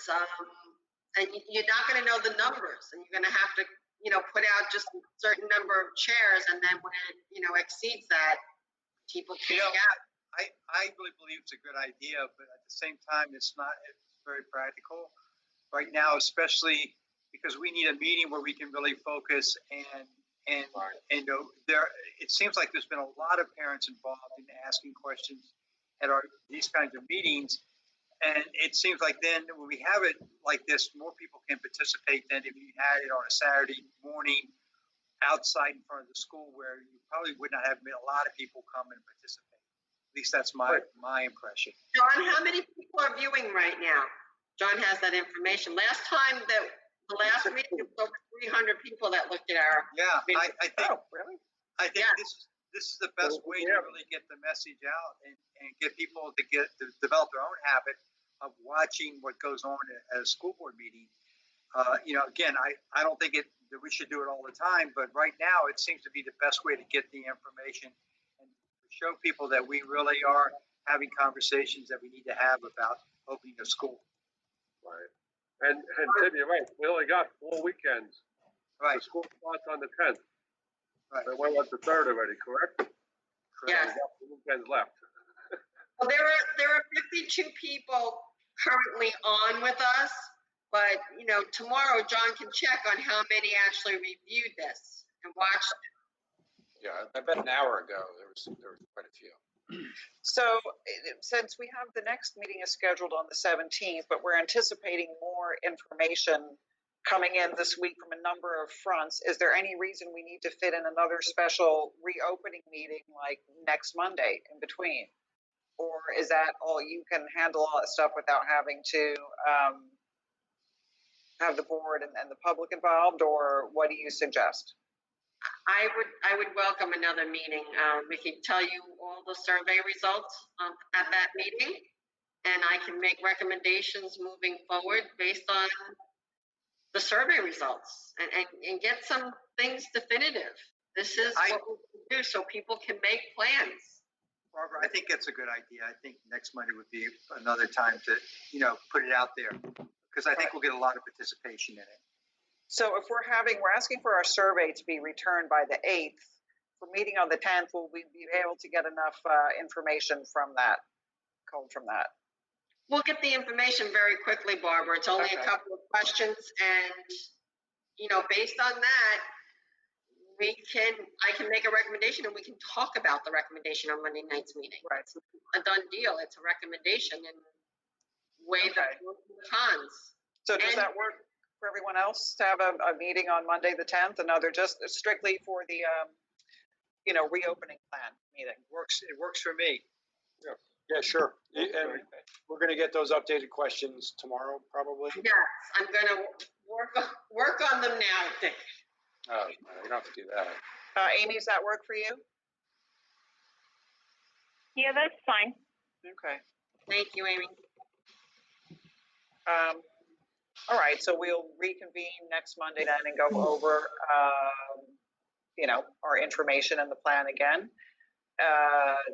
And you're not going to know the numbers, and you're going to have to, put out just a certain number of chairs, and then when it, exceeds that, people kick out. I really believe it's a good idea, but at the same time, it's very practical right now, especially because we need a meeting where we can really focus and it seems like there's been a lot of parents involved in asking questions at these kinds of meetings. And it seems like then when we have it like this, more people can participate than if you had it on a Saturday morning outside in front of the school where you probably would not have a lot of people come and participate. At least that's my impression. John, how many people are viewing right now? John has that information. Last time the last meeting, it was over 300 people that looked at our. Yeah, I think. Oh, really? I think this is the best way to really get the message out and get people to develop their own habit of watching what goes on at a school board meeting. Again, I don't think that we should do it all the time, but right now it seems to be the best way to get the information and show people that we really are having conversations that we need to have about opening a school. Right. And Tim, you're right. We only got 4 weekends. Right. The school starts on the 10th. Right. So we're at the 3rd already, correct? Yes. We got 2 weekends left. Well, there are 52 people currently on with us, but tomorrow John can check on how many actually reviewed this and watched it. Yeah, I bet an hour ago there was quite a few. So since we have the next meeting is scheduled on the 17th, but we're anticipating more information coming in this week from a number of fronts, is there any reason we need to fit in another special reopening meeting like next Monday in between? Or is that all, you can handle all that stuff without having to have the board and the public involved, or what do you suggest? I would welcome another meeting. We can tell you all the survey results at that meeting, and I can make recommendations moving forward based on the survey results and get some things definitive. This is what we can do so people can make plans. Barbara, I think that's a good idea. I think next Monday would be another time to, put it out there, because I think we'll get a lot of participation in it. So if we're asking for our survey to be returned by the 8th, for meeting on the 10th, will we be able to get enough information from that, culled from that? We'll get the information very quickly, Barbara. It's only a couple of questions, and based on that, I can make a recommendation, and we can talk about the recommendation on Monday night's meeting. Right. It's a done deal. It's a recommendation, and weigh the pros and the cons. So does that work for everyone else to have a meeting on Monday the 10th, another just strictly for the reopening plan meeting? It works for me. Yeah, sure. And we're going to get those updated questions tomorrow, probably. Yes, I'm going to work on them now, Dick. Oh, you don't have to do that. Amy, does that work for you? Yeah, that's fine. Okay. Thank you, Amy. All right, so we'll reconvene next Monday then and go over, our information and the plan again.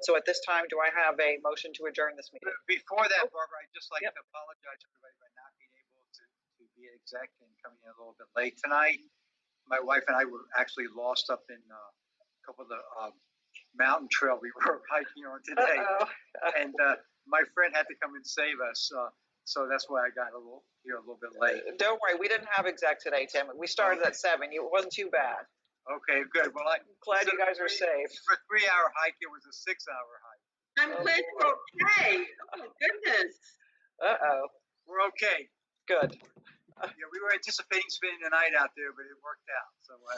So at this time, do I have a motion to adjourn this meeting? Before that, Barbara, I'd just like to apologize to everybody for not being able to be an exec and coming in a little bit late tonight. My wife and I were actually lost up in a couple of the mountain trail we were hiking on today. And my friend had to come and save us. So that's why I got a little bit late. Don't worry, we didn't have exec today, Tim. We started at 7. It wasn't too bad. Okay, good. Well, I'm glad you guys are safe. For a 3-hour hike, it was a 6-hour hike. I'm glad you're okay. Oh, goodness. Uh-oh. We're okay. Good. Yeah, we were anticipating spending the night out there, but it worked out. So we'll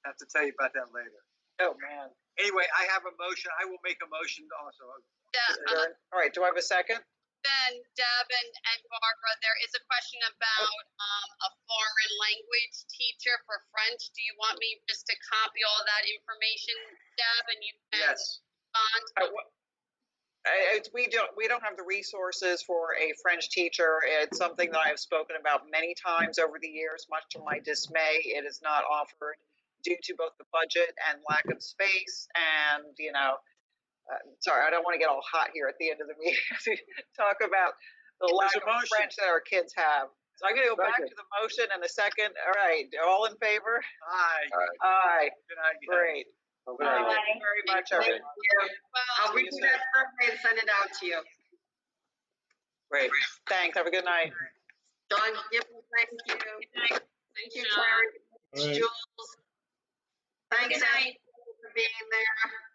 have to tell you about that later. Oh, man. Anyway, I have a motion. I will make a motion also. Yeah, all right, do I have a second? Ben, Deb, and Barbara, there is a question about a foreign language teacher for French. Do you want me just to copy all that information, Deb, and you can respond? We don't have the resources for a French teacher. It's something that I have spoken about many times over the years, much to my dismay. It is not offered due to both the budget and lack of space. And, sorry, I don't want to get all hot here at the end of the meeting to talk about the lack of French that our kids have. So I'm going to go back to the motion and the second. All right, all in favor? Aye. Aye. Good night. Great. Thank you very much, everyone. I'll read that survey and send it out to you. Great. Thanks. Have a good night. Dawn, thank you. Thank you, Sharon. All right. Jules. Thanks, Good night. for being there.